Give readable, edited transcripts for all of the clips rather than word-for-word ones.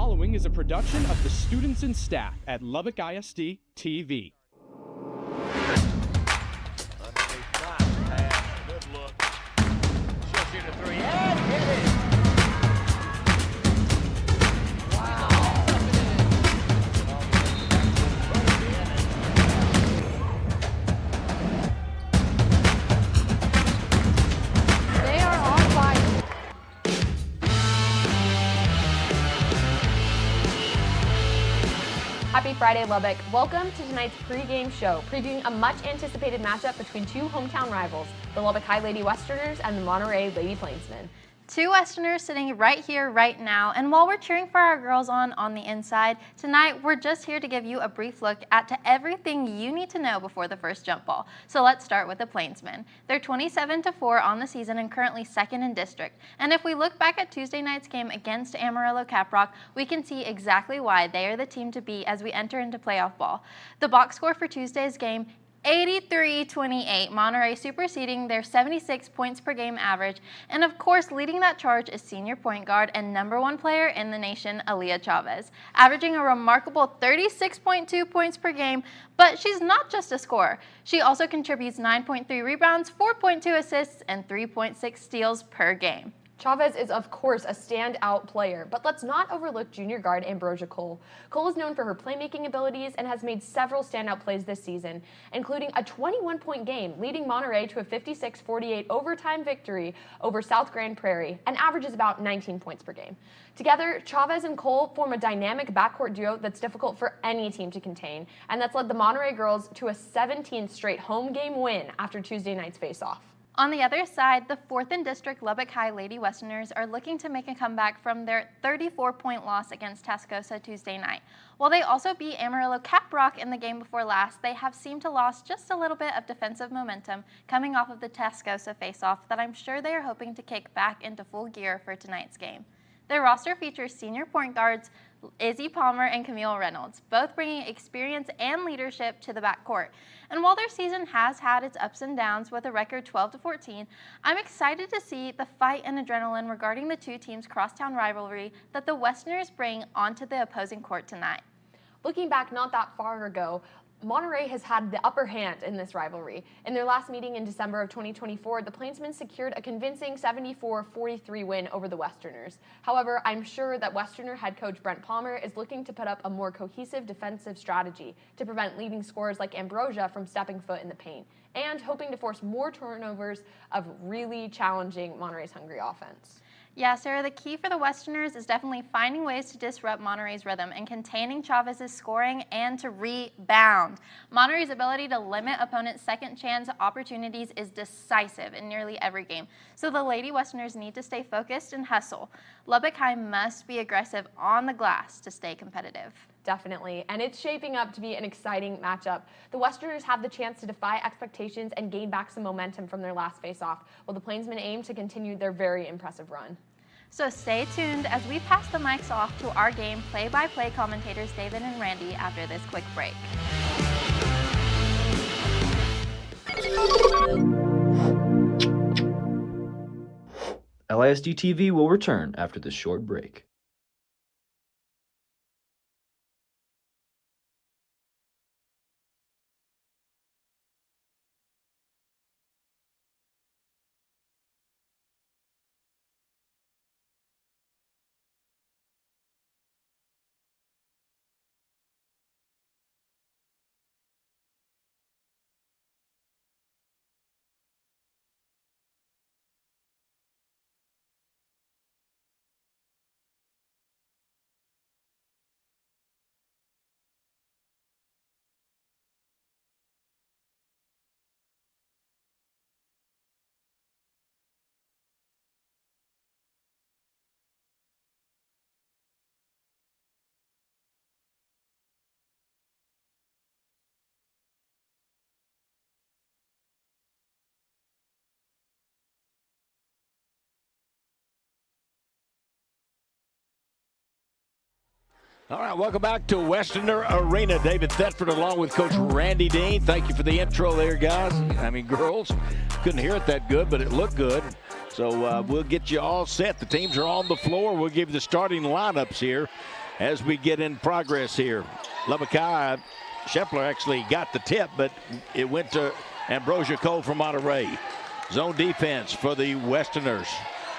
following is a production of the students and staff at Lubbock ISD TV. Underneath pass, good look. She'll shoot a three and hit it. Wow. They are on fire. Happy Friday, Lubbock. Welcome to tonight's pregame show, previewing a much-anticipated matchup between two hometown rivals, the Lubbock High Lady Westerners and the Monterey Lady Plainsmen. Two Westerners sitting right here, right now, and while we're cheering for our girls on the inside, tonight we're just here to give you a brief look at everything you need to know before the first jump ball. So let's start with the Plainsmen. They're 27-4 on the season and currently second in district. And if we look back at Tuesday night's game against Amarillo Caprock, we can see exactly why they are the team to beat as we enter into playoff ball. The box score for Tuesday's game, 83-28, Monterey superseding their 76 points per game average, and of course leading that charge is senior point guard and #1 player in the nation, Aaliyah Chavez, averaging a remarkable 36.2 points per game, but she's not just a scorer. She also contributes 9.3 rebounds, 4.2 assists, and 3.6 steals per game. Chavez is, of course, a standout player, but let's not overlook junior guard Ambrosia Cole. Cole is known for her playmaking abilities and has made several standout plays this season, including a 21-point game, leading Monterey to a 56-48 overtime victory over South Grand Prairie, and averages about 19 points per game. Together, Chavez and Cole form a dynamic backcourt duo that's difficult for any team to contain, and that's led the Monterey girls to a 17th straight home game win after Tuesday night's face-off. On the other side, the 4th in district Lubbock High Lady Westerners are looking to make a comeback from their 34-point loss against Tascosa Tuesday night. While they also beat Amarillo Caprock in the game before last, they have seemed to lost just a little bit of defensive momentum coming off of the Tascosa face-off that I'm sure they are hoping to kick back into full gear for tonight's game. Their roster features senior point guards Izzy Palmer and Camille Reynolds, both bringing experience and leadership to the backcourt. And while their season has had its ups and downs with a record 12-14, I'm excited to see the fight and adrenaline regarding the two teams' crosstown rivalry that the Westerners bring onto the opposing court tonight. Looking back not that far ago, Monterey has had the upper hand in this rivalry. In their last meeting in December of 2024, the Plainsmen secured a convincing 74-43 win over the Westerners. However, I'm sure that Westerner head coach Brent Palmer is looking to put up a more cohesive defensive strategy to prevent leading scorers like Ambrosia from stepping foot in the paint, and hoping to force more turnovers of really challenging Monterey's hungry offense. Yeah, Sarah, the key for the Westerners is definitely finding ways to disrupt Monterey's rhythm and containing Chavez's scoring and to rebound. Monterey's ability to limit opponents' second chance opportunities is decisive in nearly every game, so the Lady Westerners need to stay focused and hustle. Lubbock High must be aggressive on the glass to stay competitive. Definitely, and it's shaping up to be an exciting matchup. The Westerners have the chance to defy expectations and gain back some momentum from their last face-off, while the Plainsmen aim to continue their very impressive run. So stay tuned as we pass the mics off to our game play-by-play commentators David and Randy after this quick break. LISD TV will return after this short break. All right, welcome back to Westerner Arena. David Thetford along with Coach Randy Dean. Thank you for the intro there, guys. I mean, girls, couldn't hear it that good, but it looked good. So we'll get you all set. The teams are on the floor. We'll give you the starting lineups here. as we get in progress here. Lubbock High, Shepler actually got the tip, but it went to Ambrosia Cole from Monterey. Zone defense for the Westerners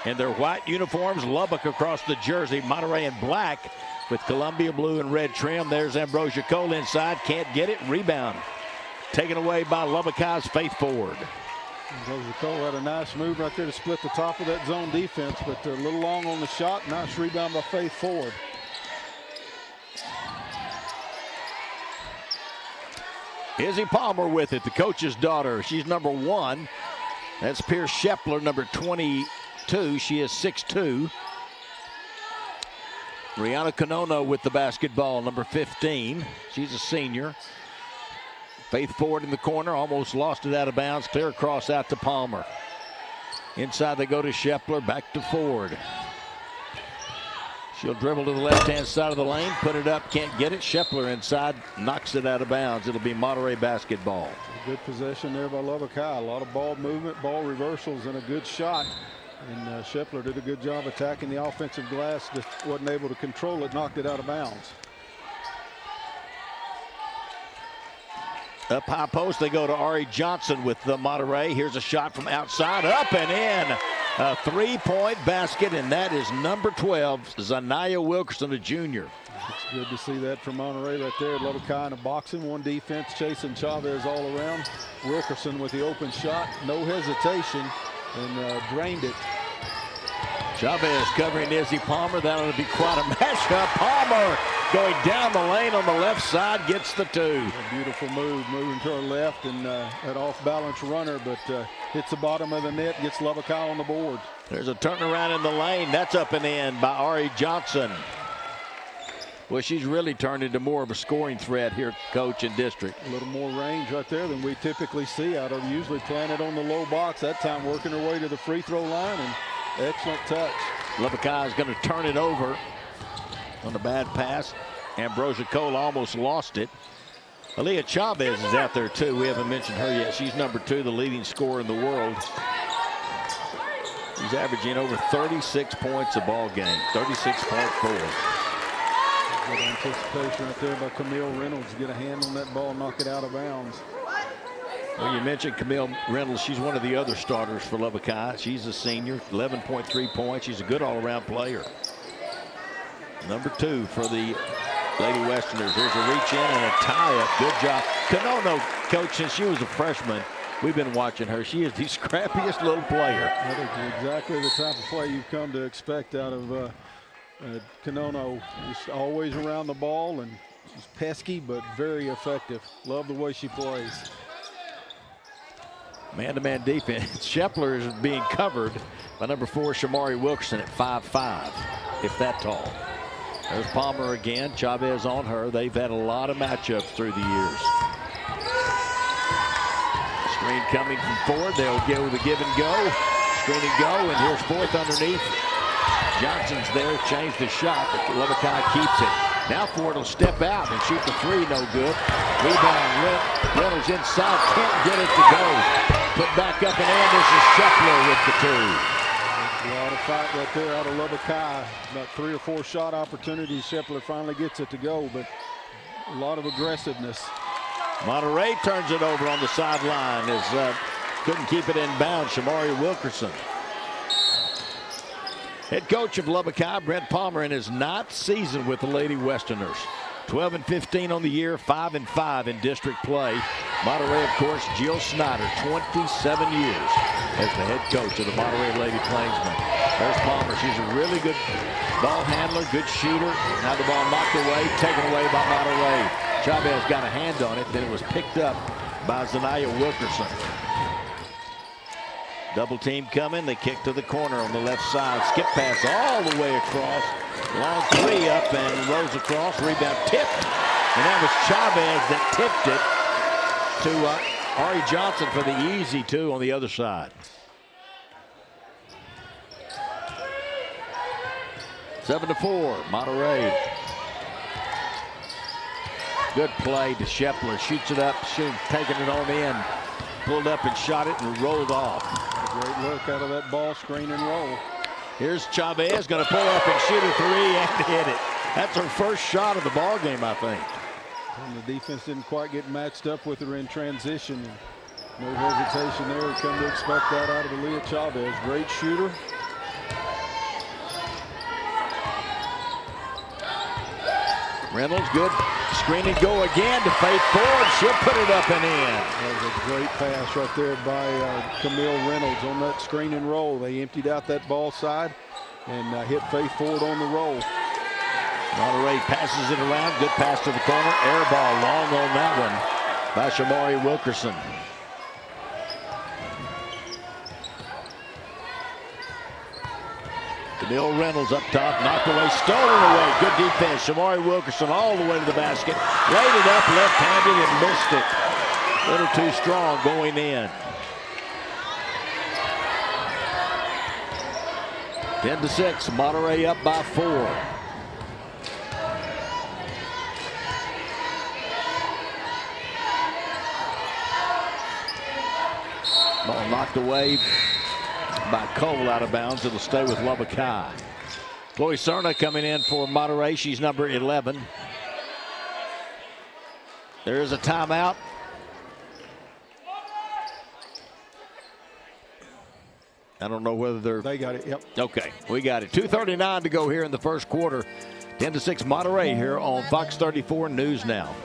in their white uniforms. Lubbock across the jersey, Monterey in black with Columbia blue and red trim. There's Ambrosia Cole inside, can't get it. Rebound taken away by Lubbock High's Faith Ford. Ambrosia Cole had a nice move right there to split the top of that zone defense, but a little long on the shot. Nice rebound by Faith Ford. Izzy Palmer with it, the coach's daughter. She's number 1. That's Pierce Shepler, number 22. She is 6'2". Rihanna Canono with the basketball, number 15. She's a senior. Faith Ford in the corner, almost lost it out of bounds. Clear across out to Palmer. Inside they go to Shepler, back to Ford. She'll dribble to the left-hand side of the lane, put it up, can't get it. Shepler inside, knocks it out of bounds. It'll be Monterey basketball. Good possession there by Lubbock High. A lot of ball movement, ball reversals, and a good shot. And Shepler did a good job attacking the offensive glass. Just wasn't able to control it, knocked it out of bounds. Up high post, they go to Ari Johnson with the Monterey. Here's a shot from outside, up and in. A 3-point basket, and that is number 12, Zanaya Wilkerson, a junior. It's good to see that from Monterey right there. Lubbock High in a boxing, one defense, chasing Chavez all around. Wilkerson with the open shot, no hesitation, and drained it. Chavez covering Izzy Palmer. That'll be quite a matchup. Palmer going down the lane on the left side, gets the 2. A beautiful move, moving to her left, and an off-balance runner, but hits the bottom of the net, gets Lubbock High on the board. There's a turnaround in the lane. That's up and in by Ari Johnson. Well, she's really turned into more of a scoring threat here, coach, in district. A little more range right there than we typically see out of usually planted on the low box. That time working her way to the free throw line, and excellent touch. Lubbock High is going to turn it over on the bad pass. Ambrosia Cole almost lost it. Aaliyah Chavez is out there too. We haven't mentioned her yet. She's number 2, the leading scorer in the world. She's averaging over 36 points a ball game, 36.4. Good anticipation right there by Camille Reynolds. Get a hand on that ball, knock it out of bounds. Well, you mentioned Camille Reynolds. She's one of the other starters for Lubbock High. She's a senior, 11.3 points. She's a good all-around player. Number 2 for the Lady Westerners. There's a reach in and a tie-up. Good job. Canono, coach, since she was a freshman, we've been watching her. She is the scrappiest little player. That is exactly the type of play you've come to expect out of Canono. She's always around the ball, and she's pesky but very effective. Love the way she plays. Man-to-man defense. Shepler is being covered by number 4, Shamari Wilkerson at 5'5", if that tall. There's Palmer again. Chavez on her. They've had a lot of matchups through the years. Screen coming from Ford. They'll go with a give and go. Screen and go, and here's Fourth underneath. Johnson's there, changed the shot, but Lubbock High keeps it. Now Ford will step out and shoot the 3, no good. Rebound, Reynolds inside, can't get it to go. Put back up and in, this is Shepler with the 2. A lot of fight right there out of Lubbock High. About 3 or 4 shot opportunities. Shepler finally gets it to go, but a lot of aggressiveness. Monterey turns it over on the sideline as couldn't keep it in bounds. Shamari Wilkerson. Head coach of Lubbock High, Brent Palmer, in his 9th season with the Lady Westerners. 12-15 on the year, 5-5 in district play. Monterey, of course, Jill Snyder, 27 years as the head coach of the Monterey Lady Plainsmen. There's Palmer. She's a really good ball handler, good shooter. Now the ball knocked away, taken away by Monterey. Chavez got a hand on it, then it was picked up by Zanaya Wilkerson. Double team coming. They kick to the corner on the left side. Skip pass all the way across. Long 3 up and rolls across. Rebound tipped. And that was Chavez that tipped it to Ari Johnson for the easy 2 on the other side. 7-4, Monterey. Good play to Shepler. Shoots it up, taking it on in. Pulled up and shot it and rolled off. Great look out of that ball screen and roll. Here's Chavez, going to pull up and shoot a three and hit it. That's her first shot of the ball game, I think. And the defense didn't quite get matched up with her in transition. No hesitation there. We come to expect that out of Aaliyah Chavez. Great shooter. Reynolds, good screen and go again to Faith Ford. She'll put it up and in. That was a great pass right there by Camille Reynolds on that screen and roll. They emptied out that ball side and hit Faith Ford on the roll. Monterey passes it around. Good pass to the corner. Air ball long on that one by Shamari Wilkerson. Camille Reynolds up top, knocked away, stolen away. Good defense. Shamari Wilkerson all the way to the basket. Laid it up left-handed and missed it. A little too strong going in. 10-6, Monterey up by 4. Ball knocked away by Cole out of bounds. It'll stay with Lubbock High. Chloe Cerna coming in for Monterey. She's number 11. There is a timeout. I don't know whether they got it. Yep. Okay, we got it. 2:39 to go here in the first quarter. 10-6 Monterey here on Fox 34 News Now.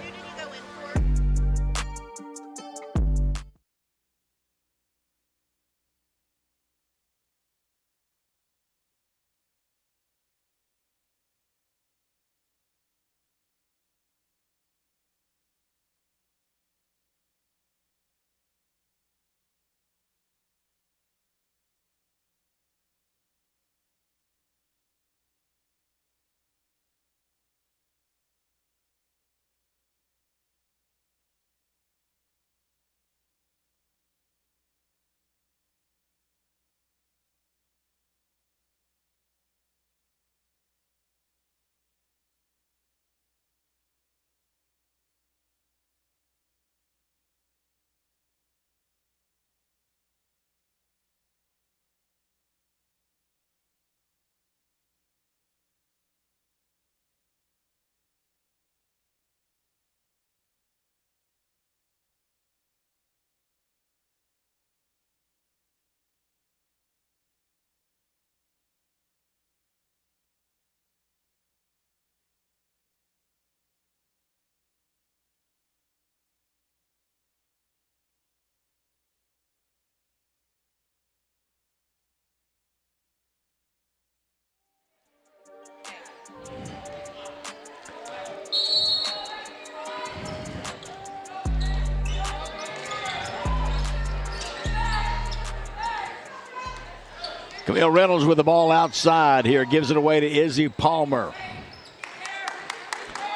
Camille Reynolds with the ball outside here. Gives it away to Izzy Palmer.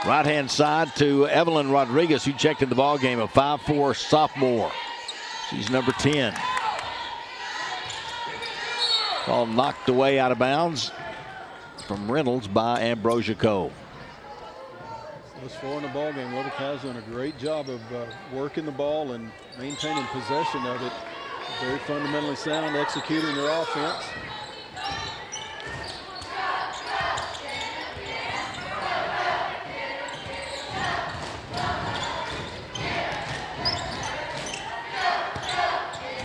Right-hand side to Evelyn Rodriguez, who checked in the ball game, a 5'4" sophomore. She's number 10. Ball knocked away out of bounds from Reynolds by Ambrosia Cole. Thus far in the ball game, Lubbock has done a great job of working the ball and maintaining possession of it. Very fundamentally sound, executing their offense.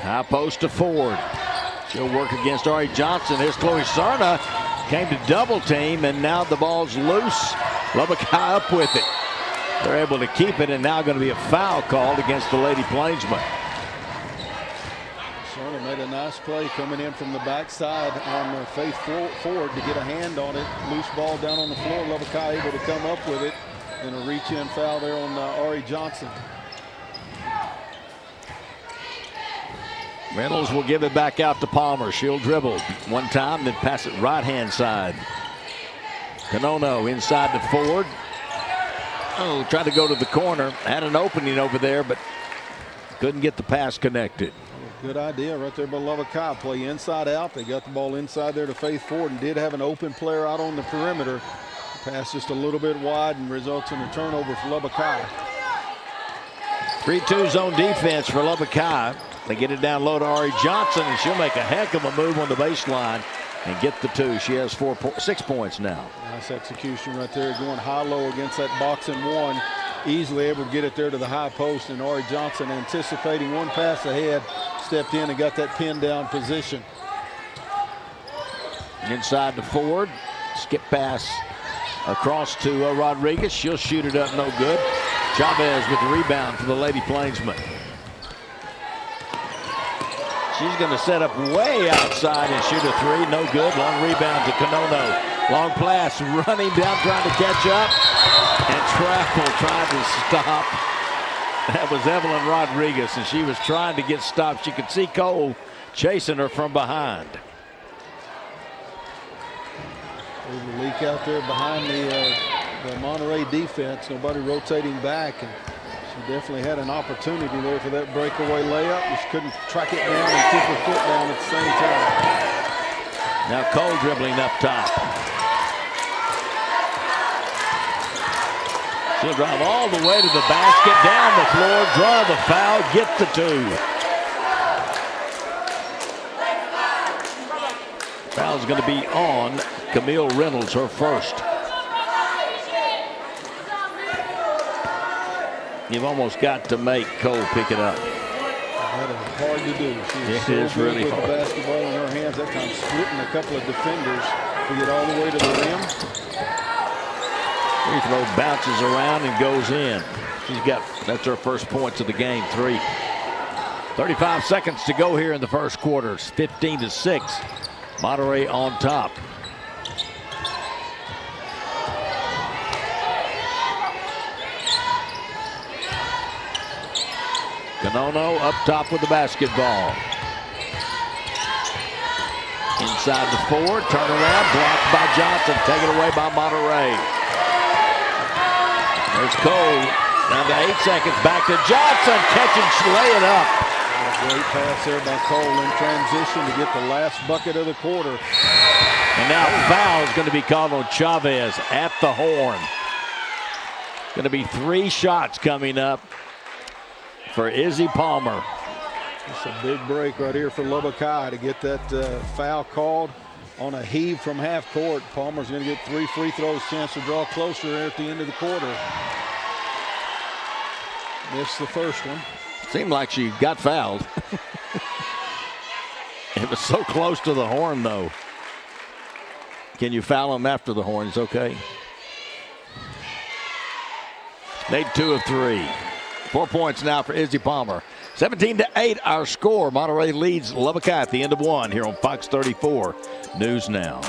High post to Ford. She'll work against Ari Johnson. Here's Chloe Cerna. Came to double team, and now the ball's loose. Lubbock High up with it. They're able to keep it, and now going to be a foul called against the Lady Plainsmen. Cerna made a nice play coming in from the backside on Faith Ford to get a hand on it. Loose ball down on the floor. Lubbock High able to come up with it. And a reach-in foul there on Ari Johnson. Reynolds will give it back out to Palmer. She'll dribble one time, then pass it right-hand side. Canono inside to Ford. Oh, tried to go to the corner. Had an opening over there, but couldn't get the pass connected. Good idea right there by Lubbock High. Play inside out. They got the ball inside there to Faith Ford and did have an open player out on the perimeter. Pass just a little bit wide and results in a turnover for Lubbock High. 3-2 zone defense for Lubbock High. They get it down low to Ari Johnson, and she'll make a heck of a move on the baseline. and get the 2. She has 6 points now. Nice execution right there, going high-low against that box and one. Easily able to get it there to the high post, and Ari Johnson, anticipating one pass ahead, stepped in and got that pin down position. Inside to Ford. Skip pass across to Rodriguez. She'll shoot it up, no good. Chavez with the rebound for the Lady Plainsmen. She's going to set up way outside and shoot a 3. No good. Long rebound to Kanono. Long pass running down, trying to catch up. And Travel trying to stop. That was Evelyn Rodriguez, and she was trying to get stopped. She could see Cole chasing her from behind. There's a leak out there behind the Monterey defense. Nobody rotating back, and she definitely had an opportunity there for that breakaway layup. Just couldn't track it down and keep her foot down at the same time. Now Cole dribbling up top. She'll drive all the way to the basket, down the floor, draw the foul, get the 2. Foul's going to be on Camille Reynolds, her first. You've almost got to make Cole pick it up. That is hard to do. It so is good really with hard. the basketball in her hands. That time splitting a couple of defenders to get all the way to the rim. Free throw bounces around and goes in. That's her first points of the game, 3. 35 seconds to go here in the first quarter. 15-6. Monterey on top. Kanono up top with the basketball. Inside the Ford, turn around, blocked by Johnson, taken away by Monterey. There's Cole, down to 8 seconds, back to Johnson, catch and lay it up. A great pass there by Cole in transition to get the last bucket of the quarter. And now foul is going to be called on Chavez at the horn. Going to be 3 shots coming up for Izzy Palmer. It's a big break right here for Lubbock High to get that foul called on a heave from half court. Palmer's going to get 3 free throws, chance to draw closer there at the end of the quarter. Missed the first one. Seemed like she got fouled. It was so close to the horn, though. Can you foul him after the horn? It's okay. Made 2 of 3. 4 points now for Izzy Palmer. 17-8 our score. Monterey leads Lubbock High at the end of 1 here on Fox 34 News Now.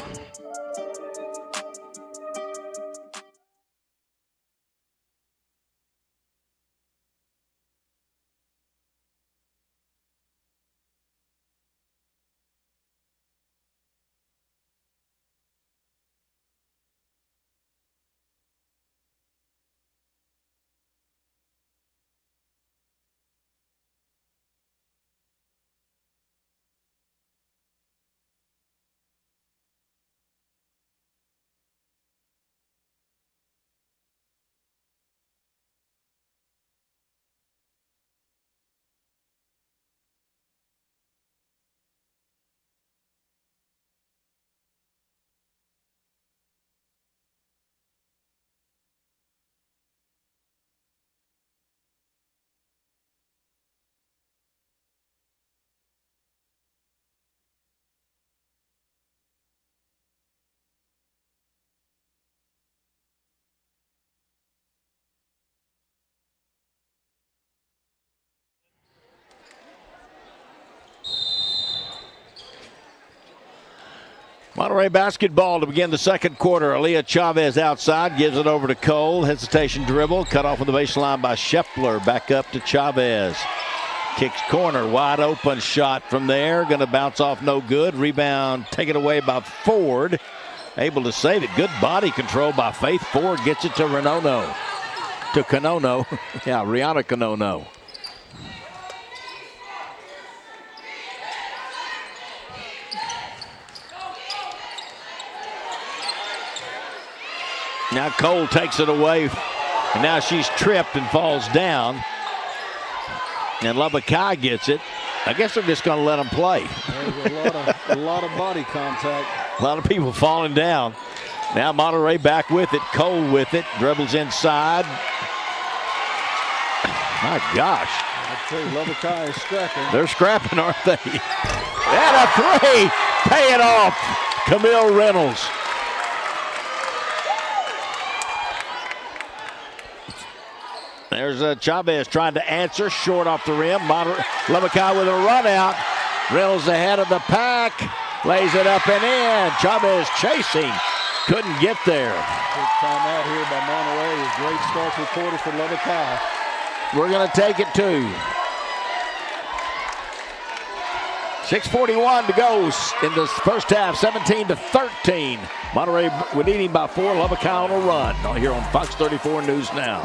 Monterey basketball to begin the second quarter. Aaliyah Chavez outside, gives it over to Cole. Hesitation dribble, cut off on the baseline by Scheffler. Back up to Chavez. Kicks corner, wide open shot from there. Going to bounce off, no good. Rebound taken away by Ford. Able to save it. Good body control by Faith. Ford gets it to Kanono. Yeah, Rihanna Kanono. Now Cole takes it away, and now she's tripped and falls down. And Lubbock High gets it. I guess they're just going to let them play. There's a lot of body contact. A lot of people falling down. Now Monterey back with it. Cole with it. Dribbles inside. My gosh. I tell you, Lubbock is scrapping. They're scrapping, aren't they? And a three. Pay it off. Camille Reynolds. There's Chavez trying to answer. Short off the rim. Lubbock with a run out. Reynolds ahead of the pack. Lays it up and in. Chavez chasing. Couldn't get there. Quick timeout here by Monterey. Great start to the quarter for Lubbock High. We're going to take it to 6:41 to go in the first half, 17-13. Monterey leading by 4. Lubbock High on a run. Here on Fox 34 News Now.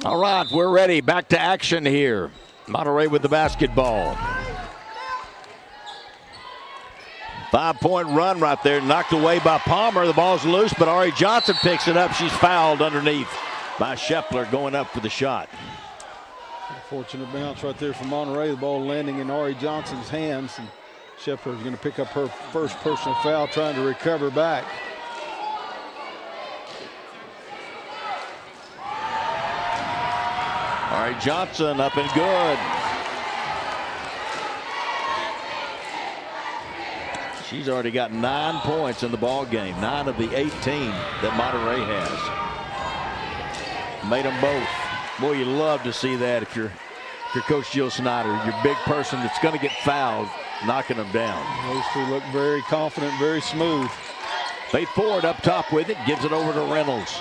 All right, we're ready. Back to action here. Monterey with the basketball. 5-point run right there, knocked away by Palmer. The ball's loose, but Ari Johnson picks it up. She's fouled underneath by Shepler going up for the shot. Fortunate bounce right there for Monterey. The ball landing in Ari Johnson's hands. And Shepler is going to pick up her first personal foul, trying to recover back. Ari Johnson up and good. She's already got 9 points in the ball game. 9 of the 18 that Monterey has. Made them both. Boy, you love to see that if you're Coach Jill Snyder. Your big person that's going to get fouled, knocking them down. Those two look very confident, very smooth. Faith Ford up top with it, gives it over to Reynolds.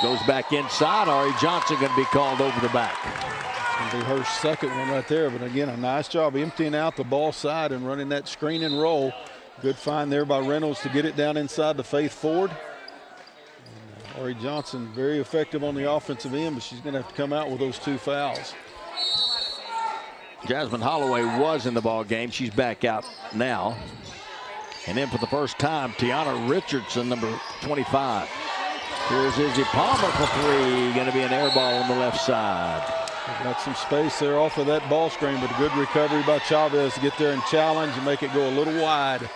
Goes back inside. Ari Johnson going to be called over the back. It's going to be her second one right there. But again, a nice job emptying out the ball side and running that screen and roll. Good find there by Reynolds to get it down inside to Faith Ford. And Ari Johnson very effective on the offensive end, but she's going to have to come out with those 2 fouls. Jasmine Holloway was in the ball game. She's back out now. And then for the first time, Tiana Richardson, number 25. Here's Izzy Palmer for 3. Going to be an air ball on the left side. Got some space there off of that ball screen, but a good recovery by Chavez to get there and challenge and make it go a little wide.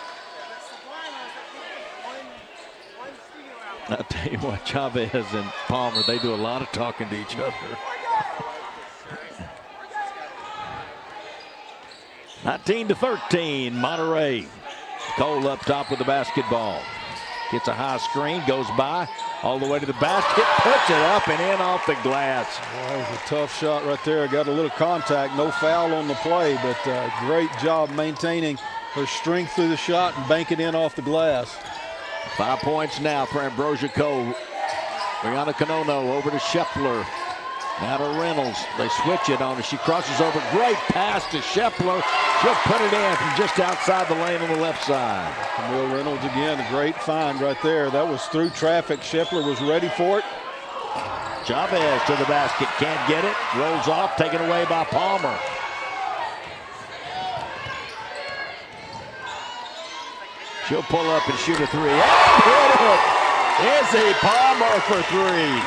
I'll tell you what, Chavez and Palmer, they do a lot of talking to each other. 19-13, Monterey. Cole up top with the basketball. Gets a high screen, goes by, all the way to the basket, puts it up and in off the glass. Well, that was a tough shot right there. Got a little contact, no foul on the play, but great job maintaining her strength through the shot and bank it in off the glass. 5 points now for Ambrosia Cole. Brianna Canono over to Shepler. Now to Reynolds. They switch it on her. She crosses over. Great pass to Shepler. She'll put it in from just outside the lane on the left side. Camille Reynolds again, a great find right there. That was through traffic. Shepler was ready for it. Chavez to the basket. Can't get it. Rolls off. Taken away by Palmer. She'll pull up and shoot a 3. Oh, hit it! Izzy Palmer for 3.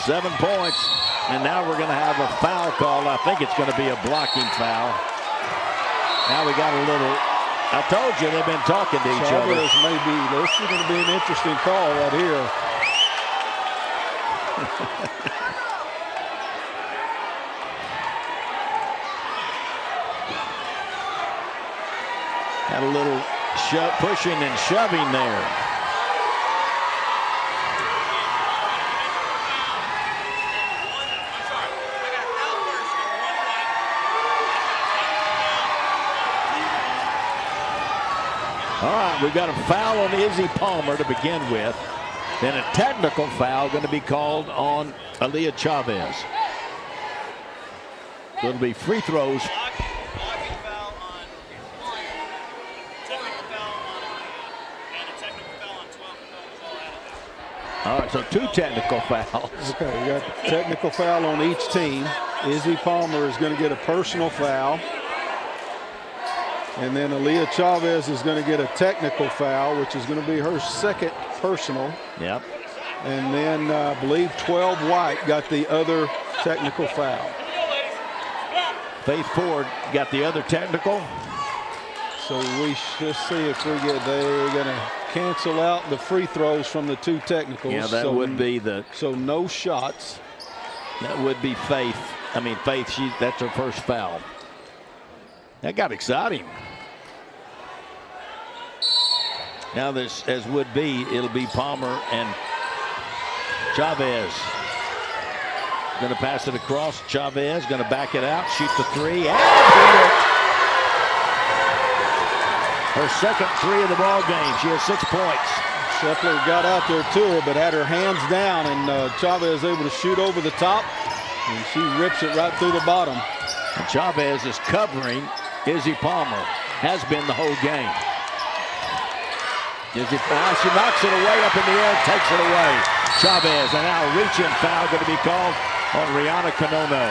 7 points. And now we're going to have a foul call. I think it's going to be a blocking foul. Now we got a little, I told you they've been talking to each other. This is going to be an interesting call right here. Had a little pushing and shoving there. All right, we've got a foul on Izzy Palmer to begin with. Then a technical foul going to be called on Aaliyah Chavez. So it'll be free throws. Blocking foul on one, technical foul on Aaliyah, and a technical foul on 12 all added. All right, so 2 technical fouls. Okay, we got technical foul on each team. Izzy Palmer is going to get a personal foul. And then Aaliyah Chavez is going to get a technical foul, which is going to be her second personal. Yep. And then I believe 12 White got the other technical foul. Faith Ford got the other technical. So we should see if they're going to cancel out the free throws from the 2 technicals. Yeah, that would be the. So no shots. That would be Faith. I mean, Faith, that's her first foul. That got exciting. Now this, as would be, it'll be Palmer and Chavez. Going to pass it across. Chavez going to back it out, shoot the 3, and beat it. Her second 3 of the ball game. She has 6 points. Scheffler got out there to her, but had her hands down, and Chavez able to shoot over the top, and she rips it right through the bottom. And Chavez is covering Izzy Palmer. Has been the whole game. She knocks it away up in the air, takes it away. Chavez, and now a reach-in foul going to be called on Rihanna Canono.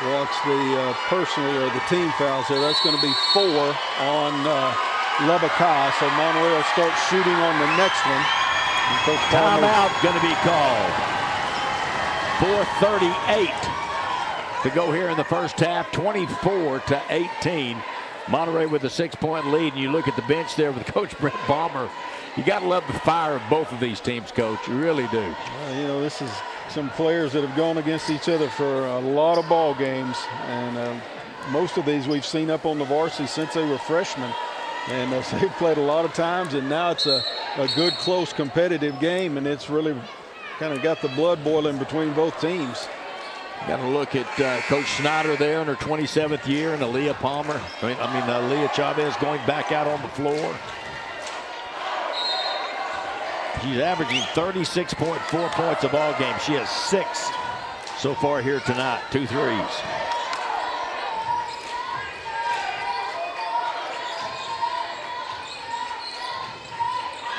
Watch the personal or the team fouls there. That's going to be 4 on Lubbock High. So Monterey will start shooting on the next one. Timeout going to be called. 4:38 to go here in the first half. 24-18. Monterey with a 6-point lead. And you look at the bench there with Coach Brent Palmer. You got to love the fire of both of these teams, Coach. You really do. You know, this is some players that have gone against each other for a lot of ball games, and most of these we've seen up on the varsity since they were freshmen, and they've played a lot of times, and now it's a good, close, competitive game, and it's really kind of got the blood boiling between both teams. Got to look at Coach Snyder there in her 27th year, and Aaliyah Palmer. Aaliyah Chavez going back out on the floor. She's averaging 36.4 points a ball game. She has 6 so far here tonight. 2 threes.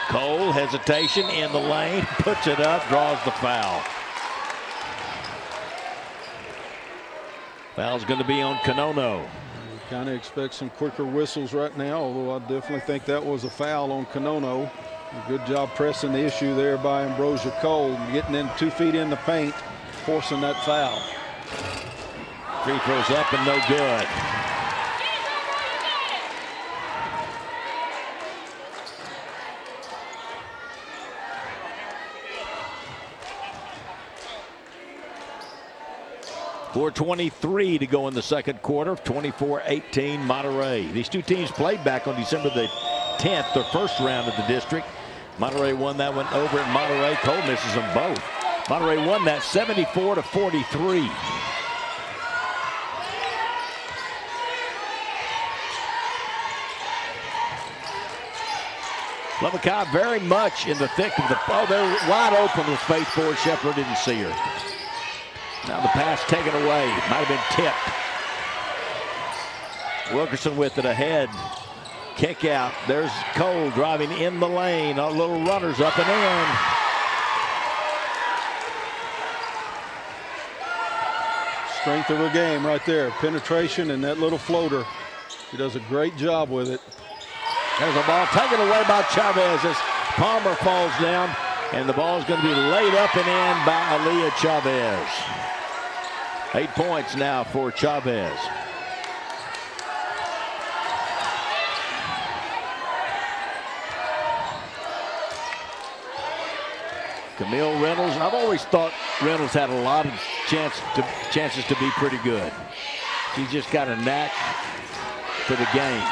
Cole, hesitation in the lane, puts it up, draws the foul. Foul's going to be on Canono. Kind of expect some quicker whistles right now, although I definitely think that was a foul on Canono. A good job pressing the issue there by Ambrosia Cole, getting in 2 feet in the paint, forcing that foul. Free throws up and no good. .423 to go in the second quarter. 24-18 Monterey. These 2 teams played back on December the 10th, their first round of the district. Monterey won that one over at Monterey. Cole misses them both. Monterey won that 74-43. Lubbock High very much in the thick of the, they're wide open with Faith Ford. Scheffler didn't see her. Now the pass taken away. Might have been tipped. Wilkerson with it ahead. Kick out. There's Cole driving in the lane. A little runners up and in. Strength of her game right there. Penetration and that little floater. She does a great job with it. There's a ball taken away by Chavez as Palmer falls down, and the ball is going to be laid up and in by Aaliyah Chavez. 8 points now for Chavez. Camille Reynolds. I've always thought Reynolds had a lot of chances to be pretty good. She's just got a knack for the game.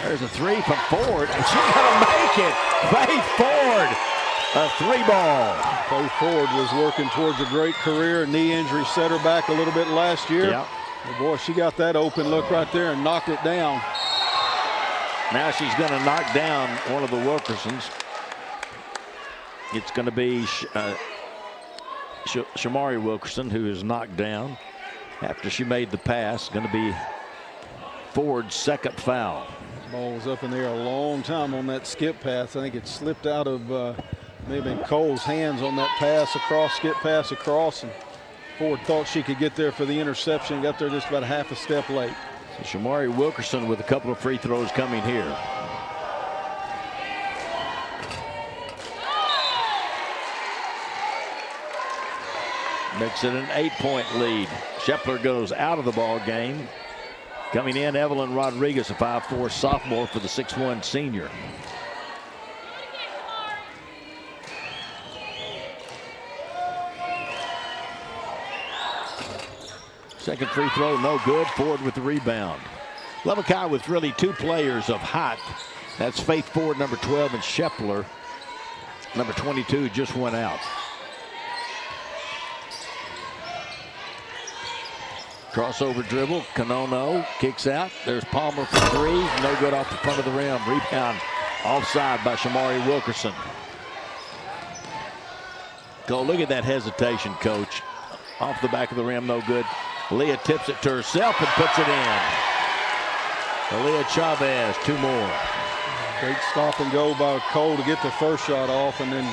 There's a three from Ford, and she's going to make it. Faith Ford, a 3-ball. Faith Ford was working towards a great career. Knee injury set her back a little bit last year. Yep. But boy, she got that open look right there and knocked it down. Now she's going to knock down one of the Wilkersons. It's going to be Shamari Wilkerson, who is knocked down after she made the pass. Going to be Ford's second foul. Ball was up in the air a long time on that skip pass. I think it slipped out of maybe Cole's hands on that pass across, skip pass across, and Ford thought she could get there for the interception. Got there just about a half a step late. So Shamari Wilkerson with a couple of free throws coming here. Makes it an 8-point lead. Shepler goes out of the ball game. Coming in, Evelyn Rodriguez, a 5'4" sophomore for the 6'1" senior. Second free throw, no good. Ford with the rebound. Lubbock High with really 2 players of height. That's Faith Ford, number 12, and Shepler, number 22, just went out. Crossover dribble, Kanono kicks out. There's Palmer for 3, no good off the front of the rim. Rebound offside by Shamari Wilkerson. Go look at that hesitation, coach. Off the back of the rim, no good. Leah tips it to herself and puts it in. Aaliyah Chavez, 2 more. Great stop and go by Cole to get the first shot off, and then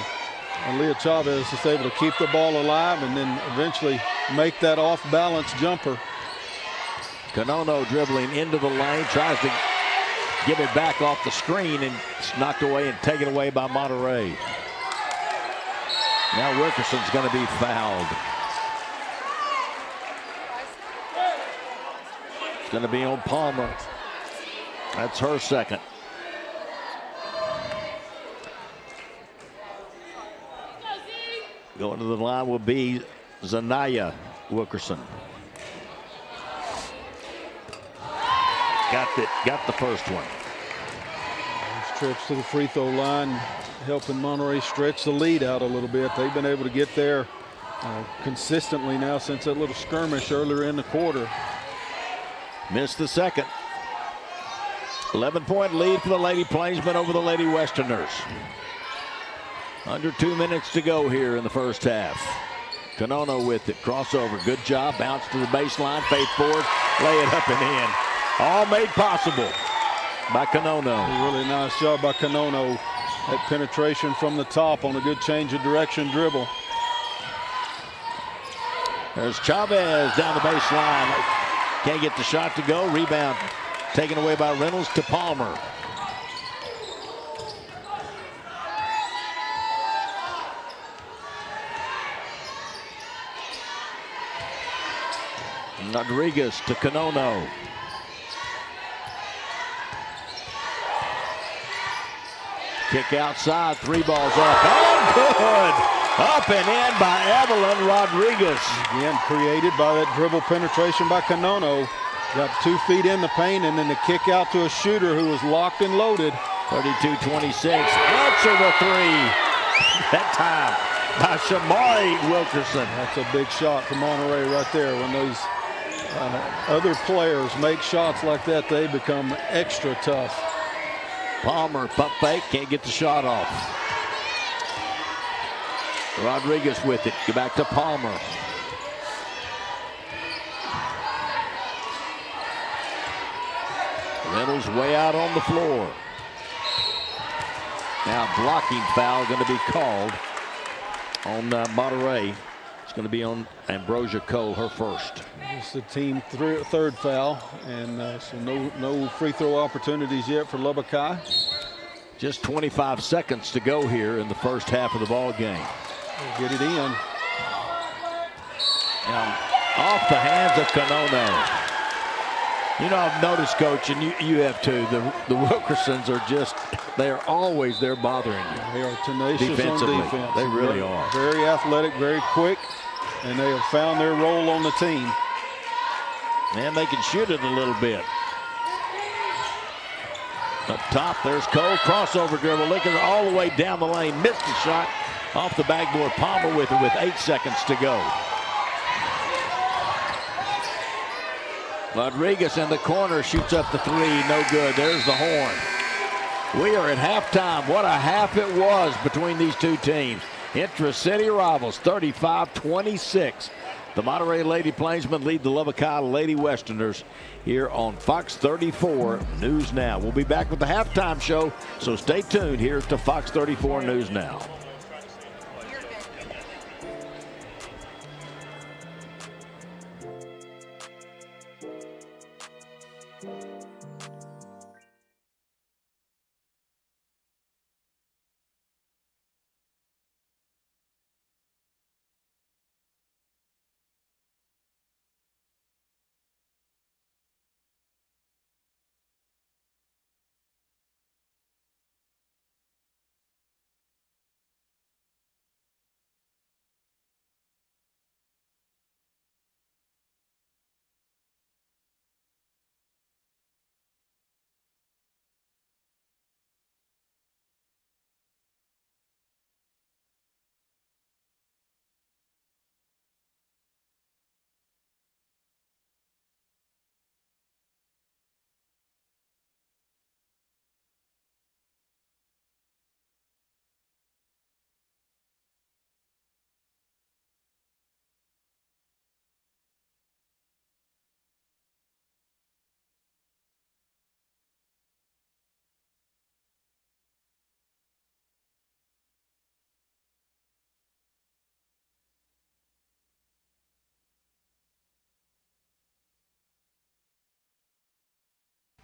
Aaliyah Chavez is able to keep the ball alive and then eventually make that off-balance jumper. Kanono dribbling into the lane, tries to give it back off the screen, and it's knocked away and taken away by Monterey. Now Wilkerson's going to be fouled. It's going to be on Palmer. That's her second. Going to the line will be Zanaya Wilkerson. Got the first one. Those trips to the free throw line helping Monterey stretch the lead out a little bit. They've been able to get there consistently now since that little skirmish earlier in the quarter. Missed the second. 11-point lead for the Lady Plainsmen over the Lady Westerners. Under 2 minutes to go here in the first half. Kanono with it, crossover, good job, bounce to the baseline, Faith Ford, lay it up and in. All made possible by Kanono. A really nice job by Kanono. That penetration from the top on a good change of direction dribble. There's Chavez down the baseline. Can't get the shot to go. Rebound taken away by Reynolds to Palmer. Rodriguez to Kanono. Kick outside, 3 balls up. Oh, good! Up and in by Evelyn Rodriguez. Again, created by that dribble penetration by Kanono. Got 2 feet in the paint, and then the kick out to a shooter who was locked and loaded. 32-26. Answer the 3. That time by Shamari Wilkerson. That's a big shot for Monterey right there. When those other players make shots like that, they become extra tough. Palmer, pump fake, can't get the shot off. Rodriguez with it, get back to Palmer. Reynolds way out on the floor. Now blocking foul going to be called on Monterey. It's going to be on Ambrosia Cole, her first. It's the team third foul, and so no free throw opportunities yet for Lubbock High. Just 25 seconds to go here in the first half of the ball game. They'll get it in. And off the hands of Canono. You know, I've noticed, Coach, and you have too, the Wilkersons are just, they are always there bothering you. They are tenacious Defensively, on defense. they really are. Very athletic, very quick, and they have found their role on the team. And they can shoot it a little bit. Up top, there's Cole, crossover dribble, looking all the way down the lane, missed the shot off the backboard. Palmer with it with 8 seconds to go. Rodriguez in the corner shoots up the three, no good. There's the horn. We are at halftime. What a half it was between these two teams. Intra-city rivals, 35-26. The Monterey Lady Plainsmen lead the Lubbock High Lady Westerners here on Fox 34 News Now. We'll be back with the halftime show, so stay tuned here to Fox 34 News Now.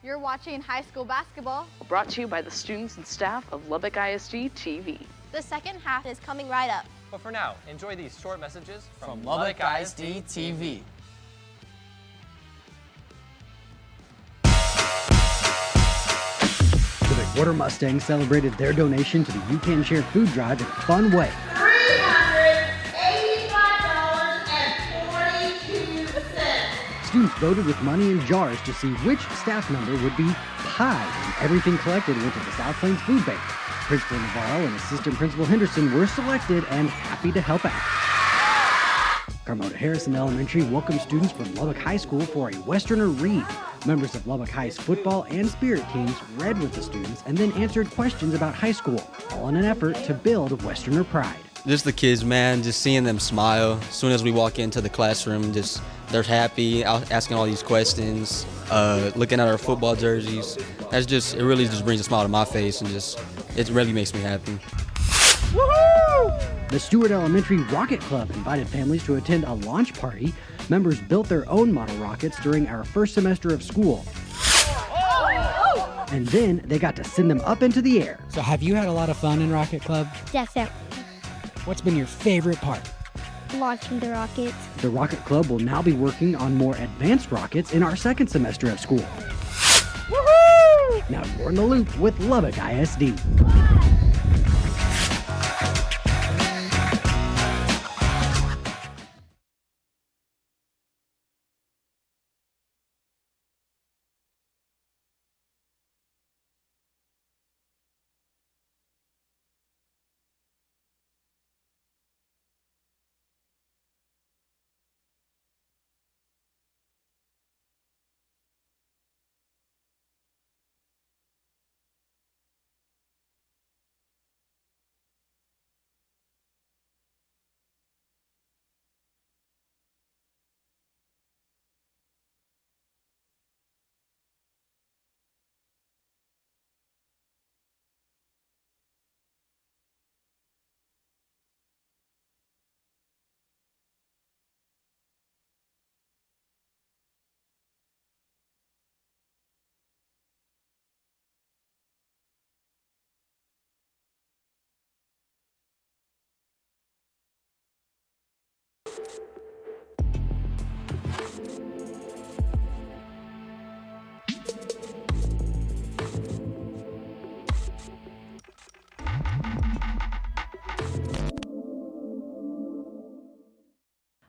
You're watching high school basketball. Brought to you by the students and staff of Lubbock ISD TV. The second half is coming right up. But for now, enjoy these short messages from Lubbock ISD TV. The McWhorter Mustangs celebrated their donation to the You Can Share food drive in a fun way. Students voted with money in jars to see which staff member would be pied, and everything collected went to the South Plains Food Bank. Principal Navarro and Assistant Principal Henderson were selected and happy to help out. Carmona Harrison Elementary welcomed students from Lubbock High School for a Westerner read. Members of Lubbock High's football and spirit teams read with the students and then answered questions about high school, all in an effort to build Westerner pride. Just the kids, man, just seeing them smile as soon as we walk into the classroom, just they're happy, asking all these questions, looking at our football jerseys. It really just brings a smile to my face, and it really makes me happy. Woohoo! The Stewart Elementary Rocket Club invited families to attend a launch party. Members built their own model rockets during our first semester of school. And then they got to send them up into the air. So have you had a lot of fun in Rocket Club? Definitely. What's been your favorite part? Launching the rockets. The Rocket Club will now be working on more advanced rockets in our second semester of school. Woohoo! Now you're in the loop with Lubbock ISD.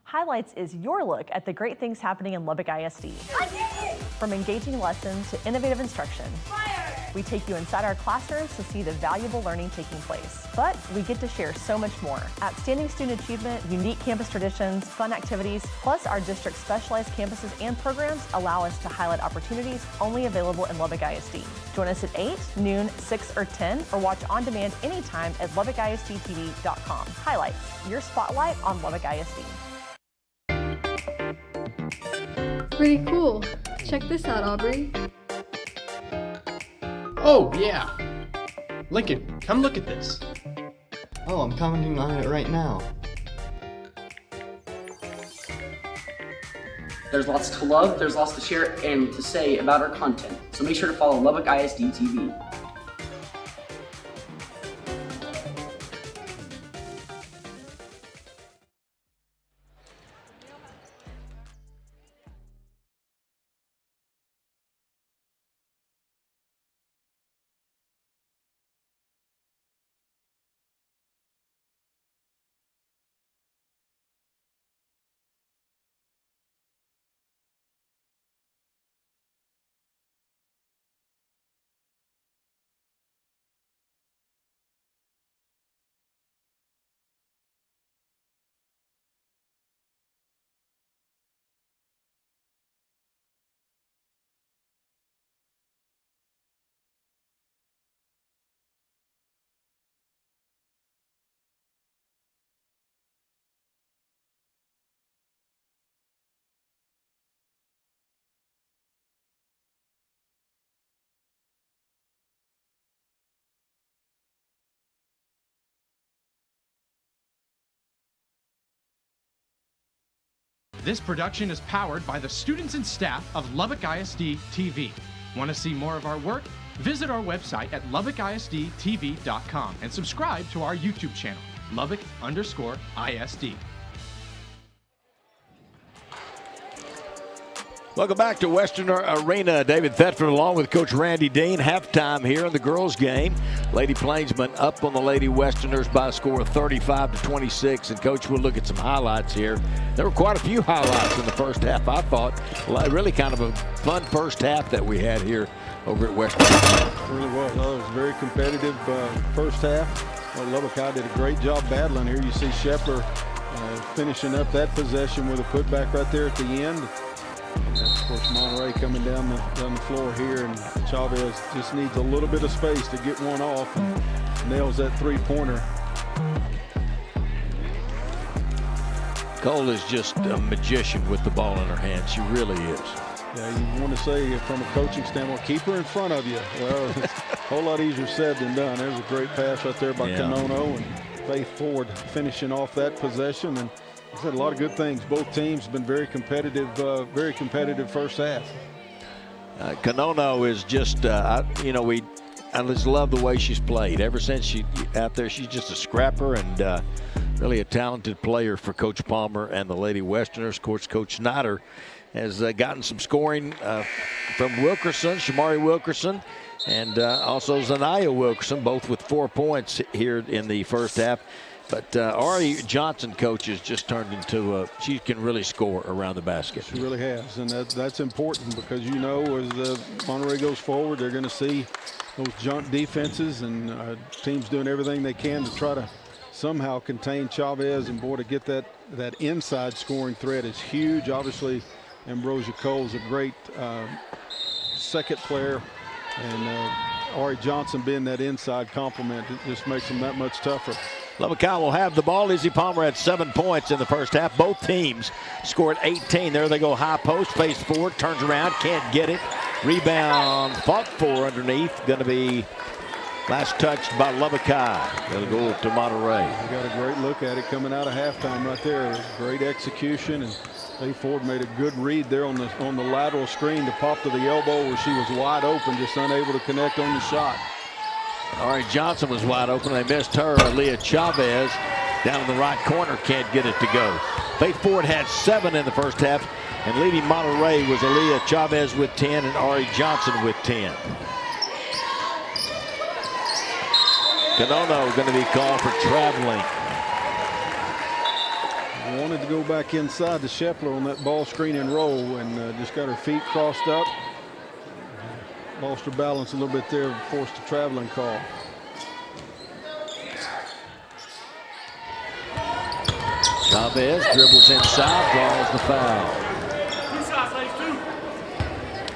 Highlights is your look at the great things happening in Lubbock ISD. From engaging lessons to innovative instruction, we take you inside our classrooms to see the valuable learning taking place. But we get to share so much more. Outstanding student achievement, unique campus traditions, fun activities, plus our district's specialized campuses and programs allow us to highlight opportunities only available in Lubbock ISD. Join us at 8, noon, 6, or 10, or watch on demand anytime at LubbockISDTV.com. Highlights, your spotlight on Lubbock ISD. Pretty cool. Check this out, Aubrey. Oh, yeah. Lincoln, come look at this. Oh, I'm commenting on it right now. There's lots to love, there's lots to share and to say about our content, so make sure to follow Lubbock ISD TV. This production is powered by the students and staff of Lubbock ISD TV. Want to see more of our work? Visit our website at LubbockISDTV.com and subscribe to our YouTube channel, Lubbock_ISD. Welcome back to Westerner Arena. David Thetford along with Coach Randy Dean. Halftime here in the girls' game. Lady Plainsmen up on the Lady Westerners by a score of 35-26. And Coach, we'll look at some highlights here. There were quite a few highlights in the first half, I thought. Really kind of a fun first half that we had here over at Westerner. It really was. It was a very competitive first half. Lubbock High did a great job battling here. You see Shepard finishing up that possession with a putback right there at the end. And of course, Monterey coming down the floor here, and Chavez just needs a little bit of space to get one off and nails that three-pointer. Cole is just a magician with the ball in her hand. She really is. Yeah, you want to say from a coaching standpoint, keep her in front of you. Well, it's a whole lot easier said than done. There's a great pass right there by Kanono, and Faith Ford finishing off that possession. And I said a lot of good things. Both teams have been very competitive first half. Kanono is just, I just love the way she's played. Ever since she's out there, she's just a scrapper and really a talented player for Coach Palmer and the Lady Westerners. Of course, Coach Snyder has gotten some scoring from Wilkerson, Shamari Wilkerson, and also Zanaya Wilkerson, both with 4 points here in the first half. But Ari Johnson, coach, has just turned into she can really score around the basket. She really has, and that's important because, as Monterey goes forward, they're going to see those jump defenses and teams doing everything they can to try to somehow contain Chavez. And, boy, to get that inside scoring threat is huge. Obviously, Ambrosia Cole's a great second player, and Ari Johnson being that inside complement, it just makes them that much tougher. Lubbock High will have the ball. Izzy Palmer had 7 points in the first half. Both teams scored 18. There they go, high post, face forward, turns around, can't get it. Rebound, fought for underneath. Going to be last touched by Lubbock High. They'll go to Monterey. You got a great look at it coming out of halftime right there. Great execution, and Faith Ford made a good read there on the lateral screen to pop to the elbow where she was wide open, just unable to connect on the shot. Ari Johnson was wide open. They missed her. Aaliyah Chavez down in the right corner can't get it to go. Faith Ford had 7 in the first half, and leading Monterey was Aaliyah Chavez with 10 and Ari Johnson with 10. Kanono going to be called for traveling. Wanted to go back inside to Shepler on that ball screen and roll, and just got her feet crossed up. Lost her balance a little bit there, forced a traveling call. Chavez dribbles inside, draws the foul.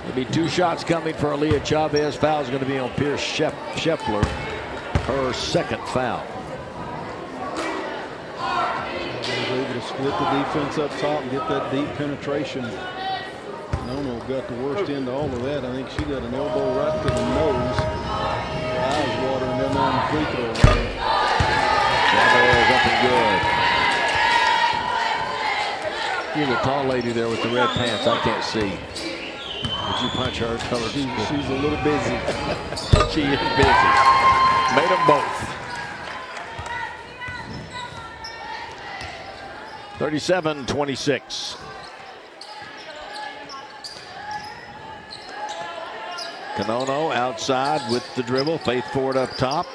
There'll be 2 shots coming for Aaliyah Chavez. Foul's going to be on Pierce Shepler, her second foul. Was able to split the defense up top and get that deep penetration. Nono got the worst end of all of that. I think she got an elbow right to the nose. Her eyes watering down on the free throw line. Chavez up and good. You're the tall lady there with the red pants. I can't see. Would you punch her? She's a little busy. She is busy. Made them both. 37-26. Kanono outside with the dribble. Faith Ford up top.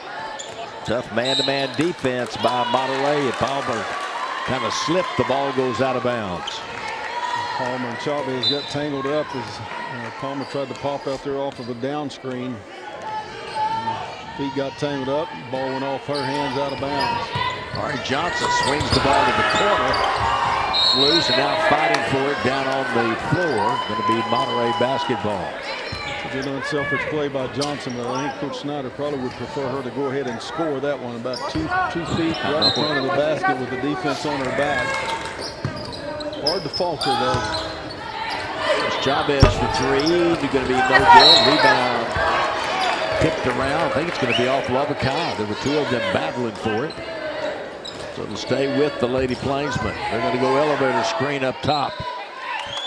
Tough man-to-man defense by Monterey. Palmer kind of slipped. The ball goes out of bounds. Palmer and Chavez got tangled up as Palmer tried to pop out there off of a down screen. Feet got tangled up. Ball went off her hands, out of bounds. Ari Johnson swings the ball to the corner. Loose and now fighting for it down on the floor. Going to be Monterey basketball. A good unselfish play by Johnson, but I think Coach Snyder probably would prefer her to go ahead and score that one about two feet right in front of the basket with the defense on her back. Hard to falter though. It's Chavez for 3. You're going to be no good. Rebound tipped around. I think it's going to be off Lubbock High. There were 2 of them battling for it. So it'll stay with the Lady Plainsmen. They're going to go elevator screen up top.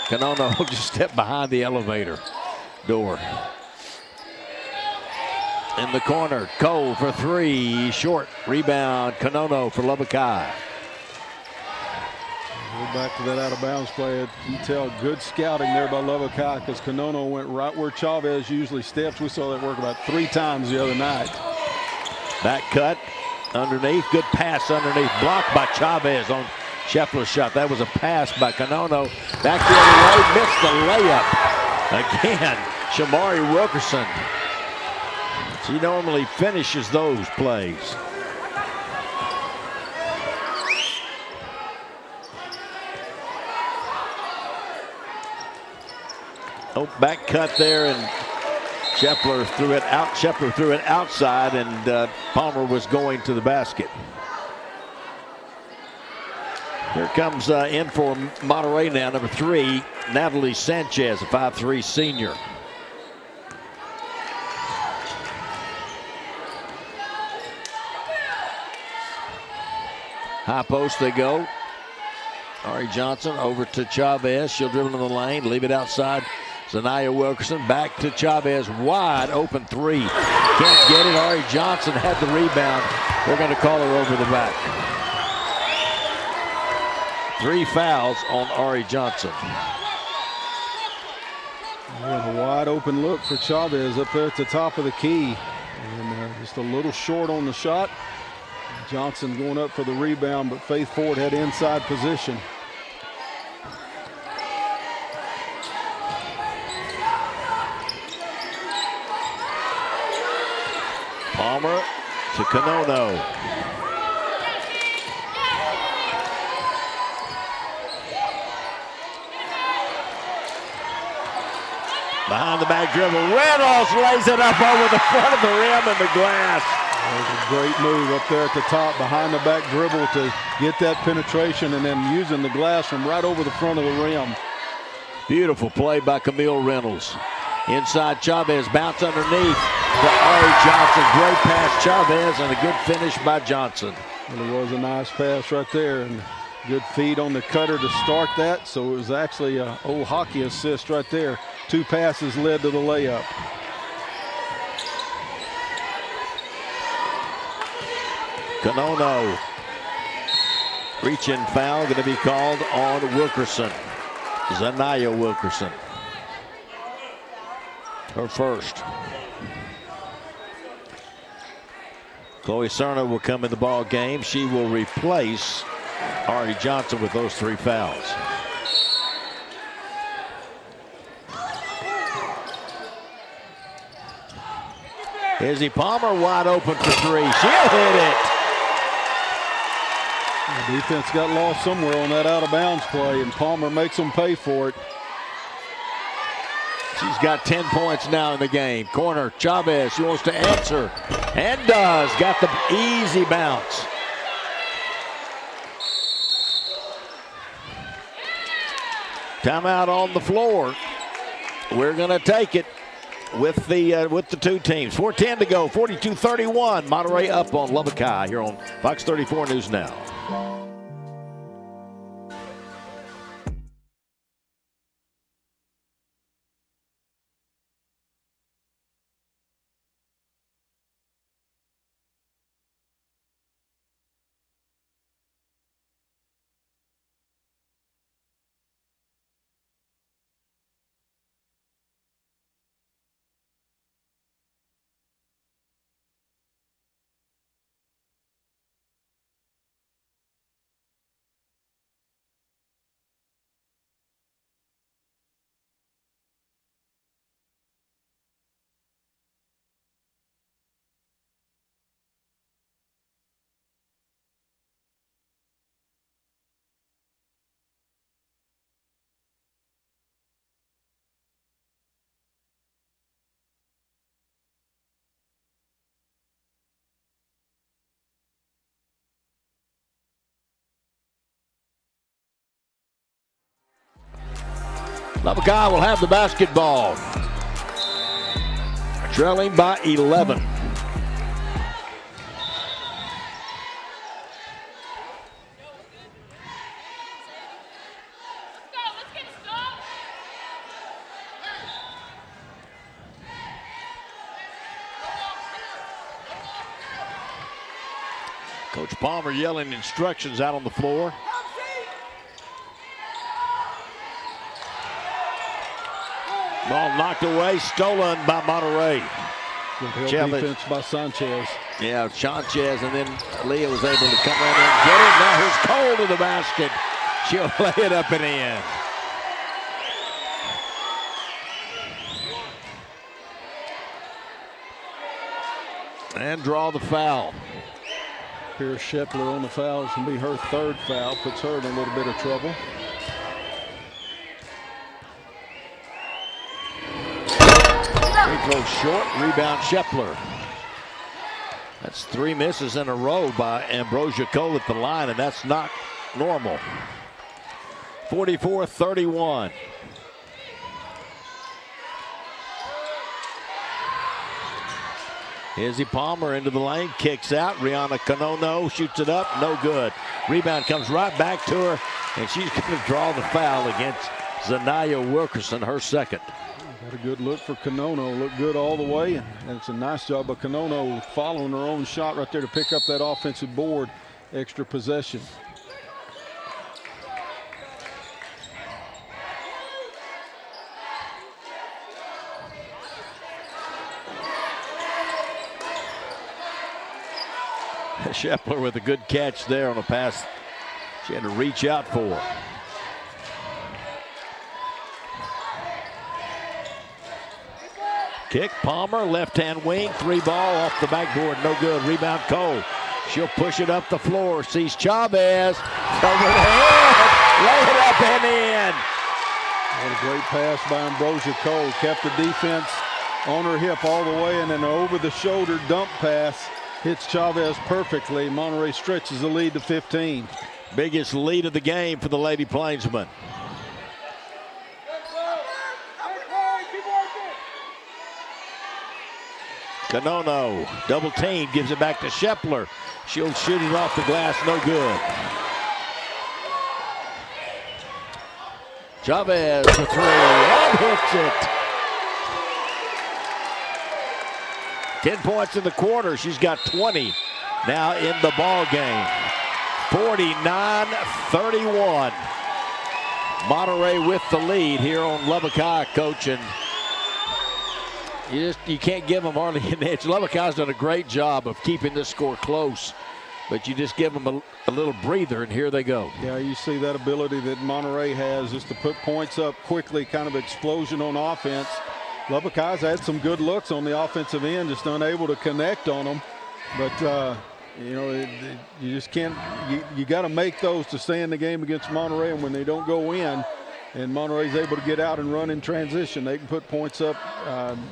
Kanono just step behind the elevator door. In the corner, Cole for 3. Short. Rebound, Kanono for Lubbock High. We're back to that out of bounds play. You can tell good scouting there by Lubbock High because Kanono went right where Chavez usually steps. We saw that work about 3 times the other night. Back cut underneath. Good pass underneath. Blocked by Chavez on Shepler's shot. That was a pass by Kanono. Back the other way. Missed the layup. Again, Shamari Wilkerson. She normally finishes those plays. Oh, back cut there, and Shepler threw it out. Shepler threw it outside, and Palmer was going to the basket. Here comes in for Monterey now, number 3, Natalie Sanchez, a 5'3" senior. High post they go. Ari Johnson over to Chavez. She'll dribble in the lane, leave it outside. Zanaya Wilkerson back to Chavez. Wide open 3. Can't get it. Ari Johnson had the rebound. They're going to call her over the back. 3 fouls on Ari Johnson. A wide open look for Chavez up there at the top of the key. And just a little short on the shot. Johnson going up for the rebound, but Faith Ford had inside position. Palmer to Kanono. Behind the back dribble. Reynolds lays it up over the front of the rim and the glass. That was a great move up there at the top, behind the back dribble to get that penetration and then using the glass from right over the front of the rim. Beautiful play by Camille Reynolds. Inside Chavez, bounce underneath to Ari Johnson. Great pass Chavez and a good finish by Johnson. Well, it was a nice pass right there and good feed on the cutter to start that. So it was actually an old hockey assist right there. 2 passes led to the layup. Kanono. Reach-in foul going to be called on Wilkerson. Zanaya Wilkerson. Her first. Chloe Cerna will come in the ball game. She will replace Ari Johnson with those 3 fouls. Izzy Palmer wide open for 3. She'll hit it. The defense got lost somewhere on that out of bounds play, and Palmer makes them pay for it. She's got 10 points now in the game. Corner, Chavez, she wants to answer, and does. Got the easy bounce. Timeout on the floor. We're going to take it with the 2 teams. 4:10 to go, 42-31. Monterey up on Lubbock High here on Fox 34 News Now. Lubbock High will have the basketball. Trailing by 11. Coach Palmer yelling instructions out on the floor. Ball knocked away, stolen by Monterey. Defense by Sanchez. Yeah, Sanchez, and then Leah was able to come in and get it. Now here's Cole to the basket. She'll lay it up and in. And draw the foul. Here's Shepler on the foul. This will be her 3rd foul. Puts her in a little bit of trouble. Free throw short, rebound Shepler. That's 3 misses in a row by Ambrosia Cole at the line, and that's not normal. 44-31. Izzy Palmer into the lane, kicks out. Rihanna Canono shoots it up, no good. Rebound comes right back to her, and she's going to draw the foul against Zanaya Wilkerson, her 2nd. Got a good look for Canono, looked good all the way, and it's a nice job by Canono following her own shot right there to pick up that offensive board, extra possession. Shepler with a good catch there on a pass she had to reach out for. Kick, Palmer, left-hand wing, 3-ball off the backboard, no good. Rebound Cole. She'll push it up the floor, sees Chavez, over the head, lay it up and in. What a great pass by Ambrosia Cole. Kept the defense on her hip all the way, and then an over-the-shoulder dump pass hits Chavez perfectly. Monterey stretches the lead to 15. Biggest lead of the game for the Lady Plainsmen. Canono, double team, gives it back to Shepler. She'll shoot it off the glass, no good. Chavez for 3, and hits it. 10 points in the quarter, she's got 20 now in the ball game. 49-31. Monterey with the lead here on Lubbock High, Coach, and you can't give them hardly an edge. Lubbock High's done a great job of keeping this score close, but you just give them a little breather, and here they go. Yeah, you see that ability that Monterey has just to put points up quickly, kind of explosion on offense. Lubbock High's had some good looks on the offensive end, just unable to connect on them. But, you know, you just can't – you got to make those to stay in the game against Monterey, and when they don't go in and Monterey's able to get out and run in transition, they can put points up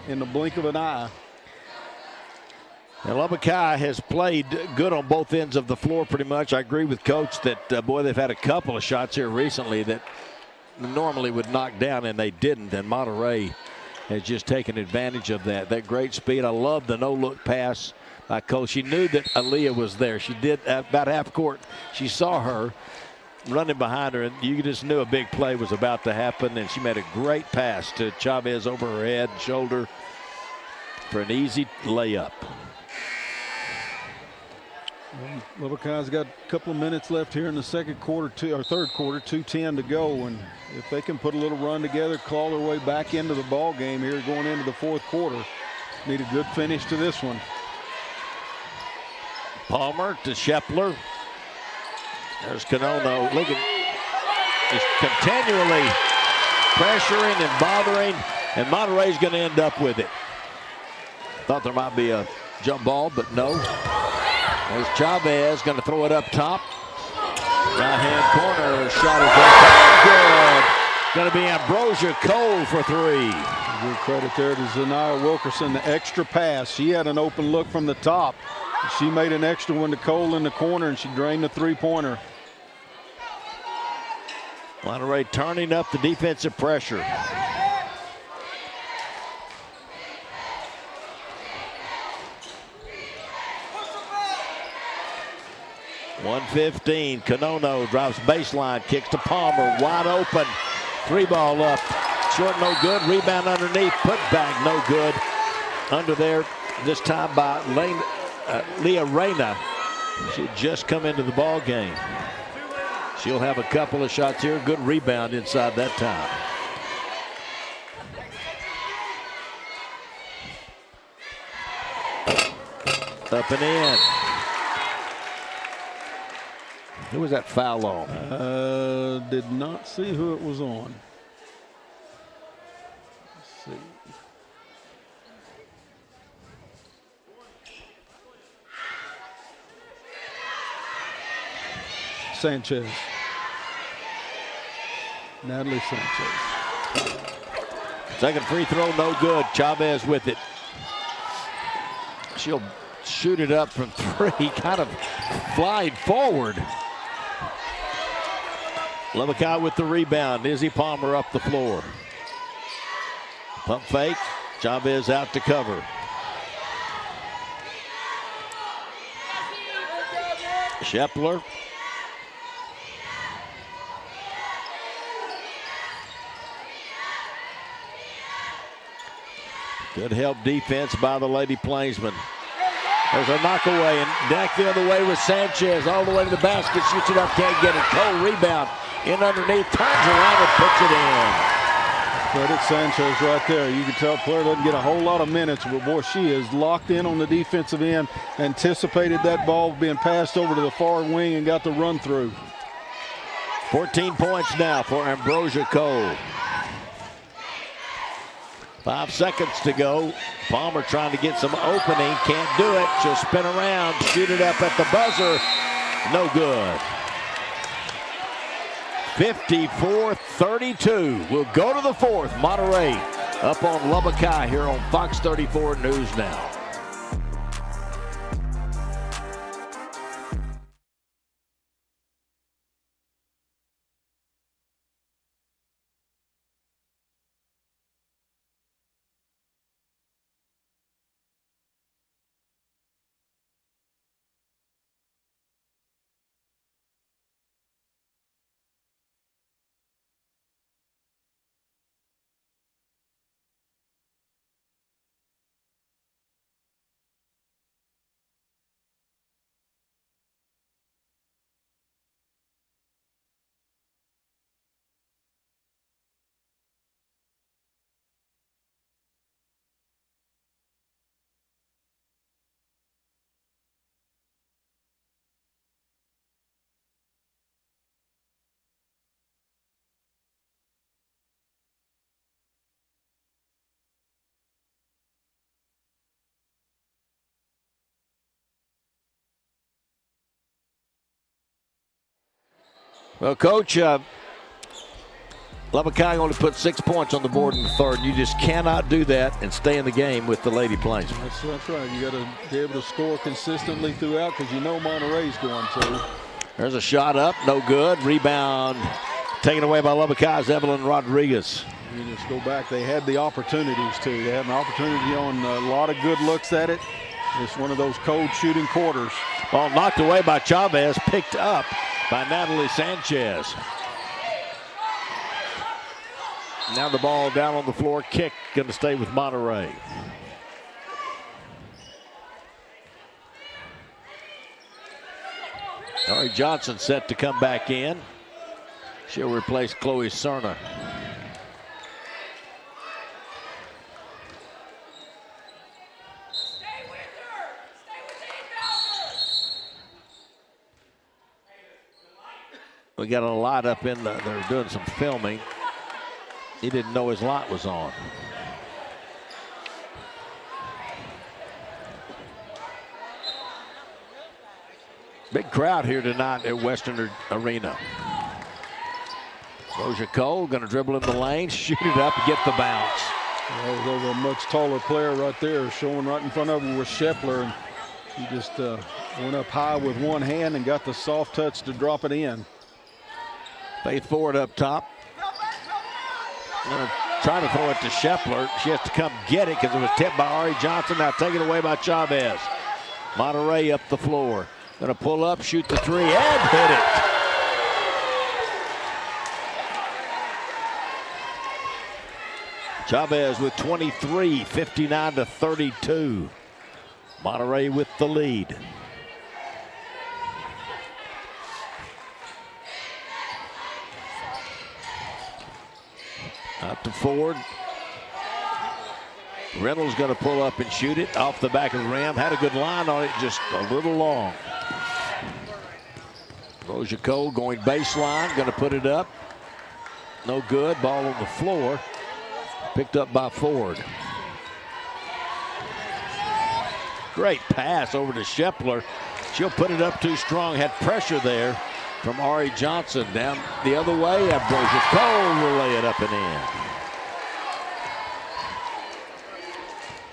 in the blink of an eye. And Lubbock High has played good on both ends of the floor pretty much. I agree with Coach that, boy, they've had a couple of shots here recently that normally would knock down, and they didn't. And Monterey has just taken advantage of that. That great speed. I love the no-look pass by Cole. She knew that Aaliyah was there. She did about half court. She saw her running behind her, and you just knew a big play was about to happen. And she made a great pass to Chavez over her head and shoulder for an easy layup. Lubbock High's got a couple of minutes left here in the third quarter, 2:10 to go, and if they can put a little run together, claw their way back into the ball game here going into the fourth quarter, need a good finish to this one. Palmer to Shepler. There's Canono. Look at, he's continually pressuring and bothering, and Monterey's going to end up with it. Thought there might be a jump ball, but no. There's Chavez going to throw it up top. Right-hand corner shot is good. Going to be Ambrosia Cole for three. Good credit there to Zanaya Wilkerson, the extra pass. She had an open look from the top. She made an extra one to Cole in the corner, and she drained the three-pointer. Monterey turning up the defensive pressure. .115, Canono drives baseline, kicks to Palmer, wide open, three ball up, short no good, rebound underneath, put back no good. Under there this time by Leah Reyna. She had just come into the ball game. She'll have a couple of shots here, good rebound inside that time. Up and in. Who was that foul on? Did not see who it was on. Let's see. Sanchez. Natalie Sanchez. Second free throw, no good. Chavez with it. She'll shoot it up from three, kind of flying forward. Lubbock High with the rebound. Izzy Palmer up the floor. Pump fake. Chavez out to cover. Shepler. Good help defense by the Lady Plainsmen. There's a knockaway, and back the other way with Sanchez all the way to the basket. Shoots it up, can't get it. Cole rebound. In underneath, turns around and puts it in. Credit Sanchez right there. You can tell player doesn't get a whole lot of minutes, but boy, she is locked in on the defensive end, anticipated that ball being passed over to the far wing and got the run through. 14 points now for Ambrosia Cole. 5 seconds to go. Palmer trying to get some opening, can't do it. She'll spin around, shoot it up at the buzzer. No good. 54-32. We'll go to the fourth. Monterey up on Lubbock High here on Fox 34 News Now. Well, Coach, Lubbock High only put 6 points on the board in the third. You just cannot do that and stay in the game with the Lady Plainsmen. That's right. You got to be able to score consistently throughout because you know Monterey's going to. There's a shot up, no good. Rebound taken away by Lubbock High's Evelyn Rodriguez. You just go back. They had the opportunities to. They had an opportunity on a lot of good looks at it. It's one of those cold shooting quarters. Ball knocked away by Chavez, picked up by Natalie Sanchez. Now the ball down on the floor, kick, going to stay with Monterey. Ari Johnson set to come back in. She'll replace Chloe Cerna. We got a lot up in the, they're doing some filming. He didn't know his lot was on. Big crowd here tonight at Western Arena. Rosia Cole going to dribble in the lane, shoot it up, and get the bounce. That was over a much taller player right there, showing right in front of her was Shepler. And he just went up high with one hand and got the soft touch to drop it in. Faith Ford up top. Trying to throw it to Shepler. She has to come get it because it was tipped by Ari Johnson. Now taken away by Chavez. Monterey up the floor. Going to pull up, shoot the three, and hit it. Chavez with 23, 59-32. Monterey with the lead. Out to Ford. Reynolds going to pull up and shoot it off the back of the rim. Had a good line on it, just a little long. Rosia Cole going baseline, going to put it up. No good. Ball on the floor. Picked up by Ford. Great pass over to Shepler. She'll put it up too strong. Had pressure there from Ari Johnson. Down the other way. Rosia Cole will lay it up and in.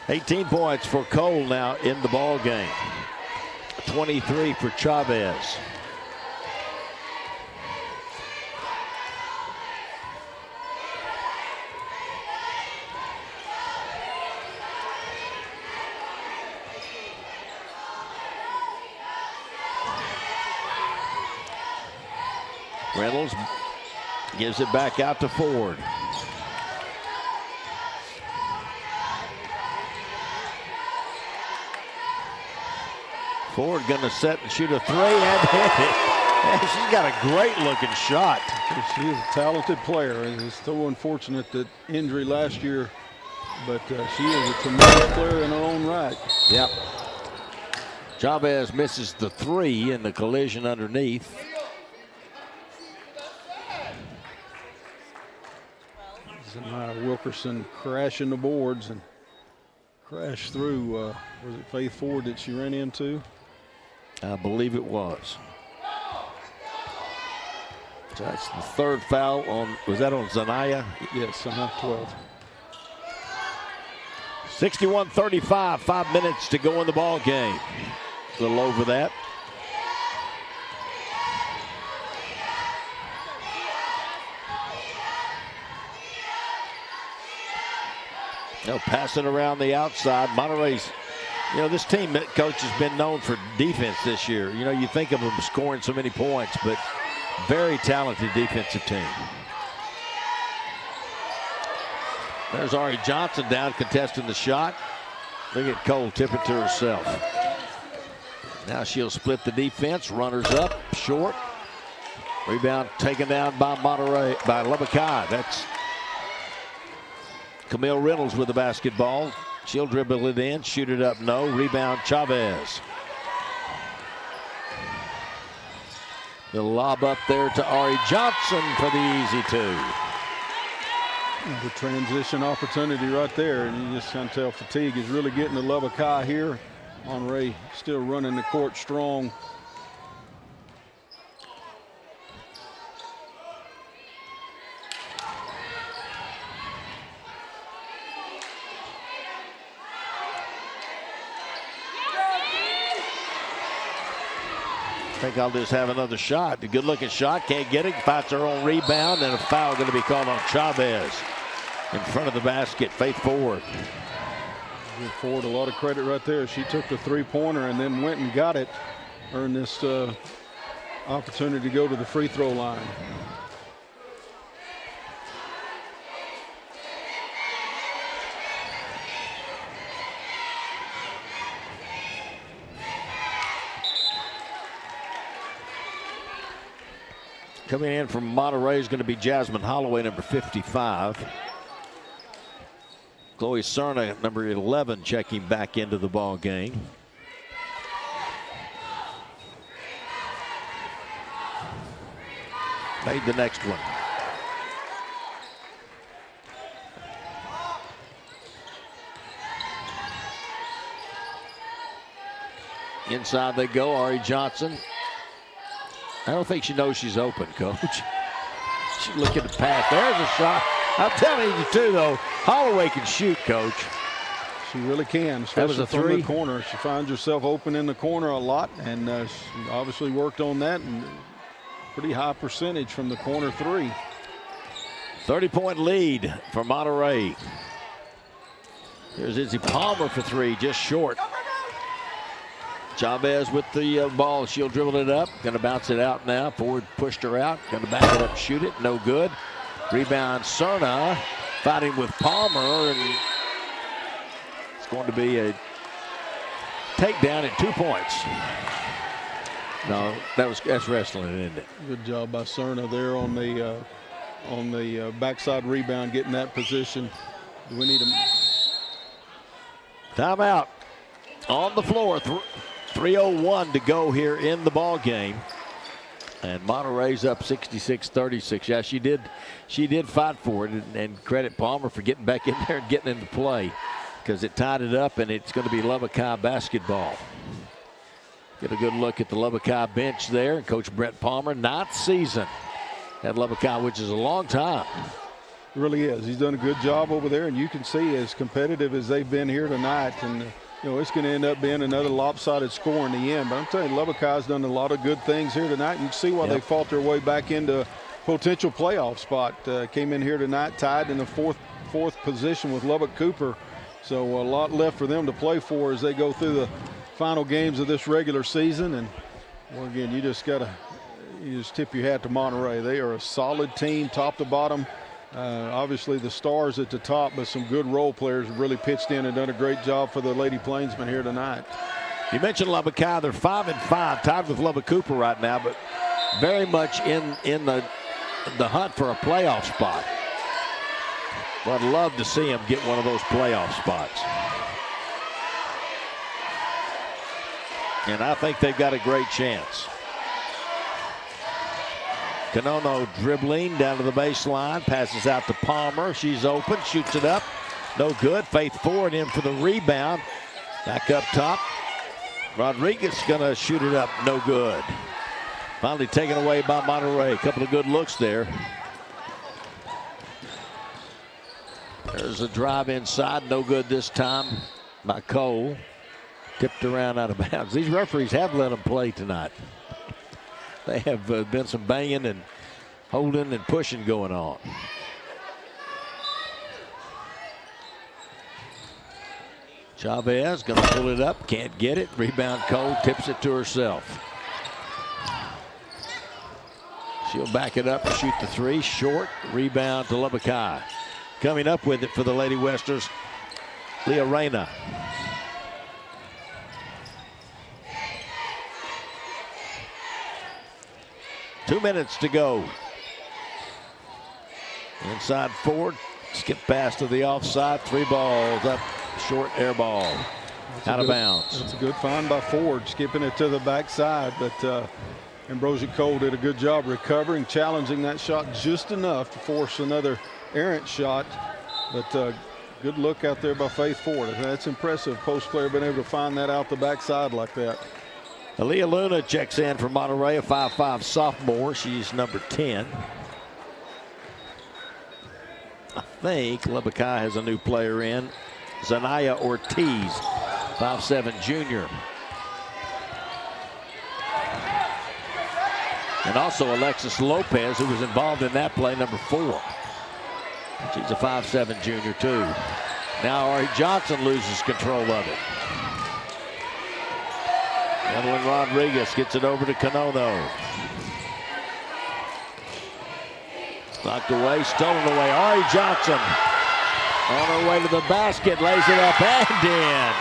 18 points for Cole now in the ball game. 23 for Chavez. Reynolds gives it back out to Ford. Ford going to set and shoot a three and hit it. Man, she's got a great looking shot. She is a talented player, and it's so unfortunate that injury last year, but she is a tremendous player in her own right. Yep. Chavez misses the three in the collision underneath. Wilkerson crashing the boards and crashed through. Was it Faith Ford that she ran into? I believe it was. So that's the third foul on, was that on Zanaya? Yes, 12. 61-35, 5 minutes to go in the ball game. A little over that. Passing around the outside. Monterey's, this team, coach, has been known for defense this year. You think of them scoring so many points, but very talented defensive team. There's Ari Johnson down contesting the shot. Look at Cole tip it to herself. Now she'll split the defense. Runners up, short. Rebound taken down by Monterey, by Lubbock High. That's Camille Reynolds with the basketball. She'll dribble it in, shoot it up, no. Rebound Chavez. The lob up there to Ari Johnson for the easy two. The transition opportunity right there, and you just kind of tell fatigue is really getting to Lubbock High here. Monterey still running the court strong. think I'll just have another shot. A good-looking shot, can't get it. Fights her own rebound, and a foul going to be called on Chavez in front of the basket. Faith Ford. Give Ford a lot of credit right there. She took the three-pointer and then went and got it. Earned this opportunity to go to the free throw line. Coming in from Monterey is going to be Jasmine Holloway, number 55. Chloe Cerna, number 11, checking back into the ball game. Made the next one. Inside they go, Ari Johnson. I don't think she knows she's open, Coach. She's looking to pass. There's a shot. I'm telling you, too, though, Holloway can shoot, Coach. She really can, especially from the corner. She finds herself open in the corner a lot, and she obviously worked on that, and pretty high percentage from the corner three. 30-point lead for Monterey. Here's Izzy Palmer for three, just short. Chavez with the ball. She'll dribble it up. Going to bounce it out now. Ford pushed her out. Going to back it up, shoot it. No good. Rebound, Cerna fighting with Palmer, and it's going to be a takedown at 2 points. No, that's wrestling, isn't it? Good job by Cerna there on the backside rebound, getting that position. Do we need a timeout on the floor? 3:01 to go here in the ball game, and Monterey's up 66-36. Yeah, she did fight for it, and credit Palmer for getting back in there and getting into play, because it tied it up, and it's going to be Lubbock High basketball. Get a good look at the Lubbock High bench there. Coach Brett Palmer, 9th season at Lubbock High, which is a long time. It really is. He's done a good job over there, and you can see as competitive as they've been here tonight, and you know, it's going to end up being another lopsided score in the end. But I'm telling you, Lubbock High's done a lot of good things here tonight. You can see why they fought their way back into a potential playoff spot. Came in here tonight tied in the fourth position with Lubbock Cooper. So a lot left for them to play for as they go through the final games of this regular season. And well, again, you just tip your hat to Monterey. They are a solid team, top to bottom. Obviously the stars at the top, but some good role players have really pitched in and done a great job for the Lady Plainsmen here tonight. You mentioned Lubbock High. They're 5-5, tied with Lubbock Cooper right now, but very much in the hunt for a playoff spot. Well, I'd love to see them get one of those playoff spots. And I think they've got a great chance. Canono dribbling down to the baseline, passes out to Palmer. She's open, shoots it up. No good. Faith Ford in for the rebound. Back up top. Rodriguez going to shoot it up. No good. Finally taken away by Monterey. A couple of good looks there. There's a drive inside. No good this time by Cole. Tipped around out of bounds. These referees have let them play tonight. They have been some banging and holding and pushing going on. Chavez going to pull it up, can't get it. Rebound Cole, tips it to herself. She'll back it up and shoot the three. Short, rebound to Lubbock High. Coming up with it for the Lady Westers, Leah Reyna. Two minutes to go. Inside Ford, skip pass to the offside. 3 balls up, short air ball. Out of bounds. That's a good find by Ford, skipping it to the backside. But Ambrosia Cole did a good job recovering, challenging that shot just enough to force another errant shot. But good look out there by Faith Ford. That's impressive. Post player been able to find that out the backside like that. Aaliyah Luna checks in for Monterey, a 5'5" sophomore. She's number 10. I think Lubbock High has a new player in. Zanaya Ortiz, 5'7" junior. And also Alexis Lopez, who was involved in that play, number 4. She's a 5'7" junior, too. Now Ari Johnson loses control of it. Evelyn Rodriguez gets it over to Canono. Knocked away, stolen away. Ari Johnson on her way to the basket, lays it up and in.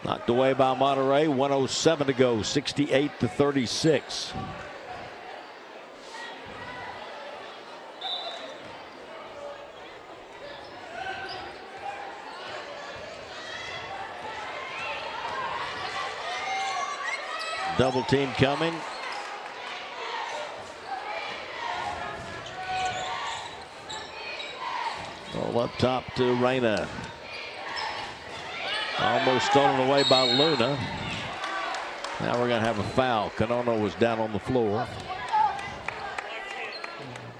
Knocked away by Monterey, 107 to go, 68-36. Double team coming. All up top to Reyna. Almost stolen away by Luna. Now we're going to have a foul. Canono was down on the floor.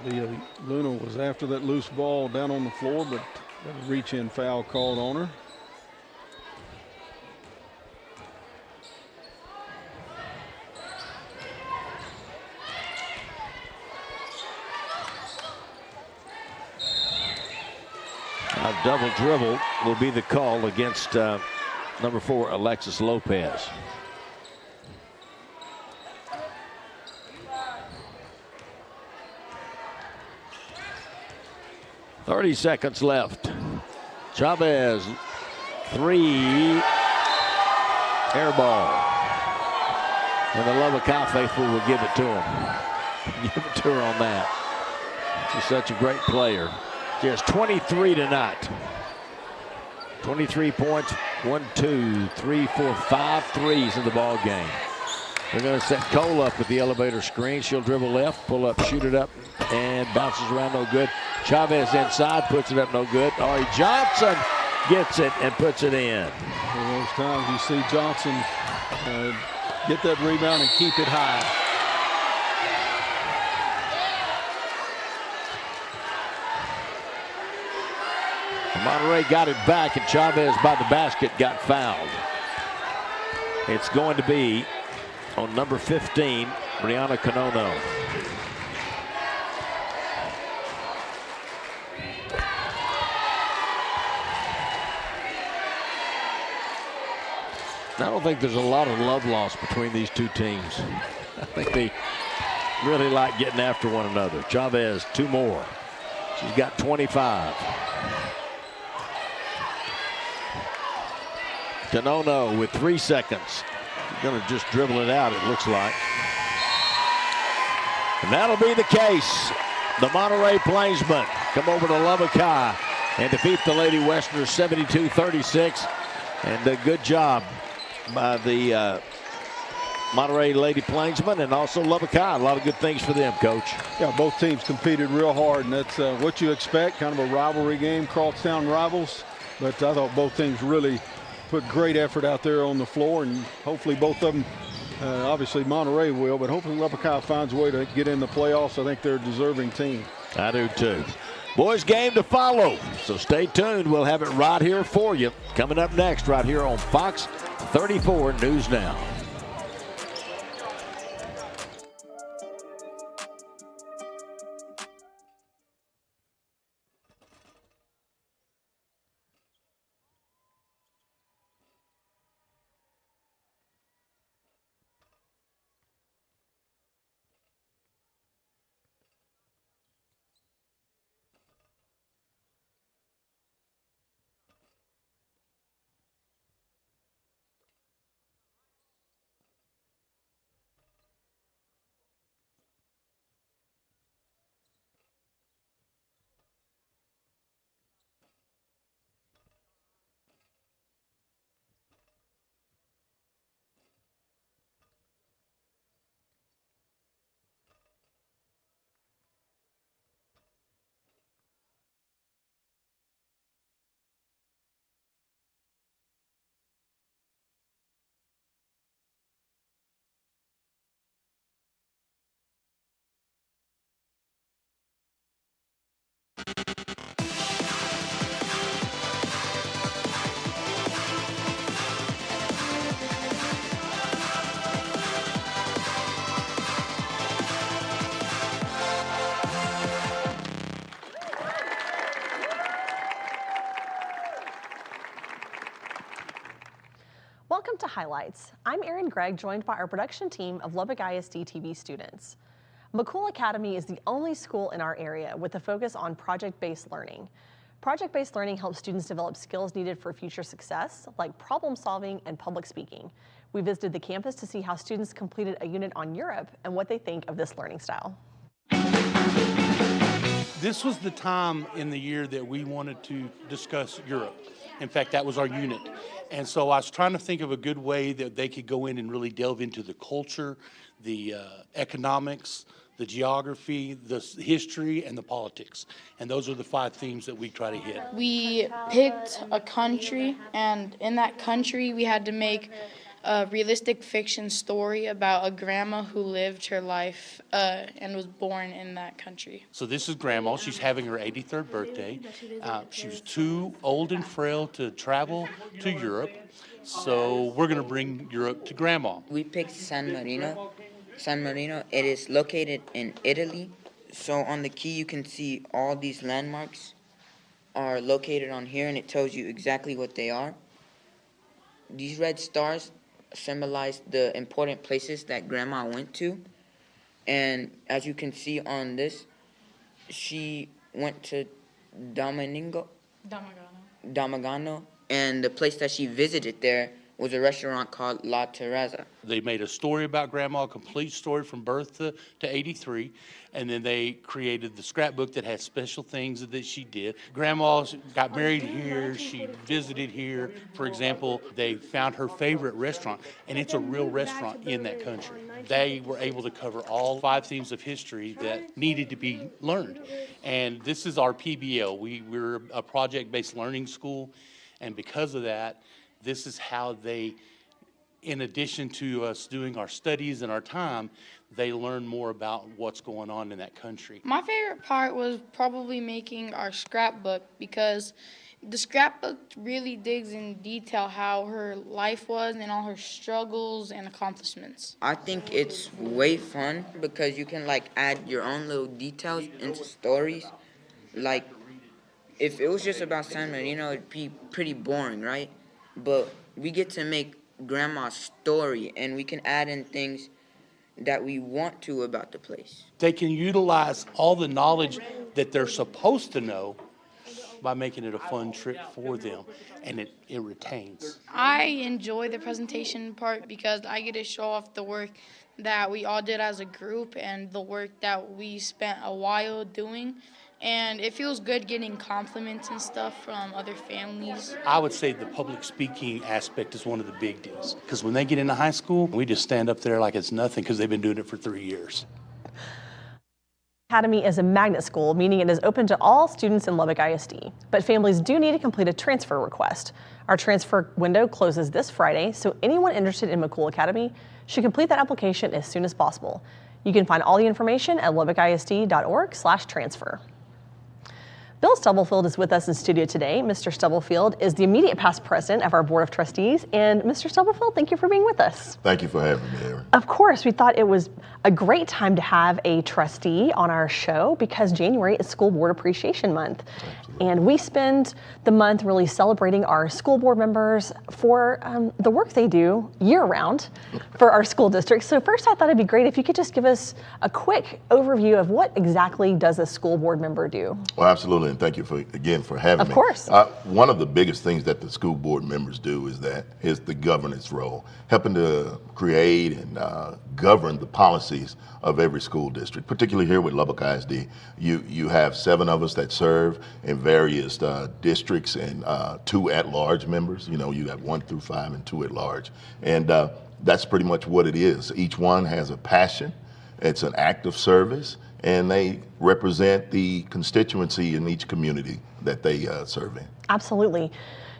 Luna was after that loose ball down on the floor, but a reach-in foul called on her. A double dribble will be the call against number 4, Alexis Lopez. .30 seconds left. Chavez, 3, air ball. And the Lubbock High faithful will give it to him. Give it to her on that. She's such a great player. She has 23 tonight. 23 points, 1, 2, 3, 4, 5 threes in the ball game. They're going to set Cole up with the elevator screen. She'll dribble left, pull up, shoot it up, and bounces around, no good. Chavez inside, puts it up, no good. Ari Johnson gets it and puts it in. One of those times you see Johnson get that rebound and keep it high. Monterey got it back, and Chavez by the basket got fouled. It's going to be on number 15, Brianna Canono. I don't think there's a lot of love lost between these two teams. I think they really like getting after one another. Chavez, 2 more. She's got 25. Canono with 3 seconds. Going to just dribble it out, it looks like. And that'll be the case. The Monterey Plainsmen come over to Lubbock High and defeat the Lady Westerners 72-36. And a good job by the Monterey Lady Plainsmen and also Lubbock High. A lot of good things for them, Coach. Yeah, both teams competed real hard, and that's what you expect, kind of a rivalry game, Crosstown rivals. But I thought both teams really put great effort out there on the floor, and hopefully both of them, obviously Monterey will, but hopefully Lubbock High finds a way to get in the playoffs. I think they're a deserving team. I do too. Boys game to follow, so stay tuned. We'll have it right here for you. Coming up next right here on Fox 34 News Now. Welcome to Highlights. I'm Erin Gregg, joined by our production team of Lubbock ISD TV students. McCool Academy is the only school in our area with a focus on project-based learning. Project-based learning helps students develop skills needed for future success, like problem solving and public speaking. We visited the campus to see how students completed a unit on Europe and what they think of this learning style. This was the time in the year that we wanted to discuss Europe. In fact, that was our unit. And so I was trying to think of a good way that they could go in and really delve into the culture, the economics, the geography, the history, and the politics. And those are the 5 themes that we try to hit. We picked a country, and in that country we had to make a realistic fiction story about a grandma who lived her life and was born in that country. So this is Grandma. She's having her 83rd birthday. She was too old and frail to travel to Europe, so we're going to bring Europe to Grandma. We picked San Marino. San Marino, it is located in Italy. So on the key you can see all these landmarks are located on here, and it tells you exactly what they are. These red stars symbolize the important places that Grandma went to. And as you can see on this, she went to Damagano, and the place that she visited there was a restaurant called La Terraza. They made a story about Grandma, a complete story from birth to 83, and then they created the scrapbook that had special things that she did. Grandma got married here, she visited here. For example, they found her favorite restaurant, and it's a real restaurant in that country. They were able to cover all 5 themes of history that needed to be learned. And this is our PBL. We're a project-based learning school, and because of that, this is how they, in addition to us doing our studies and our time, they learn more about what's going on in that country. My favorite part was probably making our scrapbook, because the scrapbook really digs in detail how her life was and all her struggles and accomplishments. I think it's way fun because you can add your own little details into stories. Like, if it was just about San Marino, it'd be pretty boring, right? But we get to make Grandma's story, and we can add in things that we want to about the place. They can utilize all the knowledge that they're supposed to know by making it a fun trip for them, and it retains. I enjoy the presentation part because I get to show off the work that we all did as a group and the work that we spent a while doing. And it feels good getting compliments and stuff from other families. I would say the public speaking aspect is one of the big deals. Because when they get into high school, we just stand up there like it's nothing because they've been doing it for 3 years. Academy is a magnet school, meaning it is open to all students in Lubbock ISD. But families do need to complete a transfer request. Our transfer window closes this Friday, so anyone interested in McCool Academy should complete that application as soon as possible. You can find all the information at lubbockisd.org/transfer. Bill Stubblefield is with us in studio today. Mr. Stubblefield is the immediate past president of our Board of Trustees. And Mr. Stubblefield, thank you for being with us. Thank you for having me, Erin. Of course, we thought it was a great time to have a trustee on our show because January is School Board Appreciation Month. Absolutely. And we spend the month really celebrating our school board members for the work they do year-round for our school district. So first, I thought it'd be great if you could just give us a quick overview of what exactly does a school board member do? Well, absolutely. And thank you again for having me. Of course. One of the biggest things that the school board members do is the governance role, helping to create and govern the policies of every school district, particularly here with Lubbock ISD. You have 7 of us that serve in various districts and 2 at-large members. You know, you got 1 through 5 and 2 at large. And that's pretty much what it is. Each one has a passion. It's an act of service, and they represent the constituency in each community that they serve in. Absolutely.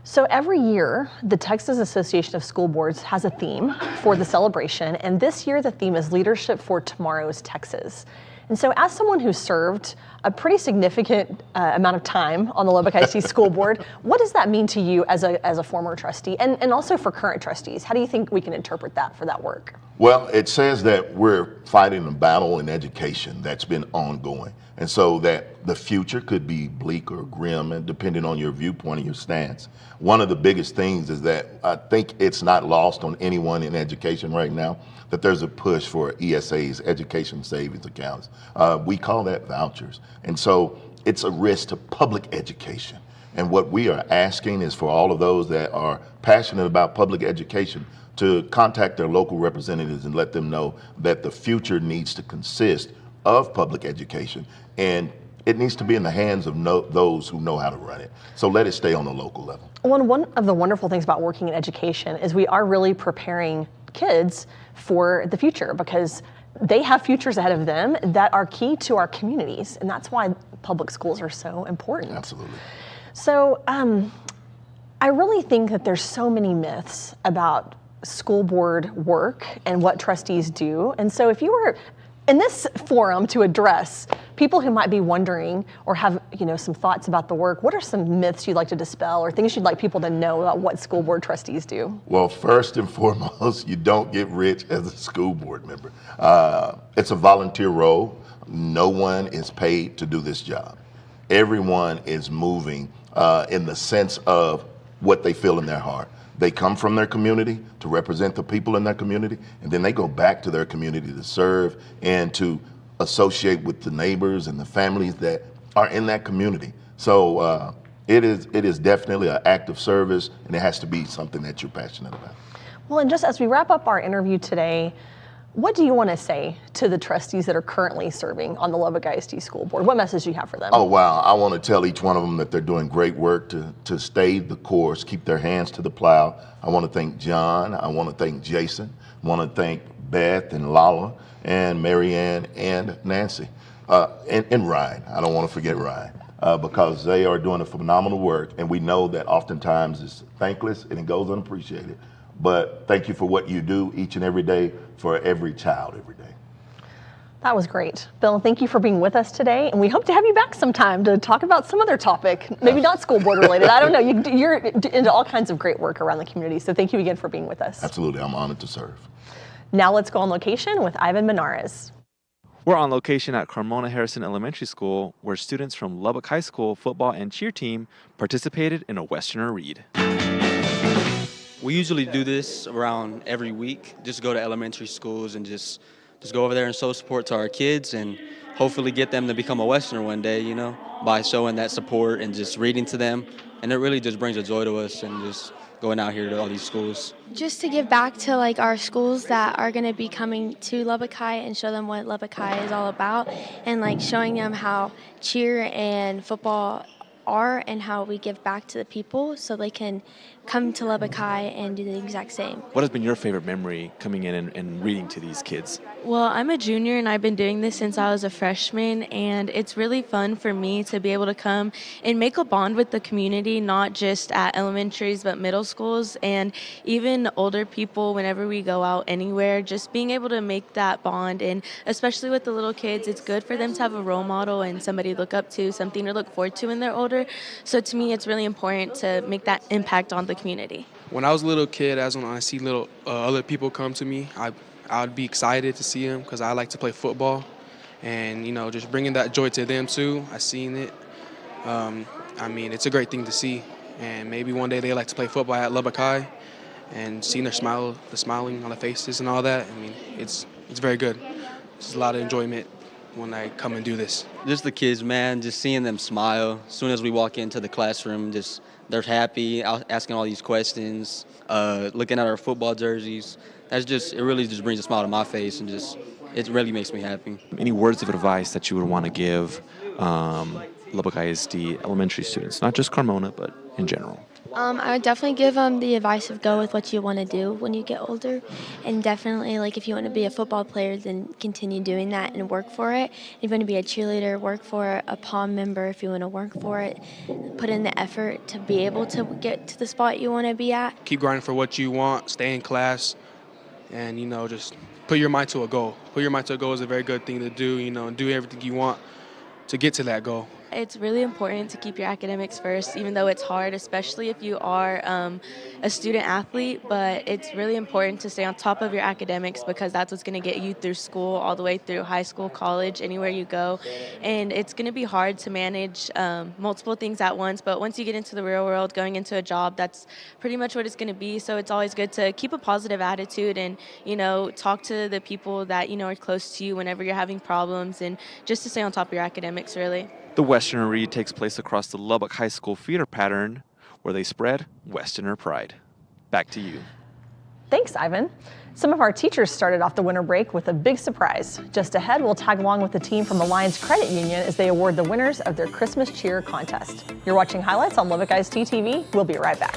So every year, the Texas Association of School Boards has a theme for the celebration, and this year the theme is Leadership for Tomorrow's Texas. And so as someone who served a pretty significant amount of time on the Lubbock ISD School Board, what does that mean to you as a former trustee and also for current trustees? How do you think we can interpret that for that work? Well, it says that we're fighting a battle in education that's been ongoing. And so that the future could be bleak or grim, and depending on your viewpoint and your stance. One of the biggest things is that I think it's not lost on anyone in education right now that there's a push for ESAs, education savings accounts. We call that vouchers. And so it's a risk to public education. And what we are asking is for all of those that are passionate about public education to contact their local representatives and let them know that the future needs to consist of public education, and it needs to be in the hands of those who know how to run it. So let it stay on the local level. Well, one of the wonderful things about working in education is we are really preparing kids for the future, because they have futures ahead of them that are key to our communities, and that's why public schools are so important. Absolutely. So I really think that there's so many myths about school board work and what trustees do. And so if you were in this forum to address people who might be wondering or have, some thoughts about the work, what are some myths you'd like to dispel or things you'd like people to know about what school board trustees do? Well, first and foremost, you don't get rich as a school board member. It's a volunteer role. No one is paid to do this job. Everyone is moving in the sense of what they feel in their heart. They come from their community to represent the people in their community, and then they go back to their community to serve and to associate with the neighbors and the families that are in that community. So it is definitely an act of service, and it has to be something that you're passionate about. Well, and just as we wrap up our interview today, what do you want to say to the trustees that are currently serving on the Lubbock ISD School Board? What message do you have for them? Oh, wow. I want to tell each one of them that they're doing great work to stay the course, keep their hands to the plow. I want to thank John. I want to thank Jason. I want to thank Beth and Lala and Marianne and Nancy and Ryan. I don't want to forget Ryan because they are doing a phenomenal work, and we know that oftentimes it's thankless and it goes unappreciated. But thank you for what you do each and every day for every child every day. That was great. Bill, thank you for being with us today, and we hope to have you back sometime to talk about some other topic, maybe not school board related. I don't know. You're into all kinds of great work around the community, so thank you again for being with us. Absolutely. I'm honored to serve. Now let's go on location with Ivan Menares. We're on location at Carmona Harrison Elementary School, where students from Lubbock High School football and cheer team participated in a Westerner read. We usually do this around every week, just go to elementary schools and just go over there and show support to our kids and hopefully get them to become a Westerner one day, by showing that support and just reading to them. And it really just brings a joy to us and just going out here to all these schools. Just to give back to our schools that are going to be coming to Lubbock High and show them what Lubbock High is all about, and showing them how cheer and football are and how we give back to the people so they can come to Lubbock High and do the exact same. What has been your favorite memory coming in and reading to these kids? Well, I'm a junior and I've been doing this since I was a freshman, and it's really fun for me to be able to come and make a bond with the community, not just at elementaries but middle schools and even older people whenever we go out anywhere, just being able to make that bond. And especially with the little kids, it's good for them to have a role model and somebody to look up to, something to look forward to when they're older. So to me, it's really important to make that impact on the community. When I was a little kid, when I see little other people come to me, I'd be excited to see them because I like to play football, and just bringing that joy to them too. I seen it. It's a great thing to see, and maybe one day they like to play football at Lubbock High, and seeing their smiling on their faces and all that. It's very good. It's a lot of enjoyment when I come and do this. Just the kids, man, just seeing them smile as soon as we walk into the classroom, they're happy, asking all these questions, looking at our football jerseys. It really just brings a smile to my face, and it really makes me happy. Any words of advice that you would want to give Lubbock ISD elementary students, not just Carmona, but in general? I would definitely give them the advice of go with what you want to do when you get older, and definitely if you want to be a football player, then continue doing that and work for it. If you want to be a cheerleader, work for it. A POM member, if you want to work for it, put in the effort to be able to get to the spot you want to be at. Keep grinding for what you want, stay in class, and just put your mind to a goal. Put your mind to a goal is a very good thing to do, and do everything you want to get to that goal. It's really important to keep your academics first, even though it's hard, especially if you are a student athlete. But it's really important to stay on top of your academics because that's what's going to get you through school, all the way through high school, college, anywhere you go. And it's going to be hard to manage multiple things at once. But once you get into the real world, going into a job, that's pretty much what it's going to be. So it's always good to keep a positive attitude and, talk to the people that, are close to you whenever you're having problems, and just to stay on top of your academics, really. The Westerner read takes place across the Lubbock High School feeder pattern, where they spread Westerner pride. Back to you. Thanks, Ivan. Some of our teachers started off the winter break with a big surprise. Just ahead, we'll tag along with the team from Alliance Credit Union as they award the winners of their Christmas cheer contest. You're watching highlights on Lubbock ISD TV. We'll be right back.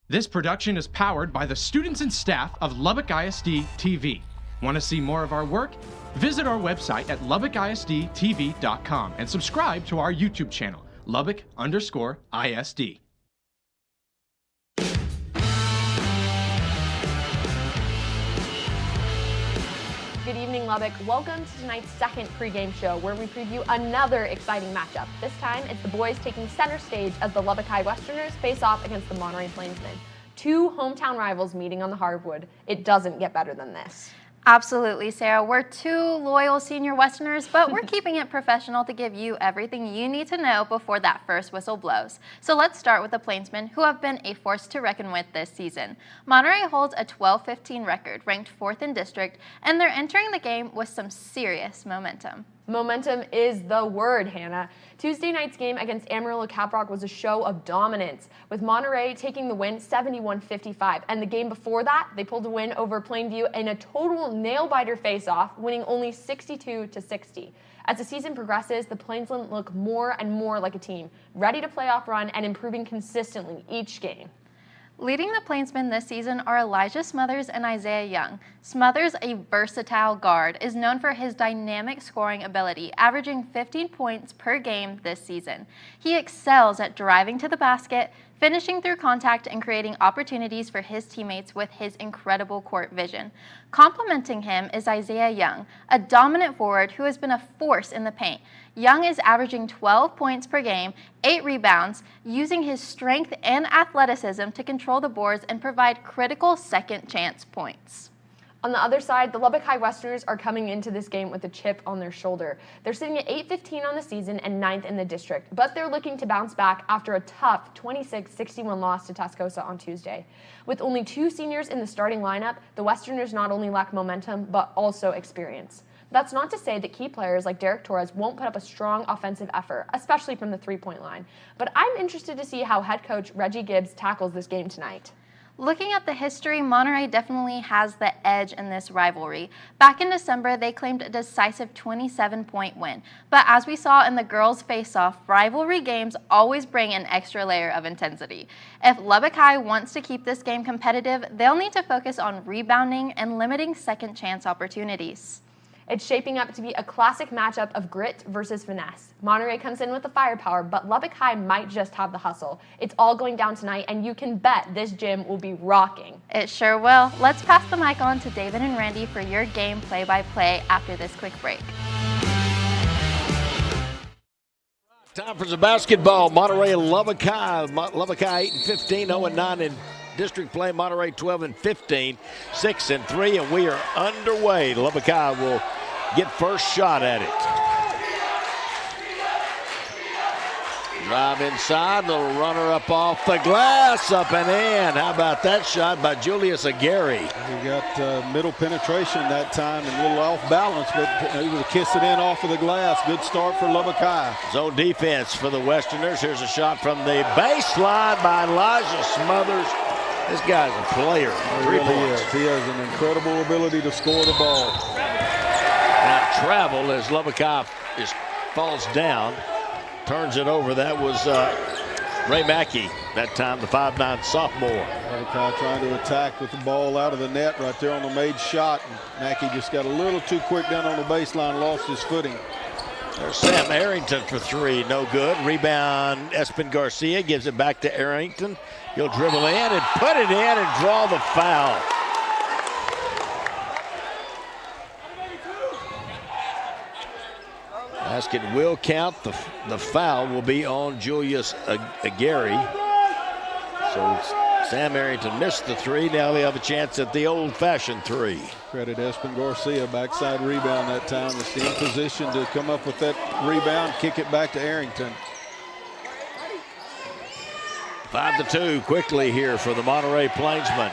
This production is powered by the students and staff of Lubbock ISD TV. Want to see more of our work? Visit our website at LubbockISDTV.com and subscribe to our YouTube channel, Lubbock_ISD. Good evening, Lubbock. Welcome to tonight's second pregame show, where we preview another exciting matchup. This time, it's the boys taking center stage as the Lubbock High Westerners face off against the Monterey Plainsmen. Two hometown rivals meeting on the hardwood. It doesn't get better than this. Absolutely, Sarah. We're two loyal senior Westerners, but we're keeping it professional to give you everything you need to know before that first whistle blows. So let's start with the Plainsmen, who have been a force to reckon with this season. Monterey holds a 12-15 record, ranked 4th in district, and they're entering the game with some serious momentum. Momentum is the word, Hannah. Tuesday night's game against Amarillo Caprock was a show of dominance, with Monterey taking the win 71-55. And the game before that, they pulled a win over Plainview in a total nail-biter face-off, winning only 62-60. As the season progresses, the Plainsmen look more and more like a team, ready to playoff run and improving consistently each game. Leading the Plainsmen this season are Elijah Smothers and Isaiah Young. Smothers, a versatile guard, is known for his dynamic scoring ability, averaging 15 points per game this season. He excels at driving to the basket, finishing through contact, and creating opportunities for his teammates with his incredible court vision. Complementing him is Isaiah Young, a dominant forward who has been a force in the paint. Young is averaging 12 points per game, 8 rebounds, using his strength and athleticism to control the boards and provide critical second chance points. On the other side, the Lubbock High Westerners are coming into this game with a chip on their shoulder. They're sitting at 8-15 on the season and 9th in the district, but they're looking to bounce back after a tough 26-61 loss to Tascosa on Tuesday. With only 2 seniors in the starting lineup, the Westerners not only lack momentum, but also experience. That's not to say that key players like Derek Torres won't put up a strong offensive effort, especially from the three-point line. But I'm interested to see how head coach Reggie Gibbs tackles this game tonight. Looking at the history, Monterey definitely has the edge in this rivalry. Back in December, they claimed a decisive 27-point win. But as we saw in the girls' face-off, rivalry games always bring an extra layer of intensity. If Lubbock High wants to keep this game competitive, they'll need to focus on rebounding and limiting second-chance opportunities. It's shaping up to be a classic matchup of grit versus finesse. Monterey comes in with the firepower, but Lubbock High might just have the hustle. It's all going down tonight, and you can bet this gym will be rocking. It sure will. Let's pass the mic on to David and Randy for your game play-by-play after this quick break. Time for some basketball. Monterey and Lubbock High. Lubbock High 8-15, 0-9 in district play. Monterey 12-15, 6-3, and we are underway. Lubbock High will get first shot at it. Drive inside, little runner up off the glass, up and in. How about that shot by Julius Aguirre? He got middle penetration that time and a little off balance, but able to kiss it in off of the glass. Good start for Lubbock High. Zone defense for the Westerners. Here's a shot from the baseline by Elijah Smothers. This guy's a player. He really is. He has an incredible ability to score the ball. Now travel as Lubbock High falls down. Turns it over. That was Ray Mackey that time, the 5'9" sophomore. Lubbock High trying to attack with the ball out of the net right there on the made shot. And Mackey just got a little too quick down on the baseline, lost his footing. There's Sam Arrington for three, no good. Rebound, Espen Garcia gives it back to Arrington. He'll dribble in and put it in and draw the foul. Basket will count. The foul will be on Julius Aguirre. So Sam Arrington missed the three. Now they have a chance at the old-fashioned three. Credit Espen Garcia, backside rebound that time. Is in position to come up with that rebound, kick it back to Arrington. 5-2 quickly here for the Monterey Plainsmen.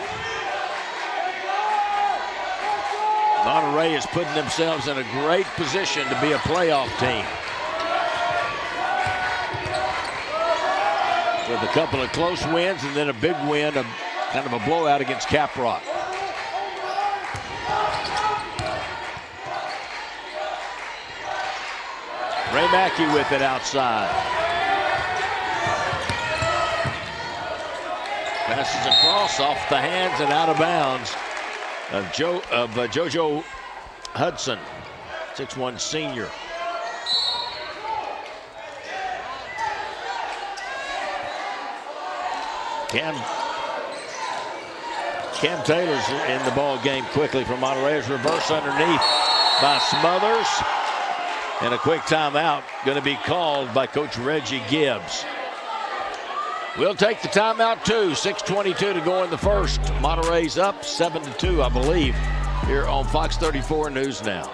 Monterey is putting themselves in a great position to be a playoff team. With a couple of close wins and then a big win, kind of a blowout against Caprock. Ray Mackey with it outside. Passes across off the hands and out of bounds of JoJo Hudson, 6'1" senior. Cam Taylor's in the ball game quickly from Monterey's reverse underneath by Smothers. And a quick timeout going to be called by Coach Reggie Gibbs. We'll take the timeout too. 6:22 to go in the first. Monterey's up 7-2, I believe, here on Fox 34 News Now.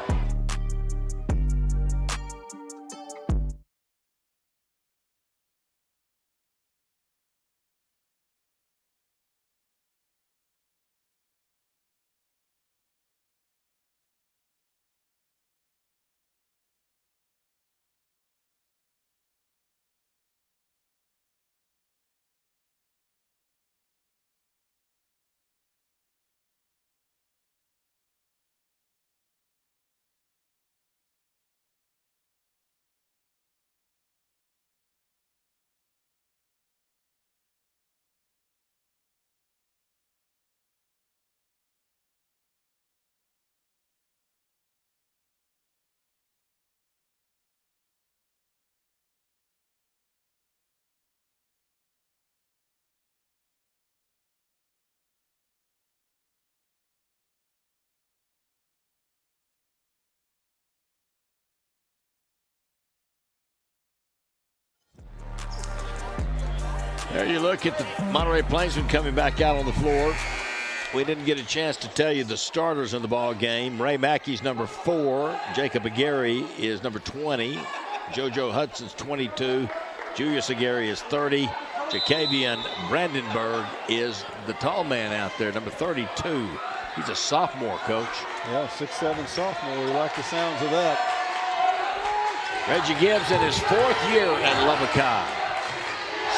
There you look at the Monterey Plainsmen coming back out on the floor. We didn't get a chance to tell you the starters in the ball game. Ray Mackey's number 4. Jacob Aguirre is number 20. JoJo Hudson's 22. Julius Aguirre is 30. Jacavian Brandenburg is the tall man out there, number 32. He's a sophomore, Coach. Yeah, 6'7" sophomore. We like the sounds of that. Reggie Gibbs in his 4th year at Lubbock High.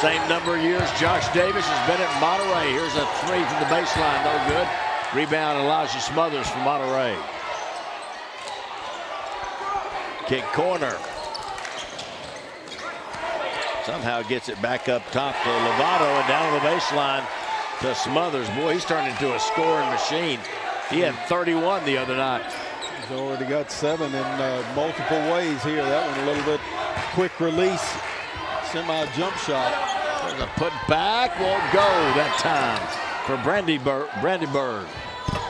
Same number of years Josh Davis has been at Monterey. Here's a three from the baseline, no good. Rebound Elijah Smothers from Monterey. Kick corner. Somehow gets it back up top to Lovato and down on the baseline to Smothers. Boy, he's turned into a scoring machine. He had 31 the other night. He's already got 7 in multiple ways here. That one a little bit quick release. Semi-jump shot. There's a put back, won't go that time for Brandenburg.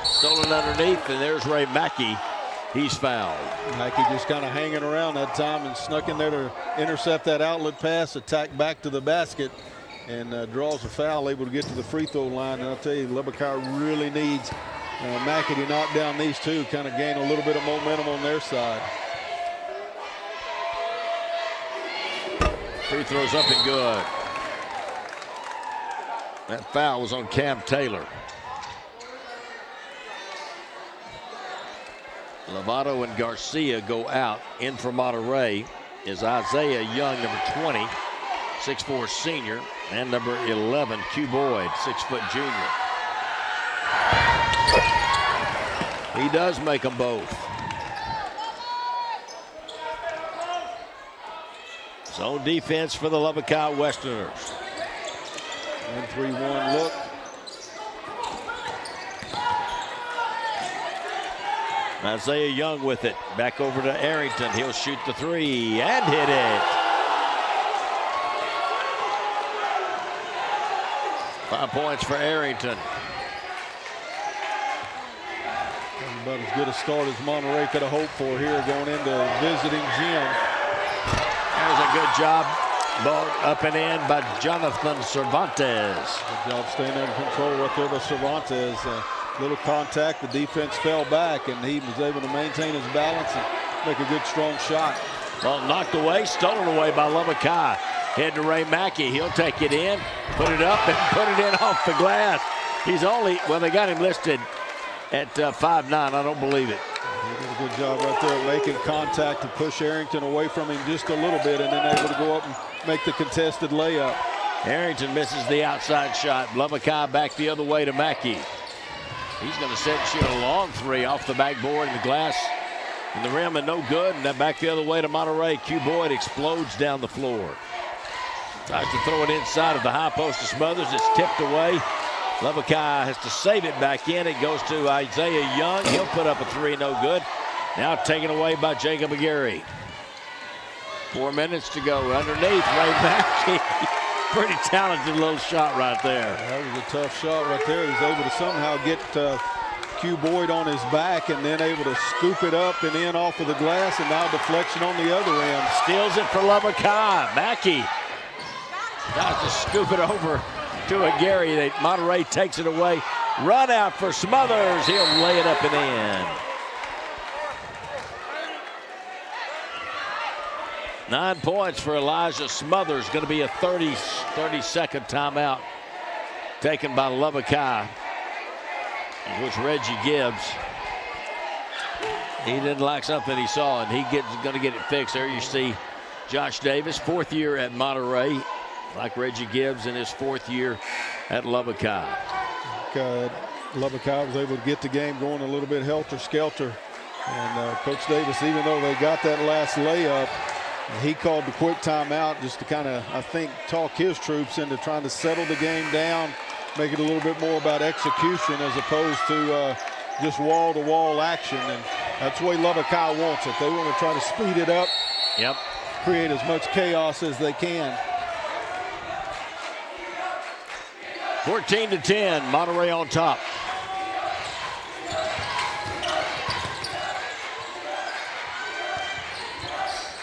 Stolen underneath, and there's Ray Mackey. He's fouled. Mackey just kind of hanging around that time and snuck in there to intercept that outlet pass, attack back to the basket, and draws a foul, able to get to the free throw line. And I'll tell you, Lubbock High really needs Mackey to knock down these two, kind of gain a little bit of momentum on their side. Free throws up and good. That foul was on Cam Taylor. Lovato and Garcia go out. In for Monterey is Isaiah Young, number 20, 6'4" senior, and number 11, Q Boyd, 6-foot junior. He does make them both. Zone defense for the Lubbock High Westerners. 1-3-1 look. Isaiah Young with it. Back over to Arrington. He'll shoot the three and hit it. 5 points for Arrington. About as good a start as Monterey could have hoped for here going into visiting gym. That was a good job. Ball up and in by Jonathan Cervantes. Good job staying under control right there by Cervantes. Little contact, the defense fell back, and he was able to maintain his balance and make a good, strong shot. Ball knocked away, stolen away by Lubbock High. Head to Ray Mackey. He'll take it in, put it up, and put it in off the glass. He's only, well, they got him listed at 5'9". I don't believe it. He did a good job right there making contact to push Arrington away from him just a little bit, and then able to go up and make the contested layup. Arrington misses the outside shot. Lubbock High back the other way to Mackey. He's going to set and shoot a long three off the backboard and the glass in the rim, and no good. And then back the other way to Monterey. Q Boyd explodes down the floor. Tries to throw it inside of the high post to Smothers. It's tipped away. Lubbock High has to save it back in. It goes to Isaiah Young. He'll put up a three, no good. Now taken away by Jacob Aguirre. 4 minutes to go. Underneath, Ray Mackey. Pretty talented little shot right there. That was a tough shot right there. He was able to somehow get Q Boyd on his back and then able to scoop it up and in off of the glass, and now deflection on the other end. Steals it for Lubbock High. Mackey tries to scoop it over to Aguirre. Monterey takes it away. Run out for Smothers. He'll lay it up and in. 9 points for Elijah Smothers. Going to be a 30-second timeout taken by Lubbock High. It was Reggie Gibbs. He didn't like something he saw, and he's going to get it fixed. There you see Josh Davis, 4th year at Monterey, like Reggie Gibbs in his 4th year at Lubbock High. Lubbock High was able to get the game going a little bit helter-skelter. And Coach Davis, even though they got that last layup, he called the quick timeout just to kind of, I think, talk his troops into trying to settle the game down, make it a little bit more about execution as opposed to just wall-to-wall action. And that's the way Lubbock High wants it. They want to try to speed it up, create as much chaos as they can. 14-10, Monterey on top.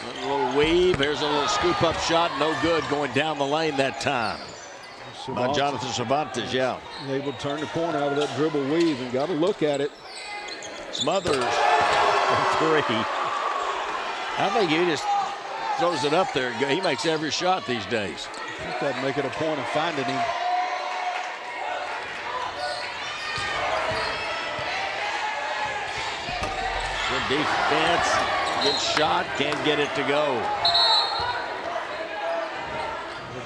A little weave. Here's a little scoop up shot. No good, going down the lane that time. By Jonathan Cervantes, Able to turn the corner out of that dribble weave and got to look at it. Smothers, 3. I think he just throws it up there. He makes every shot these days. I think I'd make it a point of finding him. Good defense, good shot, can't get it to go.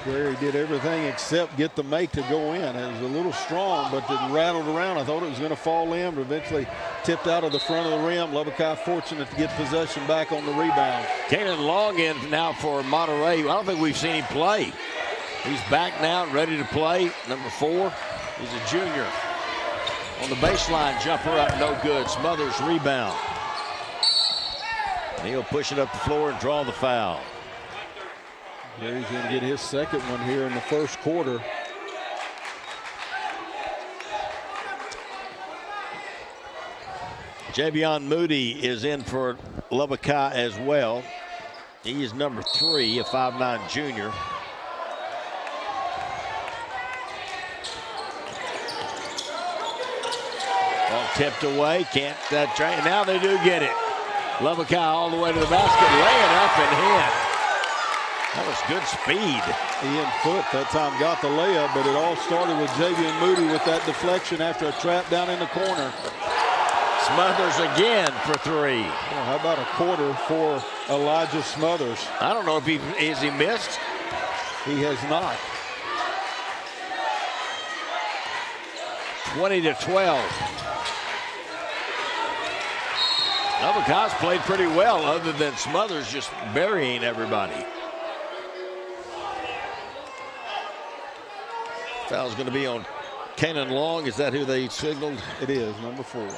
He did everything except get the make to go in. It was a little strong, but it rattled around. I thought it was going to fall in, but eventually tipped out of the front of the rim. Lubbock High fortunate to get possession back on the rebound. Kanan Long in now for Monterey. I don't think we've seen him play. He's back now, ready to play. Number 4, he's a junior. On the baseline, jumper up, no good. Smothers rebound. And he'll push it up the floor and draw the foul. There he's going to get his second one here in the first quarter. Javion Moody is in for Lubbock High as well. He is number 3, a 5'9" junior. Ball tipped away, can't try. Now they do get it. Lubbock High all the way to the basket, laying up and in. That was good speed. Ian Foote that time got the layup, but it all started with Javian Moody with that deflection after a trap down in the corner. Smothers again for three. Well, how about a quarter for Elijah Smothers? I don't know if he missed. He has not. 20-12. Lubbock High played pretty well other than Smothers just burying everybody. Foul's going to be on Kanan Long. Is that who they signaled? It is, number 4.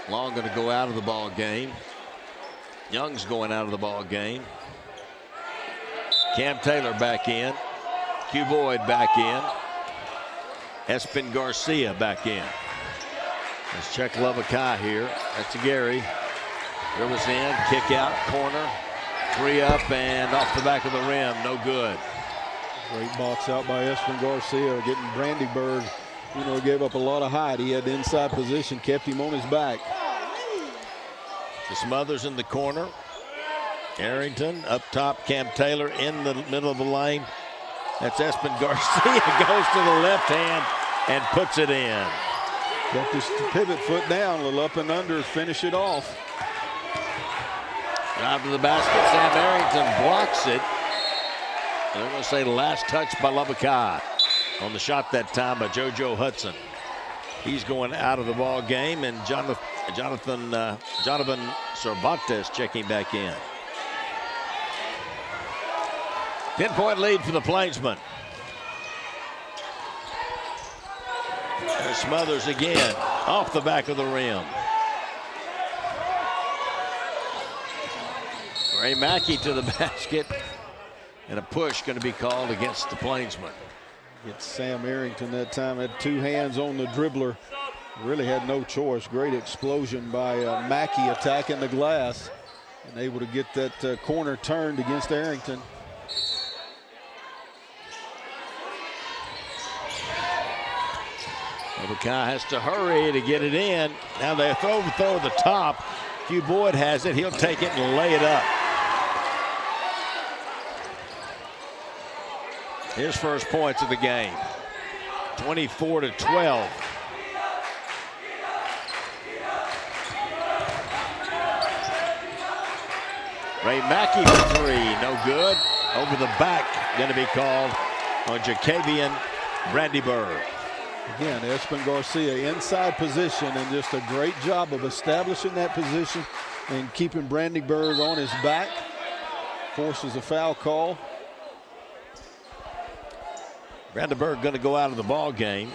Long going to go out of the ball game. Young's going out of the ball game. Cam Taylor back in. Q Boyd back in. Espen Garcia back in. Let's check Lubbock High here. That's to Gary. Dribbles in, kick out, corner. 3 up and off the back of the rim. No good. Great box out by Espen Garcia, getting Brandyburg. You know, he gave up a lot of height. He had the inside position, kept him on his back. The Smothers in the corner. Arrington up top, Cam Taylor in the middle of the lane. That's Espen Garcia, goes to the left hand and puts it in. Got this pivot foot down, a little up and under, finish it off. Drive to the basket, Sam Arrington blocks it. And I'm going to say last touch by Lubbock High on the shot that time by JoJo Hudson. He's going out of the ball game, and Jonathan Cervantes checking back in. 10-point lead for the Plainsmen. There's Smothers again, off the back of the rim. Ray Mackey to the basket, and a push going to be called against the Plainsmen. It's Sam Arrington that time, had 2 hands on the dribbler. Really had no choice. Great explosion by Mackey attacking the glass and able to get that corner turned against Arrington. Lubbock High has to hurry to get it in. Now they throw the top. Q Boyd has it. He'll take it and lay it up. His first points of the game. 24-12. Ray Mackey for 3, no good. Over the back, going to be called on Jacavian Brandyburg. Again, Espen Garcia inside position, and just a great job of establishing that position and keeping Brandyburg on his back. Forces a foul call. Brandyburg going to go out of the ball game.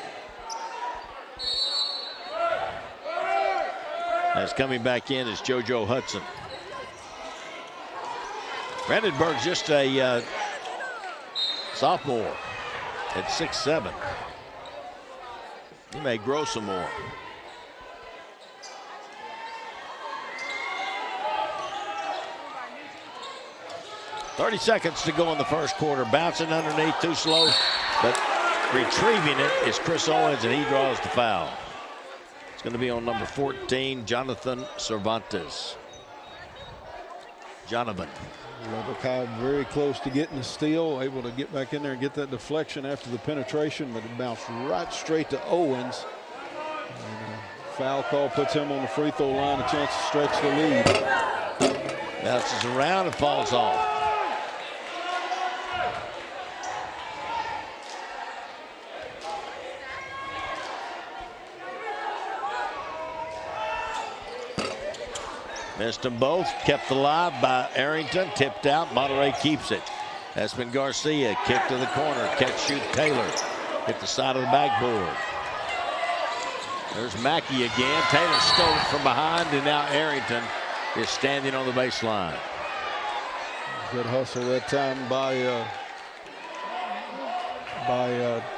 As coming back in is JoJo Hudson. Brandenburg's just a sophomore at 6'7". He may grow some more. .30 seconds to go in the first quarter. Bouncing underneath, too slow, but retrieving it is Chris Owens, and he draws the foul. It's going to be on number 14, Jonathan Cervantes. Jonathan. Lubbock High very close to getting the steal, able to get back in there and get that deflection after the penetration, but it bounced right straight to Owens. And foul call puts him on the free throw line, a chance to stretch the lead. Bounces around and falls off. Missed them both, kept alive by Arrington, tipped out, Monterey keeps it. Espen Garcia, kick to the corner, catch shoot Taylor, hit the side of the backboard. There's Mackey again, Taylor stole it from behind, and now Arrington is standing on the baseline. Good hustle that time by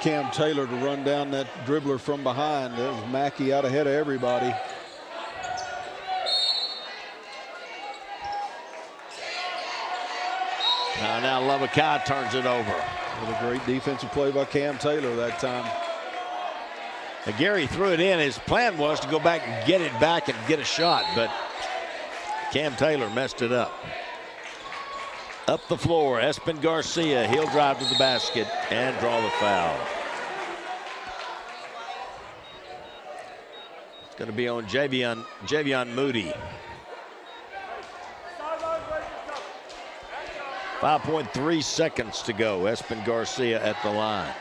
Cam Taylor to run down that dribbler from behind. That was Mackey out ahead of everybody. Now Lubbock High turns it over. With a great defensive play by Cam Taylor that time. Now Gary threw it in. His plan was to go back and get it back and get a shot, but Cam Taylor messed it up. Up the floor, Espen Garcia. He'll drive to the basket and draw the foul. It's going to be on Javion Moody. 5.3 seconds to go. Espen Garcia at the line.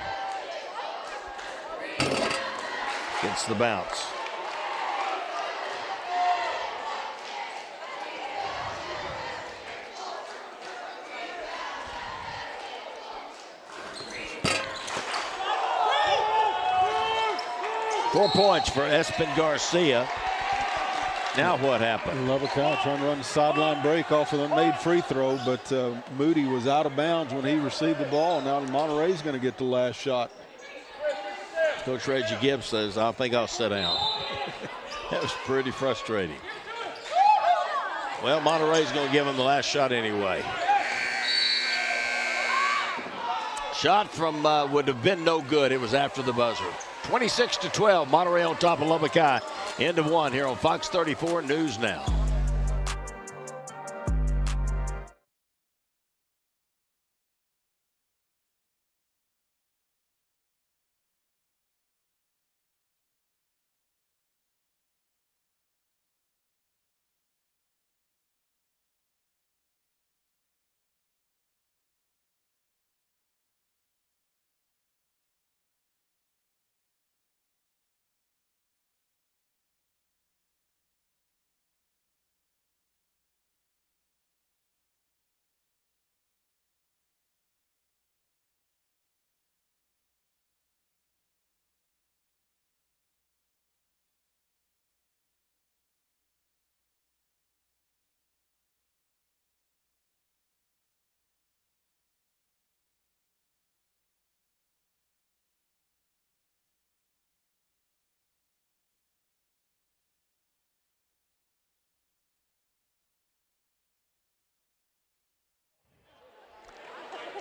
Gets the bounce. Four points for Espen Garcia. Now what happened? Lubbock trying to run the sideline break off of the made free throw, but Moody was out of bounds when he received the ball. Now Monterey's going to get the last shot. Coach Reggie Gibbs says, I think I'll sit down. That was pretty frustrating. Well, Monterey's going to give him the last shot anyway. Shot from would have been no good. It was after the buzzer. 26-12, Monterey on top of Lubbock High. End of one here on Fox 34 News Now.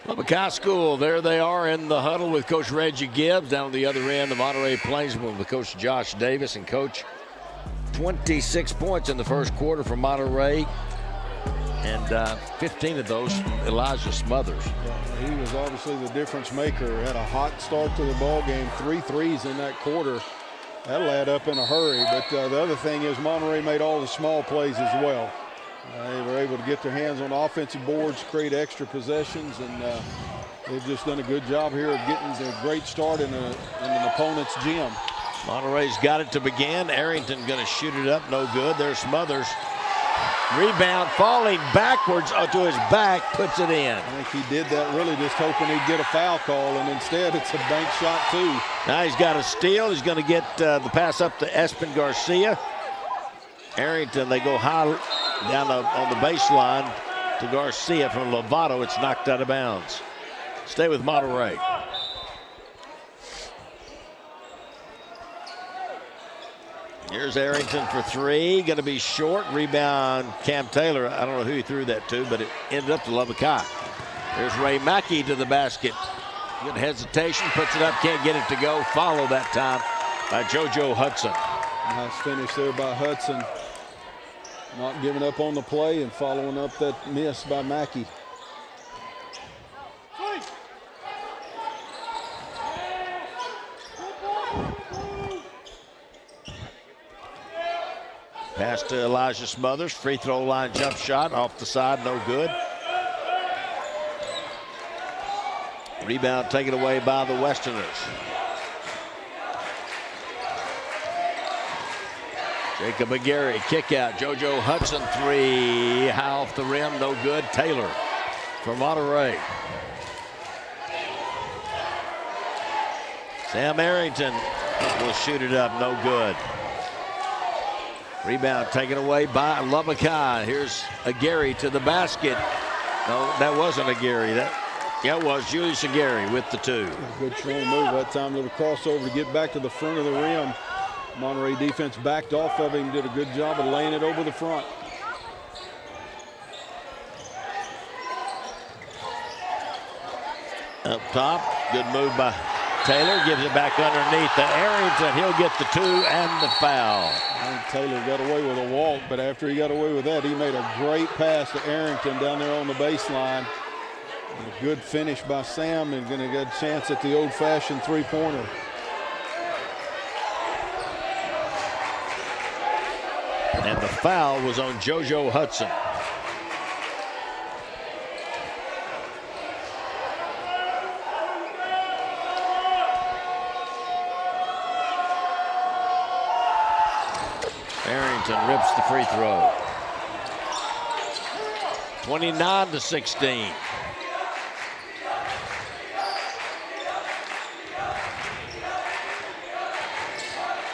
Lubbock High School, there they are in the huddle with Coach Reggie Gibbs. Down on the other end, the Monterey Plainsmen with Coach Josh Davis. And Coach, 26 points in the first quarter for Monterey. And 15 of those from Elijah Smothers. Yeah, he was obviously the difference maker. Had a hot start to the ball game, 3 threes in that quarter. That'll add up in a hurry. But the other thing is Monterey made all the small plays as well. They were able to get their hands on offensive boards, create extra possessions, and they've just done a good job here of getting a great start in an opponent's gym. Monterey's got it to begin. Arrington going to shoot it up, no good. There's Smothers. Rebound, falling backwards to his back, puts it in. I think he did that really just hoping he'd get a foul call, and instead it's a bank shot too. Now he's got a steal. He's going to get the pass up to Espen Garcia. Arrington, they go high down on the baseline to Garcia from Lovato. It's knocked out of bounds. Stay with Monterey. Here's Arrington for three. Going to be short. Rebound, Cam Taylor. I don't know who he threw that to, but it ended up to Lubbock High. There's Ray Mackey to the basket. Good hesitation. Puts it up. Can't get it to go. Follow that time by JoJo Hudson. Nice finish there by Hudson. Not giving up on the play and following up that miss by Mackey. Pass to Elijah Smothers. Free throw line jump shot off the side, no good. Rebound taken away by the Westerners. Jacob Aguirre, kick out. JoJo Hudson, three. High off the rim, no good. Taylor for Monterey. Sam Arrington will shoot it up, no good. Rebound taken away by Lubbock High. Here's Aguirre to the basket. No, that wasn't Aguirre. Yeah, it was Julius Aguirre with the two. A good strong move that time. Little crossover to get back to the front of the rim. Monterey defense backed off of him, did a good job of laying it over the front. Up top, good move by Taylor gives it back underneath to Arrington. He'll get the 2 and the foul. I think Taylor got away with a walk, but after he got away with that, he made a great pass to Arrington down there on the baseline. And a good finish by Sam, and going to get a chance at the old-fashioned three-pointer. And the foul was on JoJo Hudson. Arrington rips the free throw. 29-16.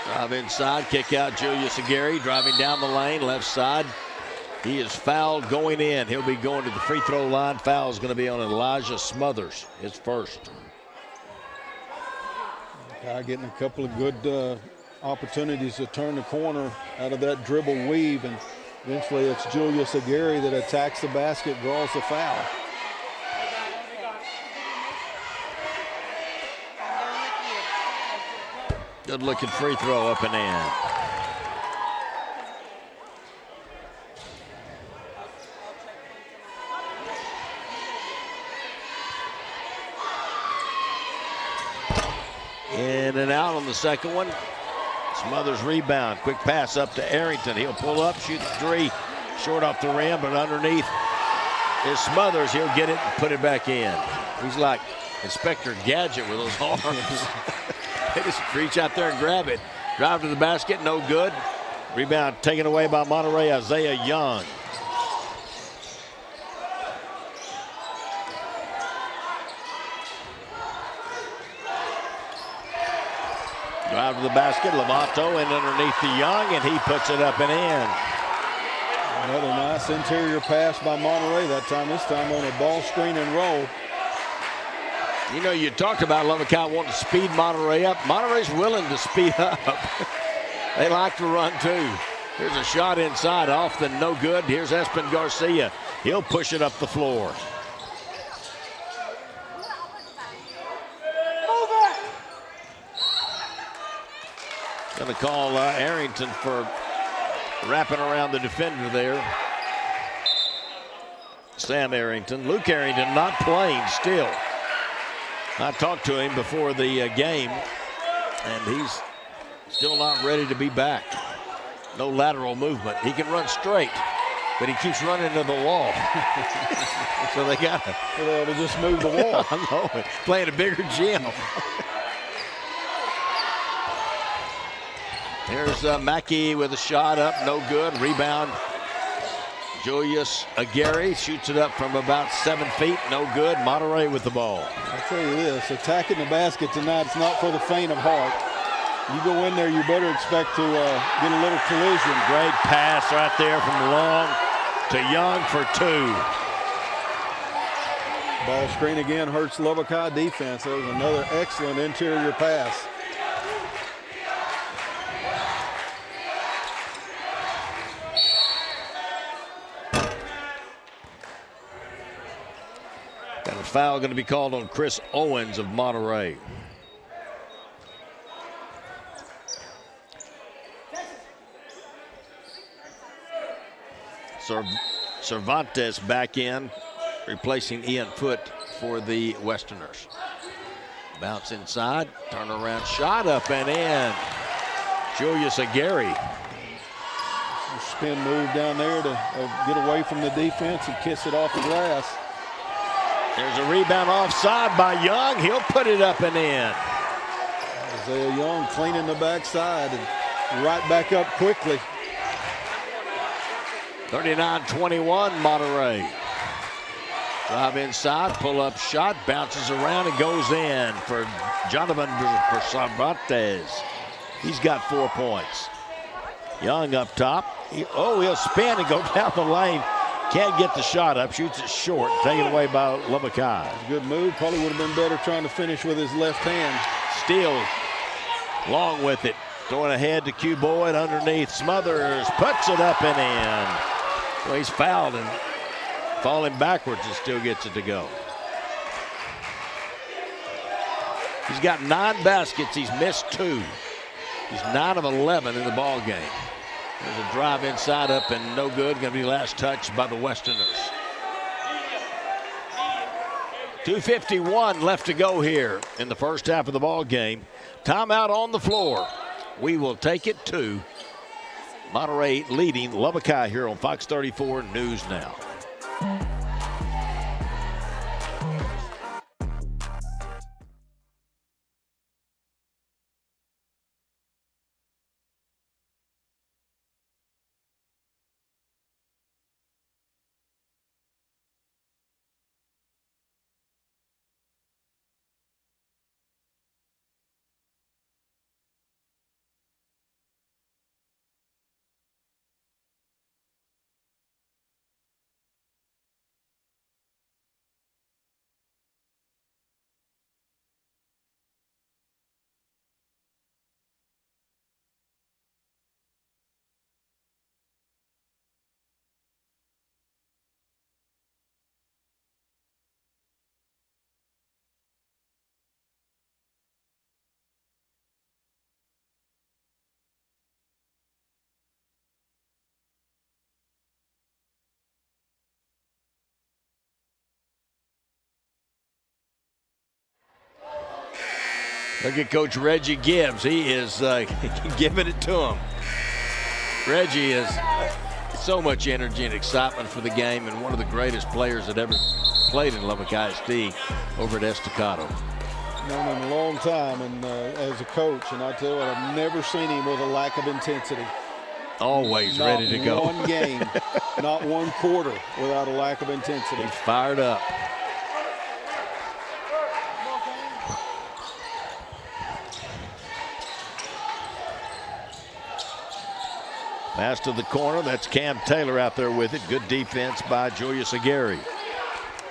Drive inside, kick out Julius Aguirre, driving down the lane, left side. He is fouled going in. He'll be going to the free throw line. Foul is going to be on Elijah Smothers, his first. Guy getting a couple of good opportunities to turn the corner out of that dribble weave, and eventually it's Julius Aguirre that attacks the basket, draws the foul. Good looking free throw up and in. In and out on the second one. Smothers rebound. Quick pass up to Arrington. He'll pull up, shoot the 3. Short off the rim, but underneath is Smothers. He'll get it and put it back in. He's like Inspector Gadget with those arms. They just reach out there and grab it. Drive to the basket, no good. Rebound taken away by Monterey, Isaiah Young. Drive to the basket, Lovato in underneath the Young, and he puts it up and in. Another nice interior pass by Monterey, this time on a ball screen and roll. You know, you talked about Lubbock wanting to speed Monterey up. Monterey's willing to speed up. They like to run too. Here's a shot inside, off the no good. Here's Espen Garcia. He'll push it up the floor. Going to call Arrington for wrapping around the defender there. Sam Arrington. Luke Arrington not playing still. I talked to him before the game, and he's still not ready to be back. No lateral movement. He can run straight, but he keeps running to the wall. So they got to just move the wall. I know, playing a bigger gym. Here's Mackey with a shot up, no good. Rebound. Julius Aguirre shoots it up from about 7 feet, no good. Monterey with the ball. I'll tell you this, attacking the basket tonight is not for the faint of heart. You go in there, you better expect to get a little collision. Great pass right there from Long to Young for 2. Ball screen again hurts Lubbock High defense. That was another excellent interior pass. Got a foul going to be called on Chris Owens of Monterey. Cervantes back in, replacing Ian Foote for the Westerners. Bounce inside, turn around, shot up and in. Julius Aguirre. Spin move down there to get away from the defense and kiss it off the glass. There's a rebound offside by Young. He'll put it up and in. Isaiah Young cleaning the backside and right back up quickly. 39-21 Monterey. Drive inside, pull up shot, bounces around and goes in for Jonathan Cervantes. He's got 4 points. Young up top. He'll spin and go down the lane. Can't get the shot up, shoots it short, taken away by Lubbock High. Good move, probably would have been better trying to finish with his left hand. Steele long with it, throwing ahead to Q Boyd underneath. Smothers puts it up and in. Well, he's fouled and falling backwards and still gets it to go. He's got 9 baskets. He's missed 2. He's 9 of 11 in the ball game. There's a drive inside up and no good. Going to be last touch by the Westerners. 2:51 left to go here in the first half of the ball game. Timeout on the floor. We will take it to Monterey leading Lubbock High here on Fox 34 News Now. Look at Coach Reggie Gibbs. He is giving it to him. Reggie is so much energy and excitement for the game and one of the greatest players that ever played in Lubbock ISD over at Estacado. Known him a long time and as a coach, and I tell you what, I've never seen him with a lack of intensity. Always ready to go. Not one game, not one quarter without a lack of intensity. He's fired up. Pass to the corner. That's Cam Taylor out there with it. Good defense by Julius Aguirre.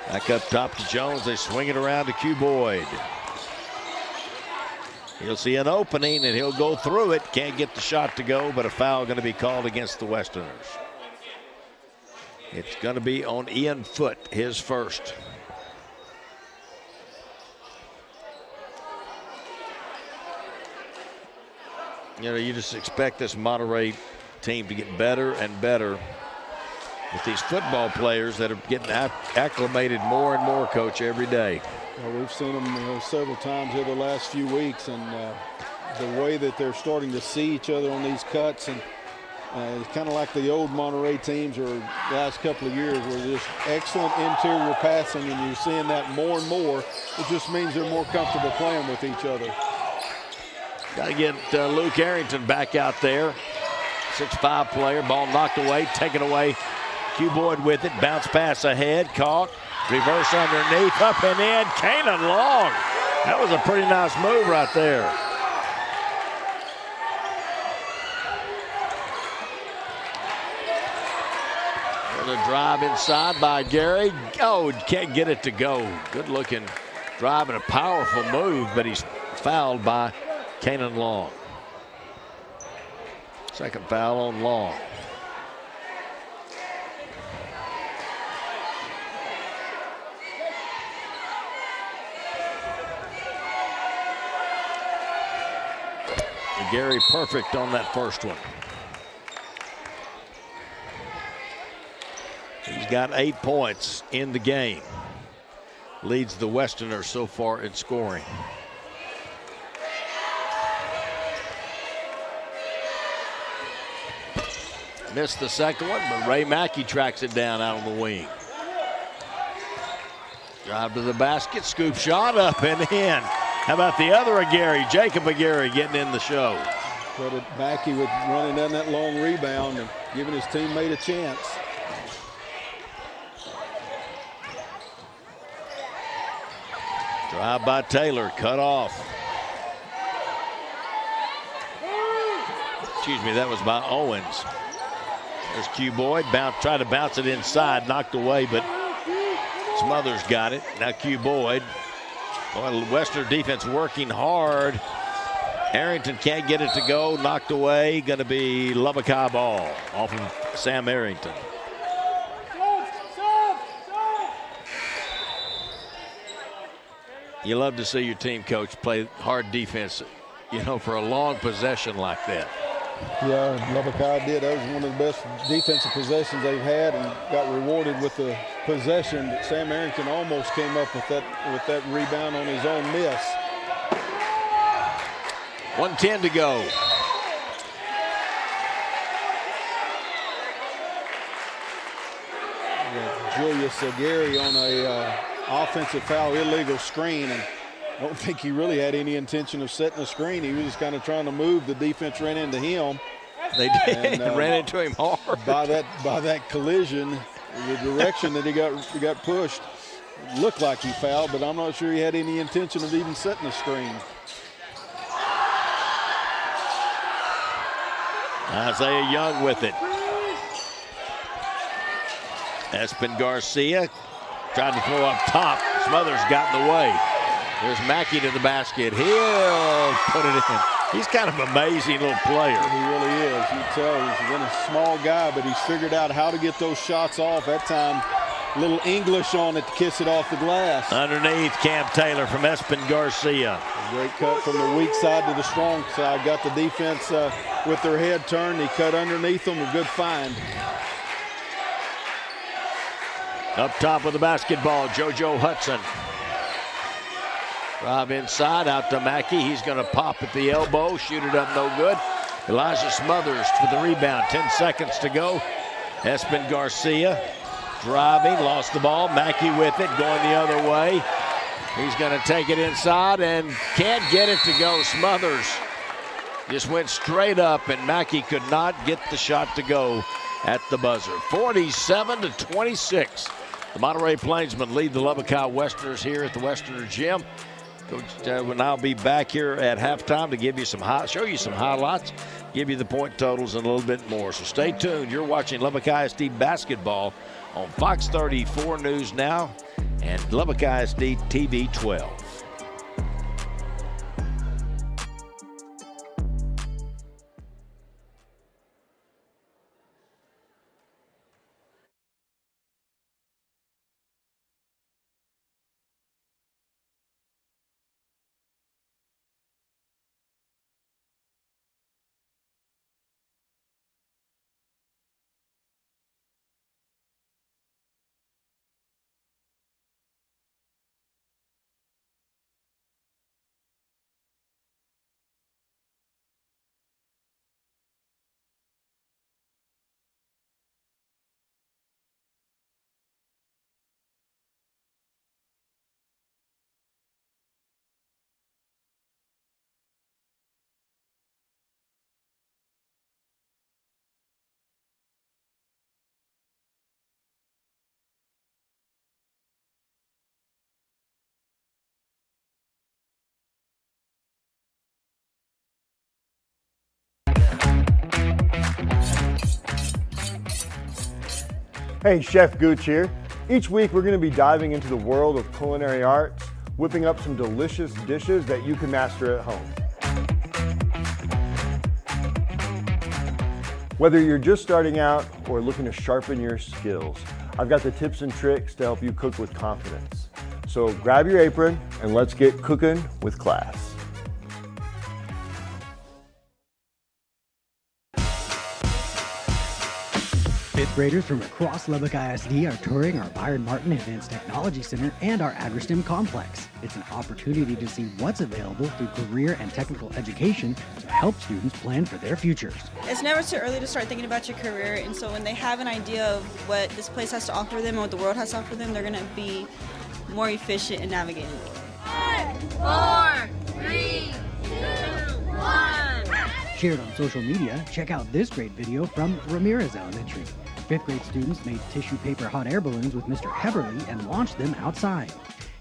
Back up top to Jones. They swing it around to Q Boyd. He'll see an opening and he'll go through it. Can't get the shot to go, but a foul going to be called against the Westerners. It's going to be on Ian Foote, his first. You know, you just expect this Monterey team to get better and better with these football players that are getting acclimated more and more, Coach, every day. Well, we've seen them several times here the last few weeks, and the way that they're starting to see each other on these cuts, and it's kind of like the old Monterey teams or the last couple of years where just excellent interior passing, and you're seeing that more and more. It just means they're more comfortable playing with each other. Got to get Luke Arrington back out there. 6'5" player, ball knocked away, taken away. Q Boyd with it, bounce pass ahead, caught, reverse underneath, up and in, Kanan Long. That was a pretty nice move right there. Another drive inside by Gary. Oh, can't get it to go. Good looking drive and a powerful move, but he's fouled by Kanan Long. Second foul on Long. Gary perfect on that first one. He's got 8 points in the game. Leads the Westerners so far in scoring. Missed the second one, but Ray Mackey tracks it down out on the wing. Drive to the basket, scoop shot up and in. How about the other Aguirre, Jacob Aguirre, getting in the show. But Mackey with running down that long rebound and giving his teammate a chance. Drive by Taylor, cut off. Excuse me, that was by Owens. There's Q Boyd, tried to bounce it inside, knocked away, but Smothers got it. Now Q Boyd. Boy, Western defense working hard. Arrington can't get it to go, knocked away. Going to be Lubbock High ball off of Sam Arrington. You love to see your team coach play hard defense, for a long possession like that. Yeah, Lubbock High did. That was one of the best defensive possessions they've had, and got rewarded with the possession. But Sam Arrington almost came up with that rebound on his own miss. 1:10 to go. Julius Aguirre on a offensive foul, illegal screen, and I don't think he really had any intention of setting a screen. He was just kind of trying to move. The defense ran into him. They did, and ran into him hard. By that collision, the direction that he got pushed looked like he fouled, but I'm not sure he had any intention of even setting a screen. Isaiah Young with it. Espen Garcia tried to throw up top. Smothers got in the way. There's Mackey to the basket. He'll put it in. He's kind of an amazing little player. He really is. You can tell he's been a small guy, but he's figured out how to get those shots off. That time, a little English on it to kiss it off the glass. Underneath, Cam Taylor from Espen Garcia. A great cut from the weak side to the strong side. Got the defense with their head turned. He cut underneath them. A good find. Up top with the basketball, JoJo Hudson. Drive inside, out to Mackey. He's going to pop at the elbow, shoot it up, no good. Elijah Smothers for the rebound, 10 seconds to go. Espen Garcia driving, lost the ball. Mackey with it, going the other way. He's going to take it inside and can't get it to go. Smothers just went straight up, and Mackey could not get the shot to go at the buzzer. 47-26. The Monterey Plainsmen lead the Lubbock High Westerners here at the Westerner Gym. Coach will now be back here at halftime to give you show you some highlights, give you the point totals and a little bit more. So stay tuned. You're watching Lubbock ISD basketball on Fox 34 News Now and Lubbock ISD TV 12. Hey, Chef Gooch here. Each week we're going to be diving into the world of culinary arts, whipping up some delicious dishes that you can master at home. Whether you're just starting out or looking to sharpen your skills, I've got the tips and tricks to help you cook with confidence. So grab your apron and let's get cooking with class. Fifth graders from across Lubbock ISD are touring our Byron Martin Advanced Technology Center and our AgriSTEM complex. It's an opportunity to see what's available through career and technical education to help students plan for their futures. It's never too early to start thinking about your career, and so when they have an idea of what this place has to offer them and what the world has to offer them, they're going to be more efficient in navigating. 5, 4, 3, 2, 1. Shared on social media, check out this great video from Ramirez Elementary. Fifth grade students made tissue paper hot air balloons with Mr. Heberly and launched them outside.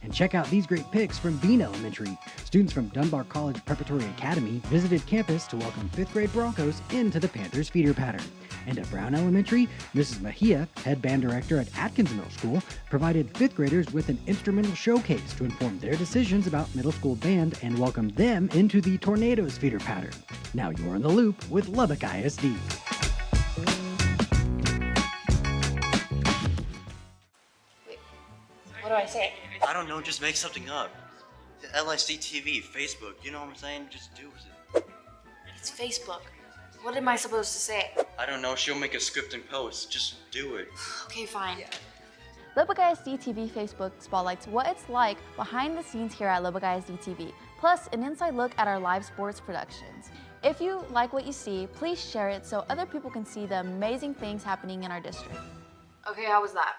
And check out these great pics from Bean Elementary. Students from Dunbar College Preparatory Academy visited campus to welcome fifth grade Broncos into the Panthers feeder pattern. And at Brown Elementary, Mrs. Mejia, head band director at Atkins Middle School, provided fifth graders with an instrumental showcase to inform their decisions about middle school band and welcome them into the Tornadoes feeder pattern. Now you're in the loop with Lubbock ISD. What do I say? I don't know, just make something up. The LSD TV, Facebook, you know what I'm saying? Just do it. It's Facebook. What am I supposed to say? I don't know, she'll make a script and post. Just do it. Okay, fine. Lubbock ISD TV Facebook spotlights what it's like behind the scenes here at Lubbock ISD TV, plus an inside look at our live sports productions. If you like what you see, please share it so other people can see the amazing things happening in our district. Okay, how was that?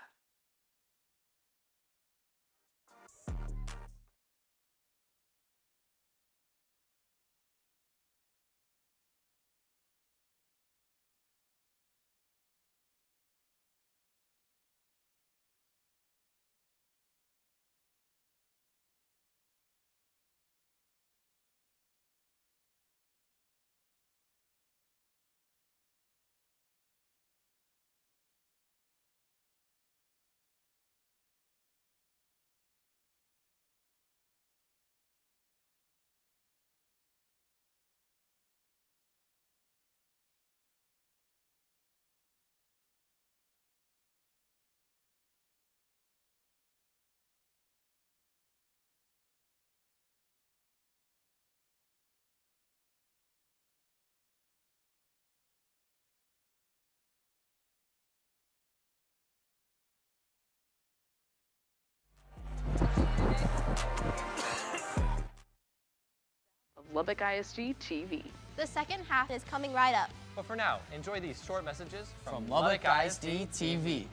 Lubbock ISD TV. The second half is coming right up. But for now, enjoy these short messages from Lubbock ISD TV.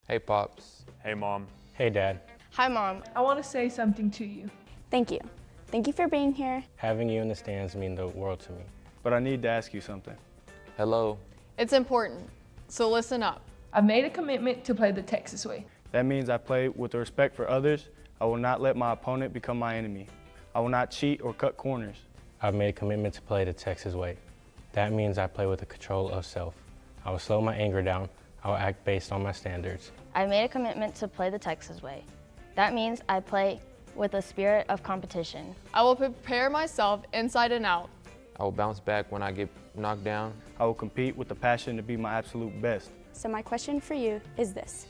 Hey, Pops. Hey, Mom. Hey, Dad. Hi, Mom. I want to say something to you. Thank you. Thank you for being here. Having you in the stands mean the world to me. But I need to ask you something. Hello. It's important, so listen up. I've made a commitment to play the Texas way. That means I play with respect for others. I will not let my opponent become my enemy. I will not cheat or cut corners. I've made a commitment to play the Texas way. That means I play with the control of self. I will slow my anger down. I will act based on my standards. I made a commitment to play the Texas way. That means I play with a spirit of competition. I will prepare myself inside and out. I will bounce back when I get knocked down. I will compete with the passion to be my absolute best. So my question for you is this: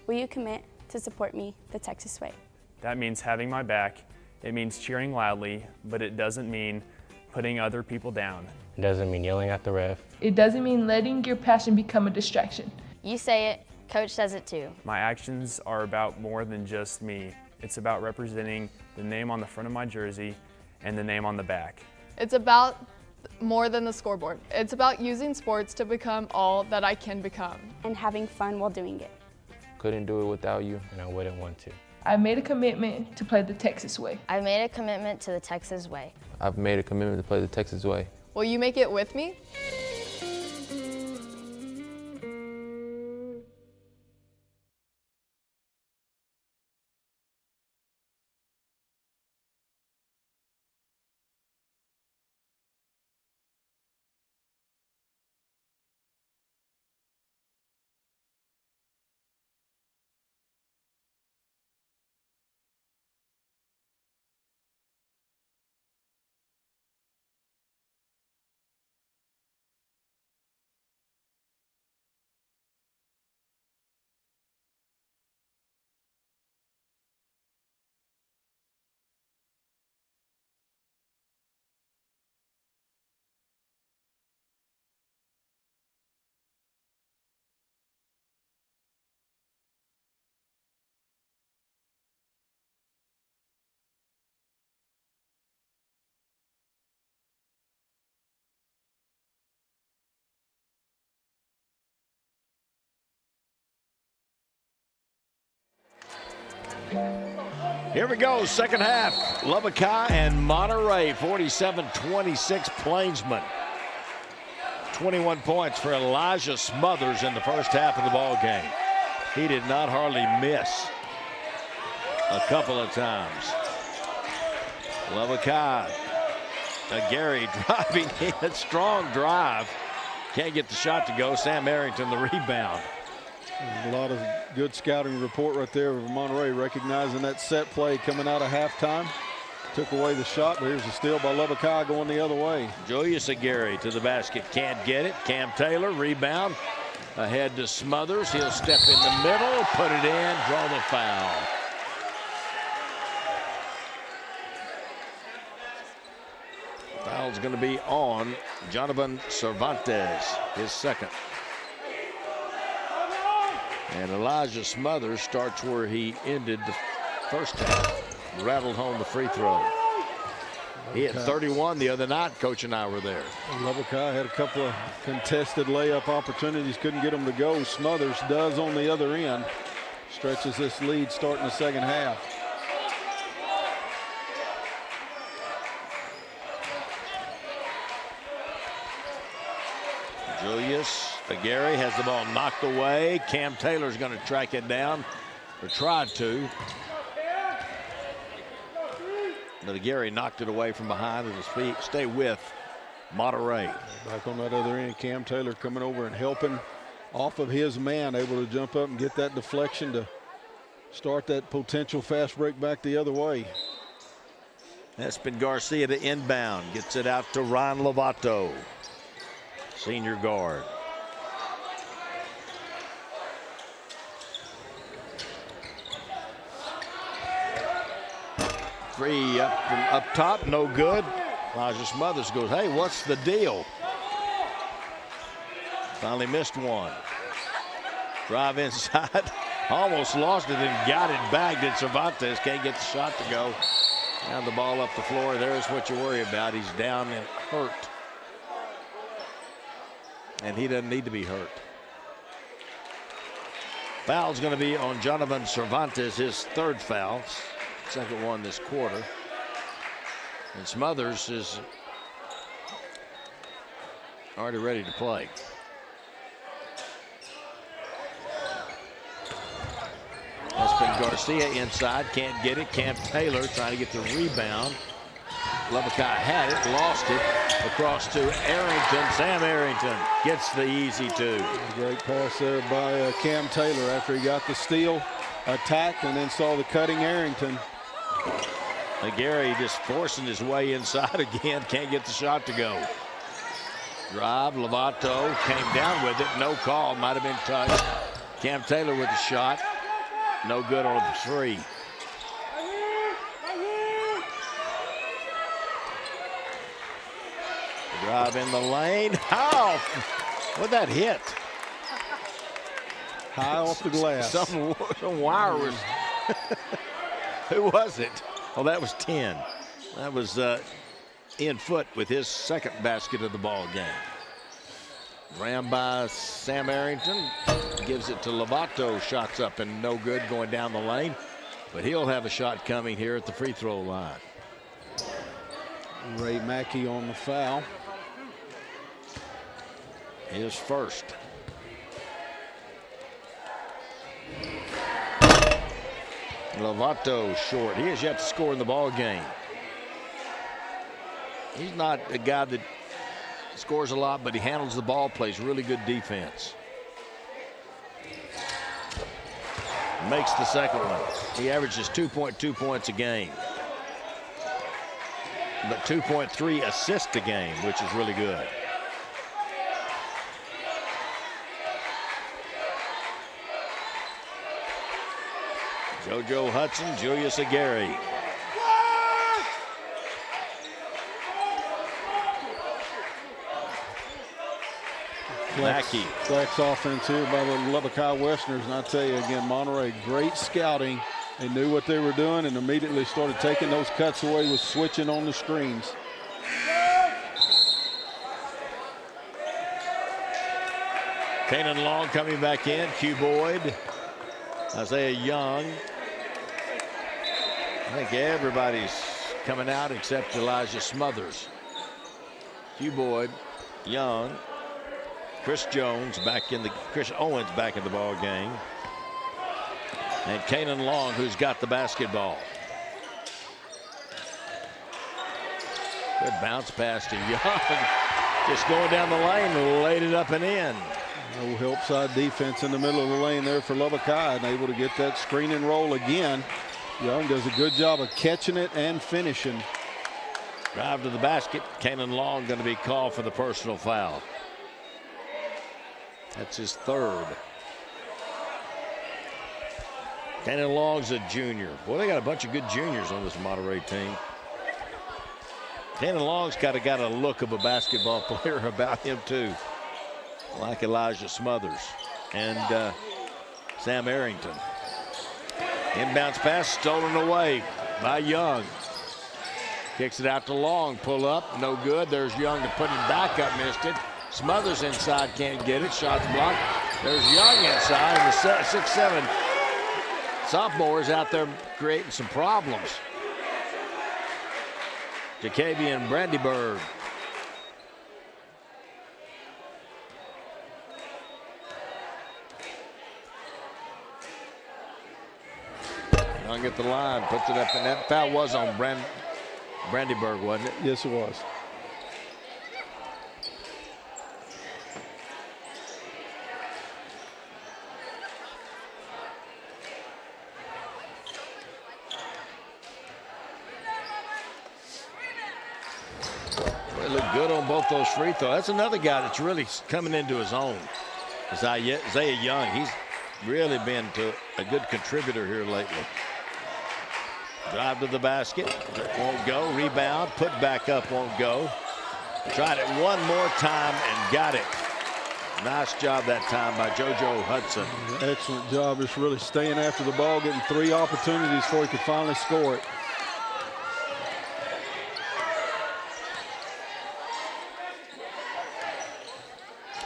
will you commit to support me the Texas way? That means having my back. It means cheering loudly, but it doesn't mean putting other people down. It doesn't mean yelling at the ref. It doesn't mean letting your passion become a distraction. You say it, Coach says it too. My actions are about more than just me. It's about representing the name on the front of my jersey and the name on the back. It's about more than the scoreboard. It's about using sports to become all that I can become. And having fun while doing it. Couldn't do it without you, and I wouldn't want to. I made a commitment to play the Texas way. I made a commitment to the Texas way. I've made a commitment to play the Texas way. Will you make it with me? Here we go, second half. Lubbock High and Monterey, 47-26 Plainsmen. 21 points for Elijah Smothers in the first half of the ball game. He did not hardly miss a couple of times. Lubbock High, Gary driving in, strong drive. Can't get the shot to go. Sam Arrington the rebound. A lot of good scouting report right there of Monterey, recognizing that set play coming out of halftime. Took away the shot, but here's a steal by Lubbock High going the other way. Julius Aguirre to the basket, can't get it. Cam Taylor, rebound, ahead to Smothers. He'll step in the middle, put it in, draw the foul. Foul's going to be on Jonathan Cervantes, his second. And Elijah Smothers starts where he ended the first half. Rattled home the free throw. He hit 31 the other night. Coach and I were there. Lubbock High had a couple of contested layup opportunities, couldn't get them to go. Smothers does on the other end. Stretches this lead starting the second half. Julius Aguirre has the ball knocked away. Cam Taylor's going to track it down, or tried to. But Aguirre knocked it away from behind with his feet. Stay with Monterey. Back on that other end, Cam Taylor coming over and helping off of his man, able to jump up and get that deflection to start that potential fast break back the other way. That's been Garcia to inbound. Gets it out to Ryan Lovato, senior guard. Three up top, no good. Elijah Smothers goes, hey, what's the deal? Finally missed one. Drive inside, almost lost it and got it back. Did Cervantes, can't get the shot to go. Now the ball up the floor, there's what you worry about. He's down and hurt. And he doesn't need to be hurt. Foul's going to be on Jonathan Cervantes, his third foul. Second one this quarter. And Smothers is already ready to play. That's been Garcia inside, can't get it. Cam Taylor trying to get the rebound. Lubbock High had it, lost it. Across to Arrington. Sam Arrington gets the easy two. Great pass there by Cam Taylor after he got the steal, attacked, and then saw the cutting Arrington. Aguirre just forcing his way inside again. Can't get the shot to go. Drive. Lovato came down with it. No call. Might have been touched. Cam Taylor with the shot. No good on the three. Drive in the lane. How? What'd that hit? High off the glass. Some wire was. Who was it? Oh, that was 10. That was in foot with his second basket of the ball game. Ran by Sam Arrington. Gives it to Lovato. Shots up and no good going down the lane. But he'll have a shot coming here at the free throw line. Ray Mackey on the foul. His first. Lovato short. He has yet to score in the ball game. He's not a guy that scores a lot, but he handles the ball, plays really good defense. Makes the second one. He averages 2.2 points a game, but 2.3 assists a game, which is really good. JoJo Hudson, Julius Aguirre. Mackey. Flex offense here by the Lubbock High Westerners. And I tell you again, Monterey, great scouting. They knew what they were doing and immediately started taking those cuts away with switching on the screens. Kanan Long coming back in. Q Boyd. Isaiah Young. I think everybody's coming out except Elijah Smothers. Q Boyd, Young, Chris Owens back in the ball game. And Kanan Long, who's got the basketball. Good bounce pass to Young. Just going down the lane, laid it up and in. No help side defense in the middle of the lane there for Lubbock High, and able to get that screen and roll again. Young does a good job of catching it and finishing. Drive to the basket. Kanan Long going to be called for the personal foul. That's his third. Kanan Long's a junior. Boy, they got a bunch of good juniors on this Monterey team. Kanan Long's got a look of a basketball player about him too, like Elijah Smothers and Sam Arrington. Inbounds pass stolen away by Young. Kicks it out to Long. Pull up, no good. There's Young to put him back up, missed it. Smothers inside, can't get it. Shots blocked. There's Young inside, and the 6'7" sophomore is out there creating some problems. Jacavian Brandyburg. Young at the line, puts it up, and that foul was on Brandyburg, wasn't it? Yes, it was. They look good on both those free throws. That's another guy that's really coming into his own. Isaiah Young, he's really been a good contributor here lately. Drive to the basket, won't go. Rebound, put back up, won't go. Tried it one more time and got it. Nice job that time by JoJo Hudson. Excellent job, just really staying after the ball, getting 3 opportunities before he could finally score it.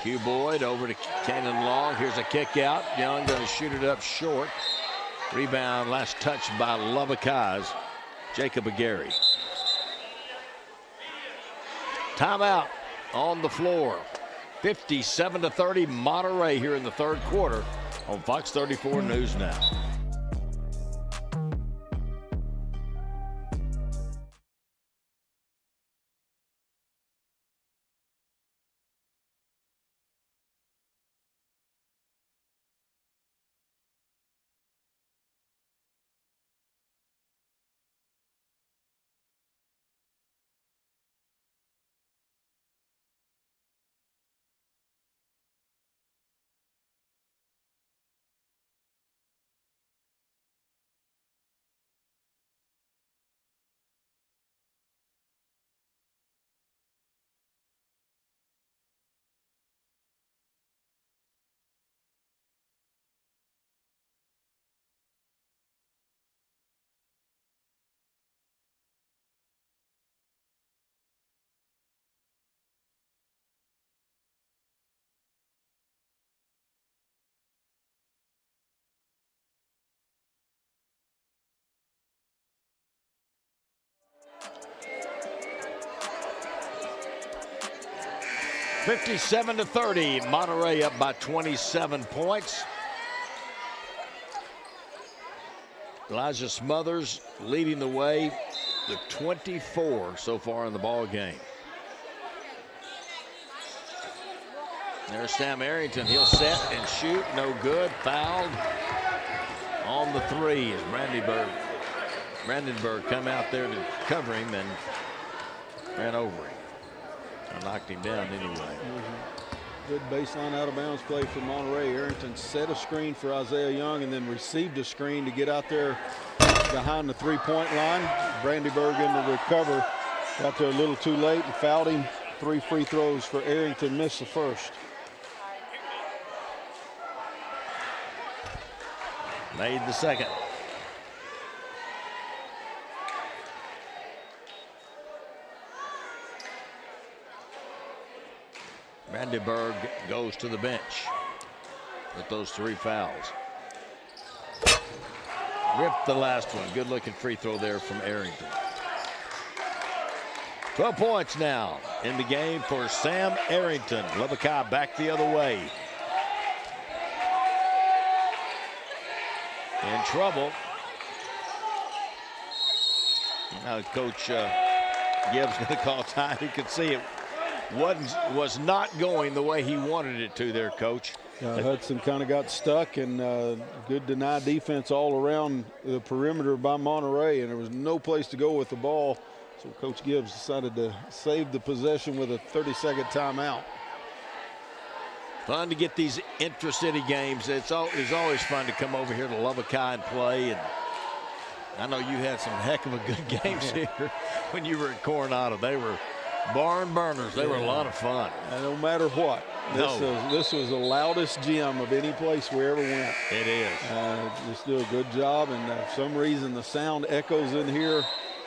Q Boyd over to Kanan Long. Here's a kick out. Young going to shoot it up short. Rebound, last touch by Lubbock High's Jacob Aguirre. Timeout on the floor. 57-30 Monterey here in the third quarter on Fox 34 News Now. (57-30), Monterey up by 27 points. Elijah Smothers leading the way, the 24 so far in the ball game. There's Sam Arrington. He'll set and shoot. No good. Fouled on the 3 as Brandenburg come out there to cover him and ran over him. I knocked him down anyway. Good baseline out of bounds play for Monterey. Arrington set a screen for Isaiah Young and then received a screen to get out there behind the 3-point line. Brandyburg in the recover. Got there a little too late and fouled him. 3 free throws for Arrington, missed the first. Made the second. Brandyburg goes to the bench with those 3 fouls. Ripped the last one. Good looking free throw there from Arrington. 12 points now in the game for Sam Arrington. Lubbock High back the other way. In trouble. Now Coach Gibbs going to call time. He could see it. was not going the way he wanted it to there, Coach. Hudson kind of got stuck, and good deny defense all around the perimeter by Monterey, and there was no place to go with the ball. So Coach Gibbs decided to save the possession with a 30-second timeout. Fun to get these intra-city games. It's always fun to come over here to Lubbock High and play. And I know you had some heck of a good games here when you were at Coronado. They were barn burners. They were a lot of fun. And no matter what, this was the loudest gym of any place we ever went. It is. Just do a good job, and for some reason the sound echoes in here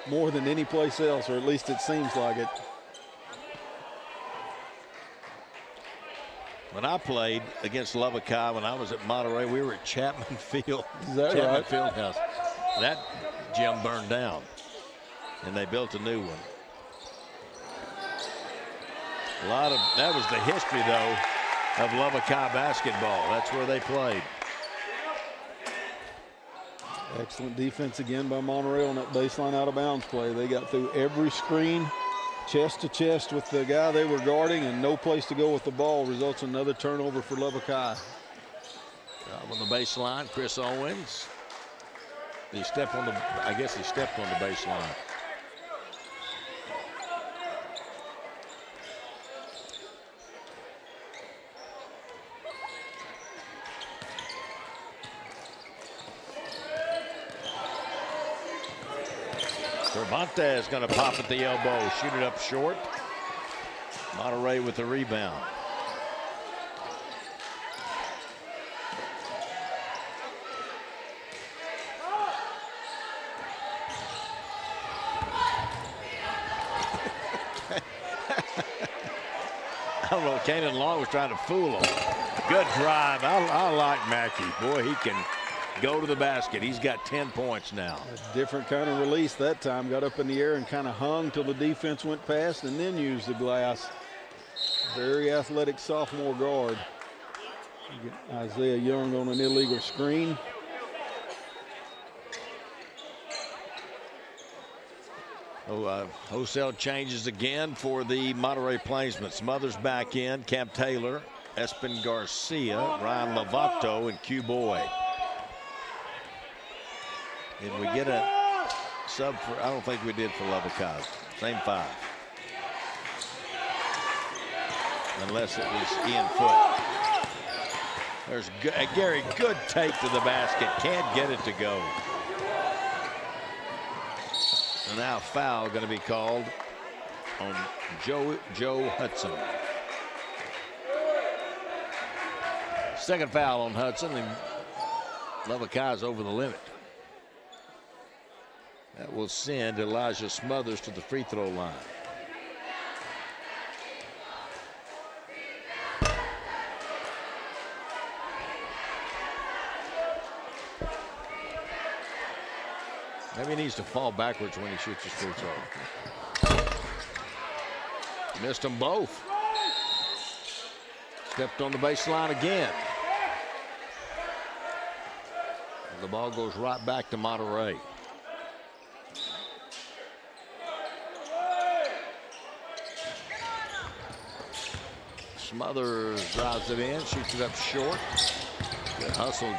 more than any place else, or at least it seems like it. When I played against Lubbock High, when I was at Monterey, we were at Chapman Field. Is that Chapman right? Fieldhouse. That gym burned down, and they built a new one. That was the history, though, of Lubbock High basketball. That's where they played. Excellent defense again by Monterey on that baseline out of bounds play. They got through every screen, chest to chest with the guy they were guarding, and no place to go with the ball. Results in another turnover for Lubbock High. On the baseline, Chris Owens. I guess he stepped on the baseline. Cervantes is going to pop at the elbow, shoot it up short. Monterey with the rebound. I don't know, Kanan Long was trying to fool him. Good drive. I like Mackey. Boy, he can go to the basket. He's got 10 points now. A different kind of release that time. Got up in the air and kind of hung till the defense went past and then used the glass. Very athletic sophomore guard. You get Isaiah Young on an illegal screen. Wholesale changes again for the Monterey Plainsmen. Smothers back in. Cam Taylor, Espen Garcia, Ryan Lovato, and Q Boy. Did we get a sub for? I don't think we did for Lubbock High. Same 5. Unless it was Ian Foote. There's Gary, good take to the basket. Can't get it to go. And now foul going to be called on Joe Hudson. Second foul on Hudson, and Lubbock High's over the limit. That will send Elijah Smothers to the free throw line. Maybe he needs to fall backwards when he shoots his free throw. Missed them both. Stepped on the baseline again. And the ball goes right back to Monterey. Smothers drives it in, shoots it up short. Good hustle,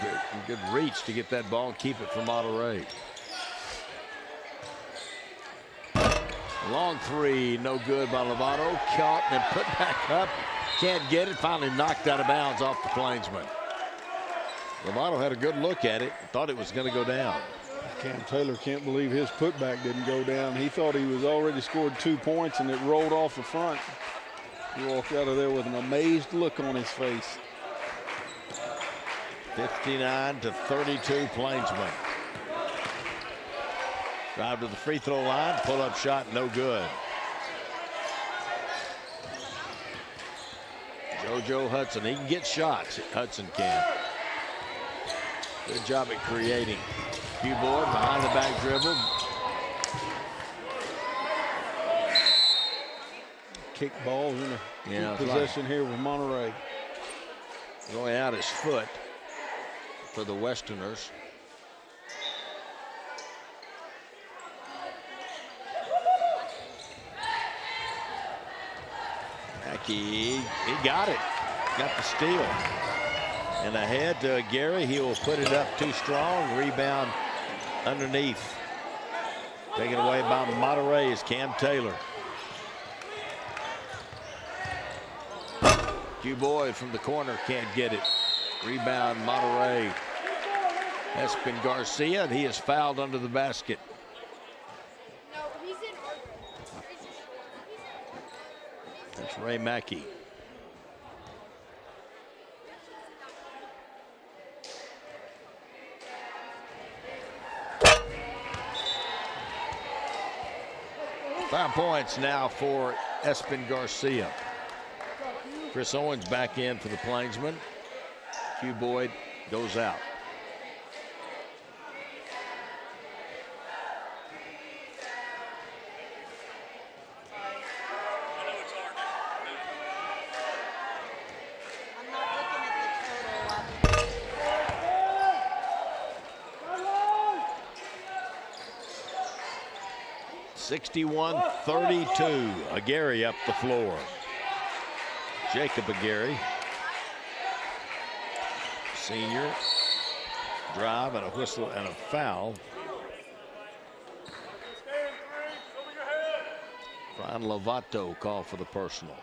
good reach to get that ball and keep it for Monterey. Long three, no good by Lovato. Caught and put back up. Can't get it. Finally knocked out of bounds off the Plainsman. Lovato had a good look at it. Thought it was going to go down. Cam Taylor can't believe his putback didn't go down. He thought he was already scored 2 points and it rolled off the front. He walked out of there with an amazed look on his face. 59-32 Plainsman. Drive to the free throw line, pull-up shot, no good. JoJo Hudson, he can get shots. Hudson can. Good job at creating. Q-board behind the back dribble. Kick balls in a possession here with Monterey. Going out his foot for the Westerners. Mackey, he got it. Got the steal. And ahead to Gary. He will put it up too strong. Rebound underneath. Taken away by Monterey's Cam Taylor. Q Boyd from the corner can't get it. Rebound Monterey. Espen Garcia, and he is fouled under the basket. That's Ray Mackey. Five points now for Espen Garcia. Chris Owens back in for the Plainsmen. Q Boyd goes out. (61-32). Aguirre up the floor. Jacob Aguirre, senior, drive and a whistle and a foul. Brian Lovato called for the personal.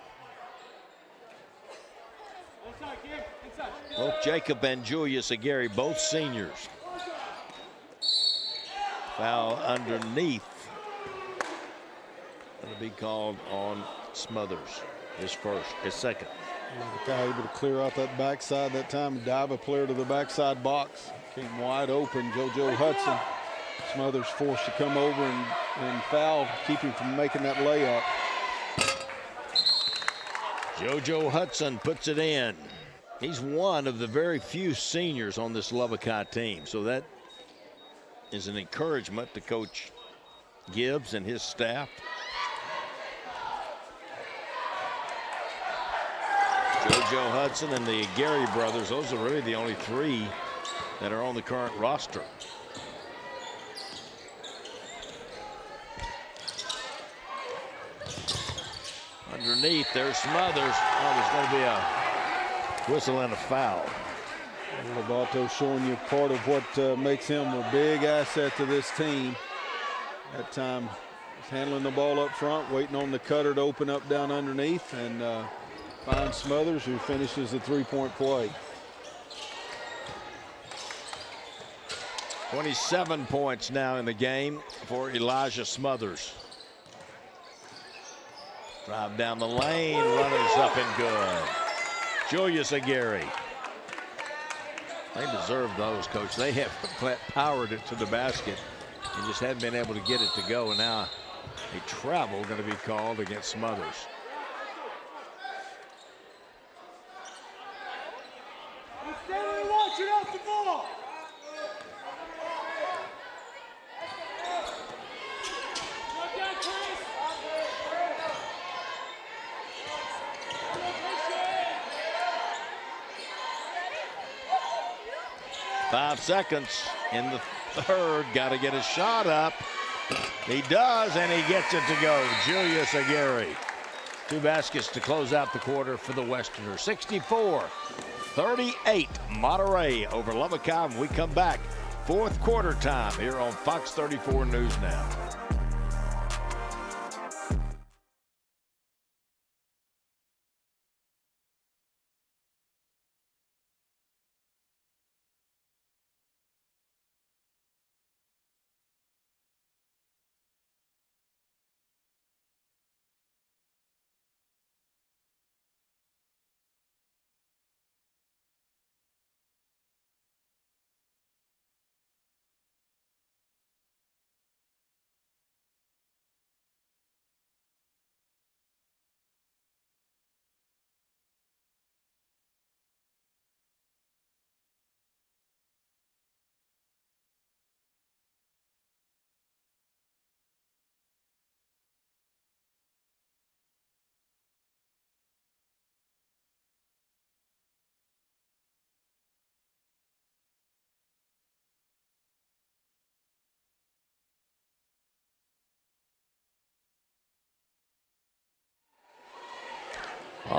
Both Jacob and Julius Aguirre, both seniors. Foul underneath. That'll be called on Smothers. His second. The guy able to clear out that backside that time. Dive a player to the backside box. Came wide open. JoJo Hudson. Smothers forced to come over and foul, keep him from making that layup. JoJo Hudson puts it in. He's one of the very few seniors on this Lubbock High team. So that is an encouragement to Coach Gibbs and his staff. JoJo Hudson and the Aguirre brothers, those are really the only three that are on the current roster. Underneath, there's Smothers. Oh, there's going to be a whistle and a foul. Lovato showing you part of what makes him a big asset to this team. That time, he's handling the ball up front, waiting on the cutter to open up down underneath, and finds Smothers, who finishes the three-point play. 27 points now in the game for Elijah Smothers. Drive down the lane, runners up and good. Julius Aguirre. They deserve those, Coach. They have powered it to the basket and just hadn't been able to get it to go. And now a travel going to be called against Smothers. Watching off the ball. 5 seconds in the third. Got to get a shot up. He does, and he gets it to go. Julius Aguirre. 2 baskets to close out the quarter for the Westerners. 64-38, Monterey over Lubbock High. When we come back, fourth quarter time here on Fox 34 News Now.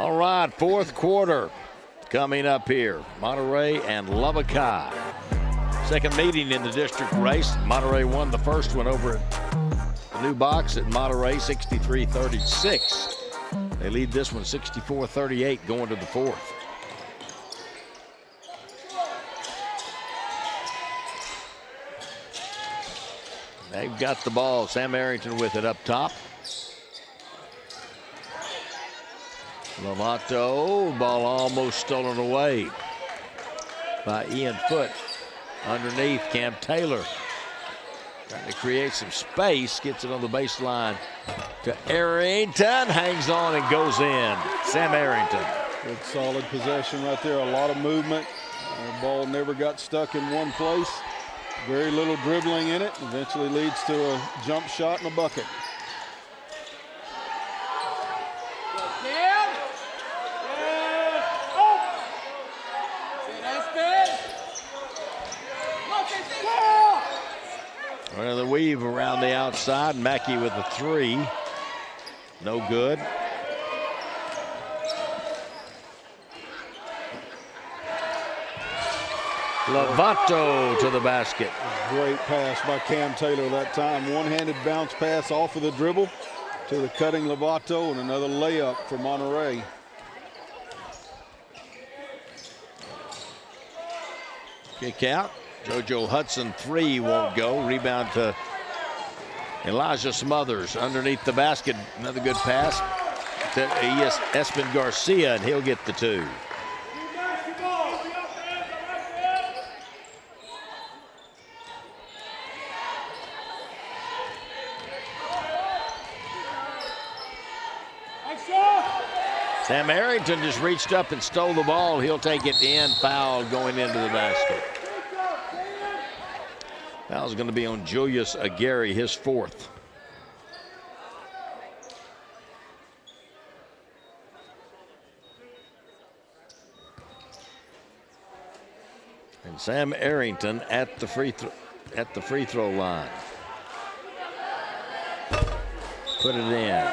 All right, fourth quarter coming up here. Monterey and Lubbock High. Second meeting in the district race. Monterey won the first one over at the new box at Monterey, 63-36. They lead this one 64-38 going to the fourth. They've got the ball. Sam Arrington with it up top. Lovato, ball almost stolen away by Ian Foote. Underneath, Cam Taylor trying to create some space, gets it on the baseline to Arrington, hangs on and goes in. Sam Arrington. Good solid possession right there, a lot of movement. The ball never got stuck in one place. Very little dribbling in it. Eventually leads to a jump shot and a bucket. Well, the weave around the outside. Mackey with a three. No good. Lovato to the basket. Great pass by Cam Taylor that time. One-handed bounce pass off of the dribble to the cutting Lovato, and another layup for Monterey. Kick out. JoJo Hudson, three won't go. Rebound to Elijah Smothers underneath the basket. Another good pass to Espen Garcia, and he'll get the two. Sam Arrington just reached up and stole the ball. He'll take it in. Foul going into the basket. Foul's going to be on Julius Aguirre, his fourth. And Sam Arrington at the free throw line. Put it in.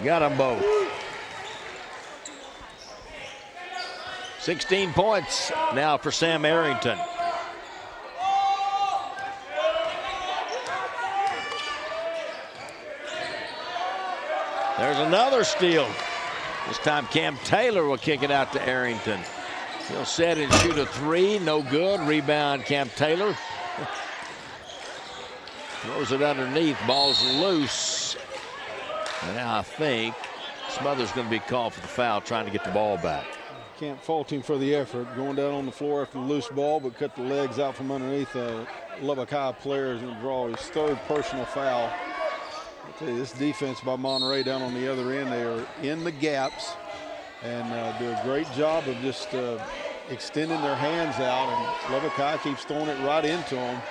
Got them both. 16 points now for Sam Arrington. There's another steal. This time Cam Taylor will kick it out to Arrington. He'll set and shoot a three. No good. Rebound Cam Taylor. Throws it underneath. Ball's loose. Now I think Smothers going to be called for the foul, trying to get the ball back. Can't fault him for the effort. Going down on the floor after the loose ball, but cut the legs out from underneath. Lubbock High player is going to draw his third personal foul. I tell you, this defense by Monterey down on the other end, they are in the gaps and do a great job of just extending their hands out. And Lubbock High keeps throwing it right into them.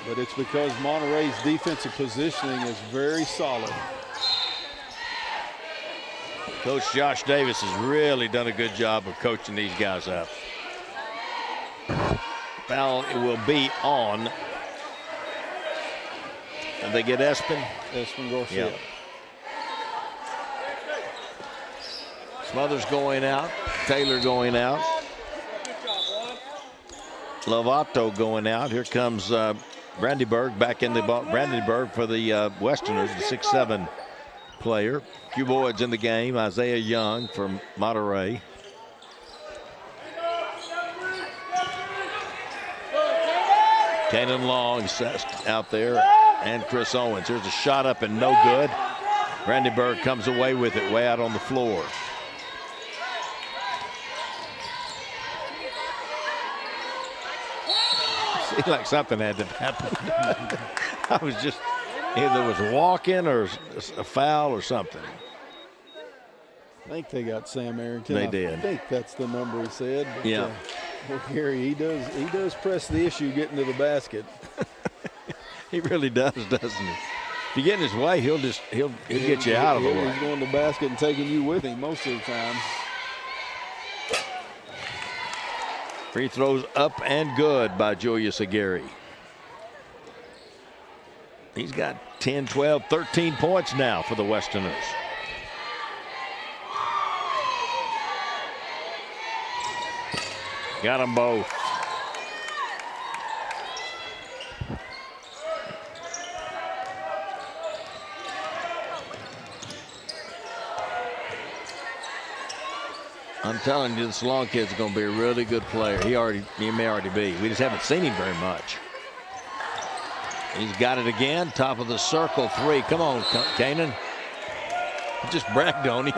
But it's because Monterey's defensive positioning is very solid. Coach Josh Davis has really done a good job of coaching these guys up. Foul will be on. And they get Espen. Espen Garcia. Yep. Smothers going out. Taylor going out. Lovato going out. Here comes Brandyburg back in the ball. Brandyburg for the Westerners, the 6'7" player. Few boys in the game. Isaiah Young from Monterey. Kanan Long out there, and Chris Owens. Here's a shot up and no good. Brandyburg comes away with it way out on the floor. Seemed like something had to happen. I was just, either it was walking or a foul or something. I think they got Sam Arrington. They did. I think that's the number he said. But, yeah. Well, Gary, he does press the issue getting to the basket. He really does, doesn't he? If you get in his way, he'll get you out of the way. He's going to the basket and taking you with him most of the time. Free throws up and good by Julius Aguirre. He's got 10, 12, 13 points now for the Westerners. Got them both. I'm telling you, this Long kid's going to be a really good player. He may already be. We just haven't seen him very much. He's got it again. Top of the circle, 3. Come on, Kanan. You just bragged on you.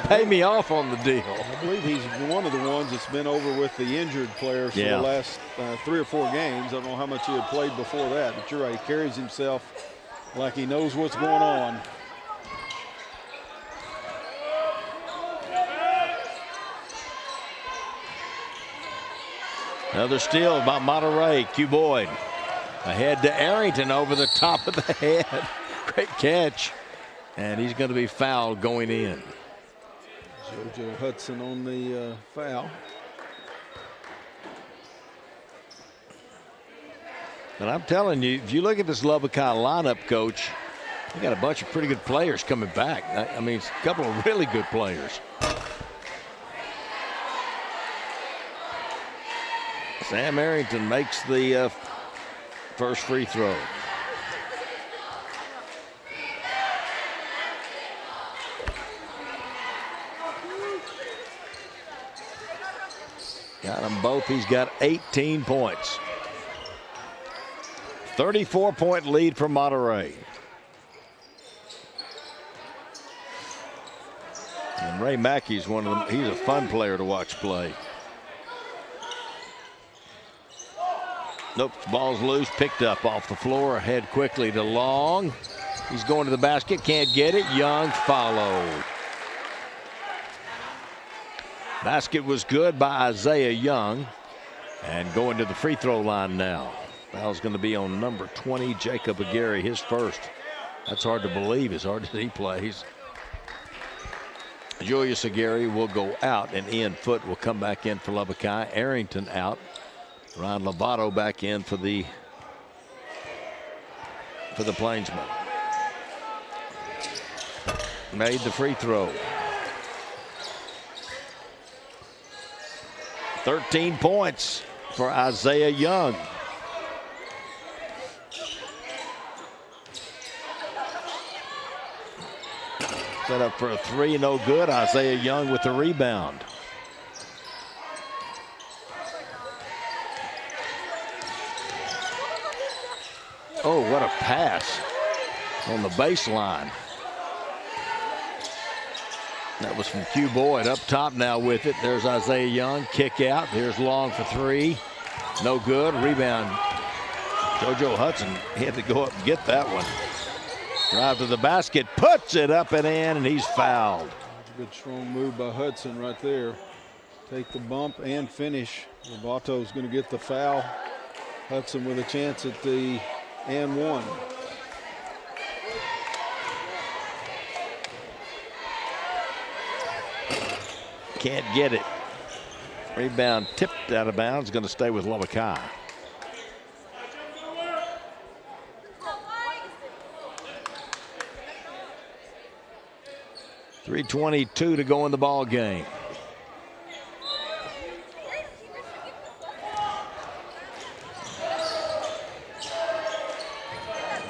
Pay me off on the deal. I believe he's one of the ones that's been over with the injured players for the last 3 or 4 games. I don't know how much he had played before that, but you're right. He carries himself like he knows what's going on. Another steal by Monterey. Q Boyd ahead to Arrington over the top of the head. Great catch. And he's going to be fouled going in. JoJo Hudson on the foul. And I'm telling you, if you look at this Lubbock High lineup, Coach, we got a bunch of pretty good players coming back. I mean, it's a couple of really good players. Sam Arrington makes the first free throw. Got them both. He's got 18 points. 34-point lead for Monterey. And Ray Mackey's one of them. He's a fun player to watch play. Nope, ball's loose, picked up off the floor, head quickly to Long. He's going to the basket, can't get it. Young followed. Basket was good by Isaiah Young. And going to the free throw line now. Foul's going to be on number 20, Jacob Aguirre, his first. That's hard to believe as hard as he plays. Julius Aguirre will go out, and Ian Foote will come back in for Lubbock High. Arrington out. Ron Lovato back in for the Plainsmen. Made the free throw. 13 points for Isaiah Young. Set up for a 3, no good. Isaiah Young with the rebound. Oh, what a pass on the baseline. That was from Q Boyd up top now with it. There's Isaiah Young, kick out. Here's Long for 3. No good. Rebound. JoJo Hudson, he had to go up and get that one. Drive to the basket, puts it up and in, and he's fouled. Good strong move by Hudson right there. Take the bump and finish. Lovato's going to get the foul. Hudson with a chance at the and 1. Can't get it. Rebound tipped out of bounds. Going to stay with Lubbock High. .322 to go in the ball game.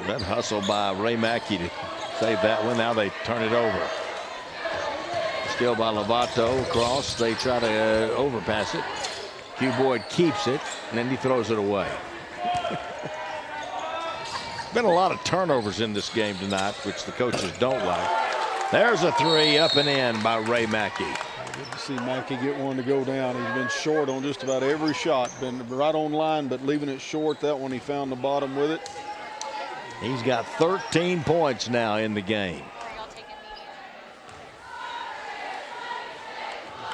That hustle by Ray Mackey to save that one. Now they turn it over. Still by Lovato across. They try to overpass it. Q Boyd keeps it, and then he throws it away. Been a lot of turnovers in this game tonight, which the coaches don't like. There's a 3 up and in by Ray Mackey. Good to see Mackey get one to go down. He's been short on just about every shot. Been right on line, but leaving it short. That one he found the bottom with it. He's got 13 points now in the game.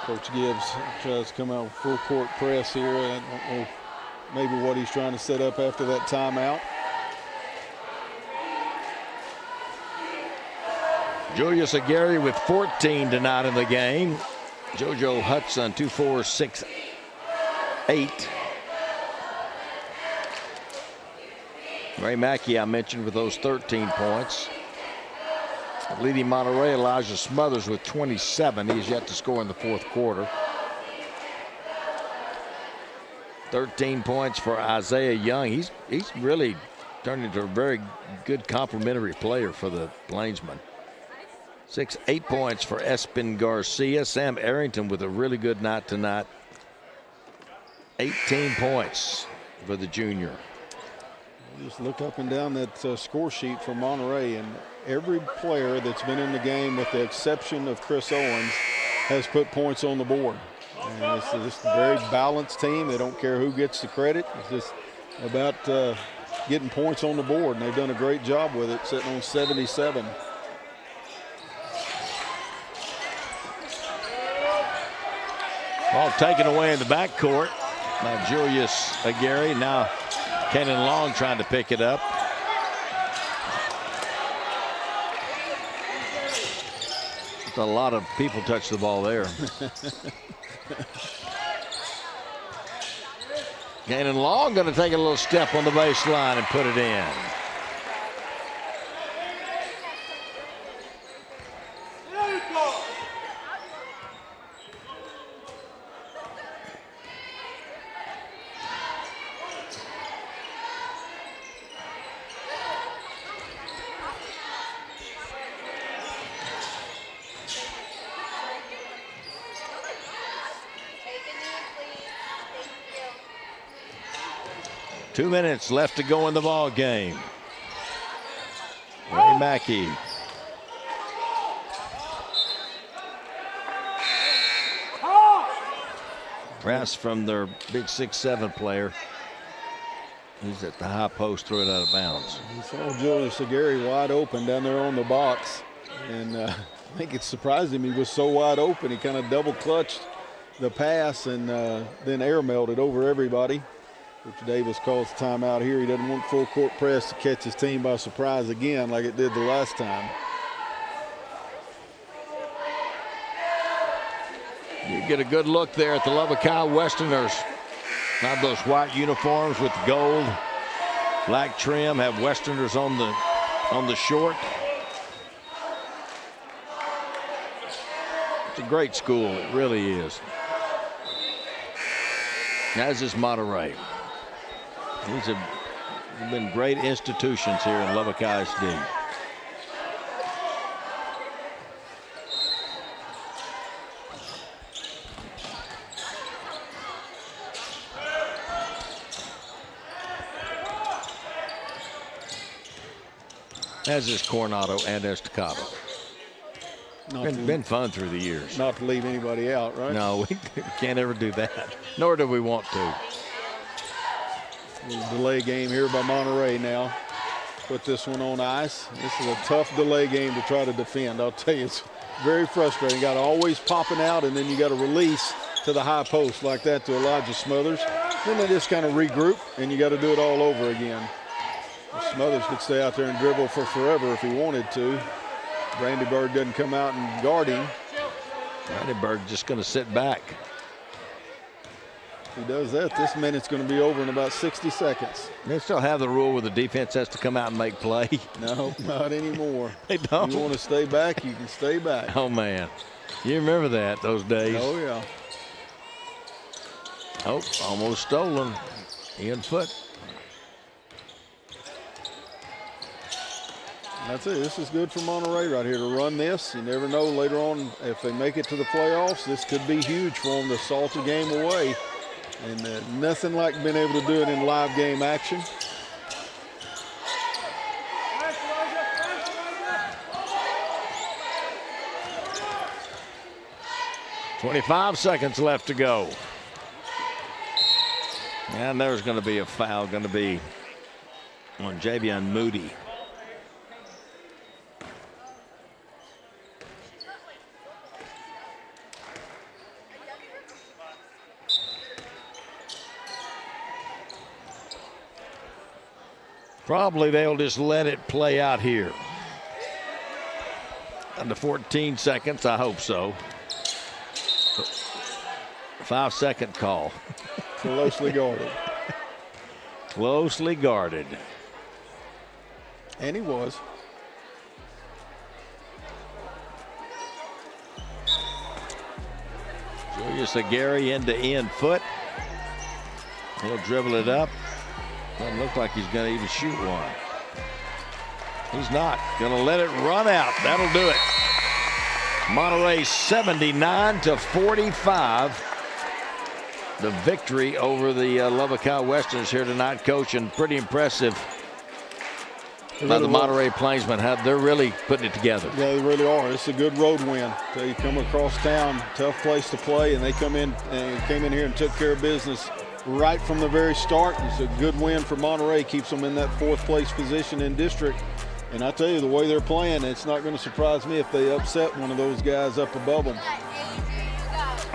Coach Gibbs tries to come out with full court press here. I don't know maybe what he's trying to set up after that timeout. Julius Aguirre with 14 tonight in the game. JoJo Hudson 2-4, 6-8. Ray Mackey I mentioned with those 13 points. Leading Monterey, Elijah Smothers with 27. He's yet to score in the fourth quarter. 13 points for Isaiah Young. He's really turned into a very good complementary player for the Plainsmen. 8 points for Espen Garcia. Sam Arrington with a really good night tonight. 18 points for the junior. Just look up and down that score sheet for Monterey, and every player that's been in the game, with the exception of Chris Owens, has put points on the board. And it's just a very balanced team. They don't care who gets the credit. It's just about getting points on the board, and they've done a great job with it, sitting on 77. Ball taken away in the backcourt by Julius Aguirre. Now Cannon Long trying to pick it up. A lot of people touch the ball there. Cannon Long going to take a little step on the baseline and put it in. Two minutes left to go in the ball game. Ray Mackey. Press from their big 6'7" player. He's at the high post, threw it out of bounds. You saw Julius Aguirre wide open down there on the box. And I think it surprised him. He was so wide open. He kind of double clutched the pass and then air melted over everybody. Coach Davis calls the timeout here. He doesn't want full court press to catch his team by surprise again like it did the last time. You get a good look there at the Lubbock High Westerners. Have those white uniforms with gold, black trim, have Westerners on the short. It's a great school, it really is. As is Monterey. These have been great institutions here in Lubbock ISD. As is Coronado and Estacado. Been fun through the years. Not to leave anybody out, right? No, we can't ever do that. Nor do we want to. Little delay game here by Monterey now. Put this one on ice. This is a tough delay game to try to defend. I'll tell you, it's very frustrating. Got to always popping out, and then you got to release to the high post like that to Elijah Smothers. Then they just kind of regroup, and you got to do it all over again. Smothers could stay out there and dribble for forever if he wanted to. Brandyberg doesn't come out and guard him. Brandyberg just going to sit back. If he does that, this minute's going to be over in about 60 seconds. They still have the rule where the defense has to come out and make play. No, not anymore. They don't. If you want to stay back, you can stay back. Oh, man. You remember that, those days. Oh, yeah. Oh, almost stolen. Ian Foote. That's it. This is good for Monterey right here to run this. You never know later on if they make it to the playoffs. This could be huge for them to salt the game away. And nothing like being able to do it in live game action. .25 seconds left to go. And there's going to be a foul, going to be on Javion Moody. Probably they'll just let it play out here. Under 14 seconds, I hope so. 5-second call. Closely guarded. Closely guarded. And he was. Julius Aguirre end-to-end foot. He'll dribble it up. Doesn't look like he's going to even shoot one. He's not. Going to let it run out. That'll do it. Monterey 79-45. The victory over the Lubbock High Westerners here tonight, Coach, and pretty impressive by the Monterey Plainsmen. They're really putting it together. Yeah, they really are. It's a good road win. They come across town, tough place to play, and they came in here and took care of business right from the very start. It's a good win for Monterey. Keeps them in that 4th place position in district. And I tell you, the way they're playing, it's not going to surprise me if they upset one of those guys up above them.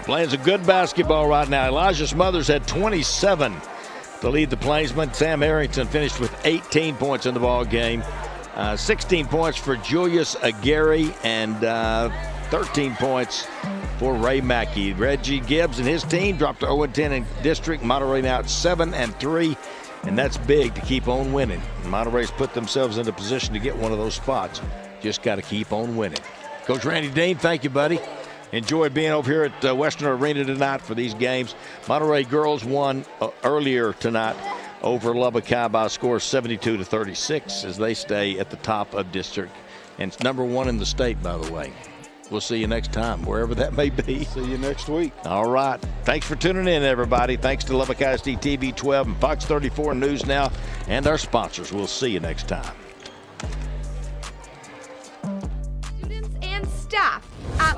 Playing some good basketball right now. Elijah Smothers had 27 to lead the Plainsmen. Sam Harrington finished with 18 points in the ball game. 16 points for Julius Aguirre and 13 points for Ray Mackey. Reggie Gibbs and his team dropped to 0-10 in district. Monterey now at 7-3, and that's big to keep on winning. Monterey's put themselves in a position to get one of those spots. Just got to keep on winning. Coach Randy Dean, thank you, buddy. Enjoyed being over here at Western Arena tonight for these games. Monterey girls won earlier tonight over Lubbock High by a score of 72-36 as they stay at the top of district. And it's number 1 in the state, by the way. We'll see you next time, wherever that may be. See you next week. All right. Thanks for tuning in, everybody. Thanks to Lubbock ISD TV 12 and Fox 34 News Now and our sponsors. We'll see you next time. Students and staff at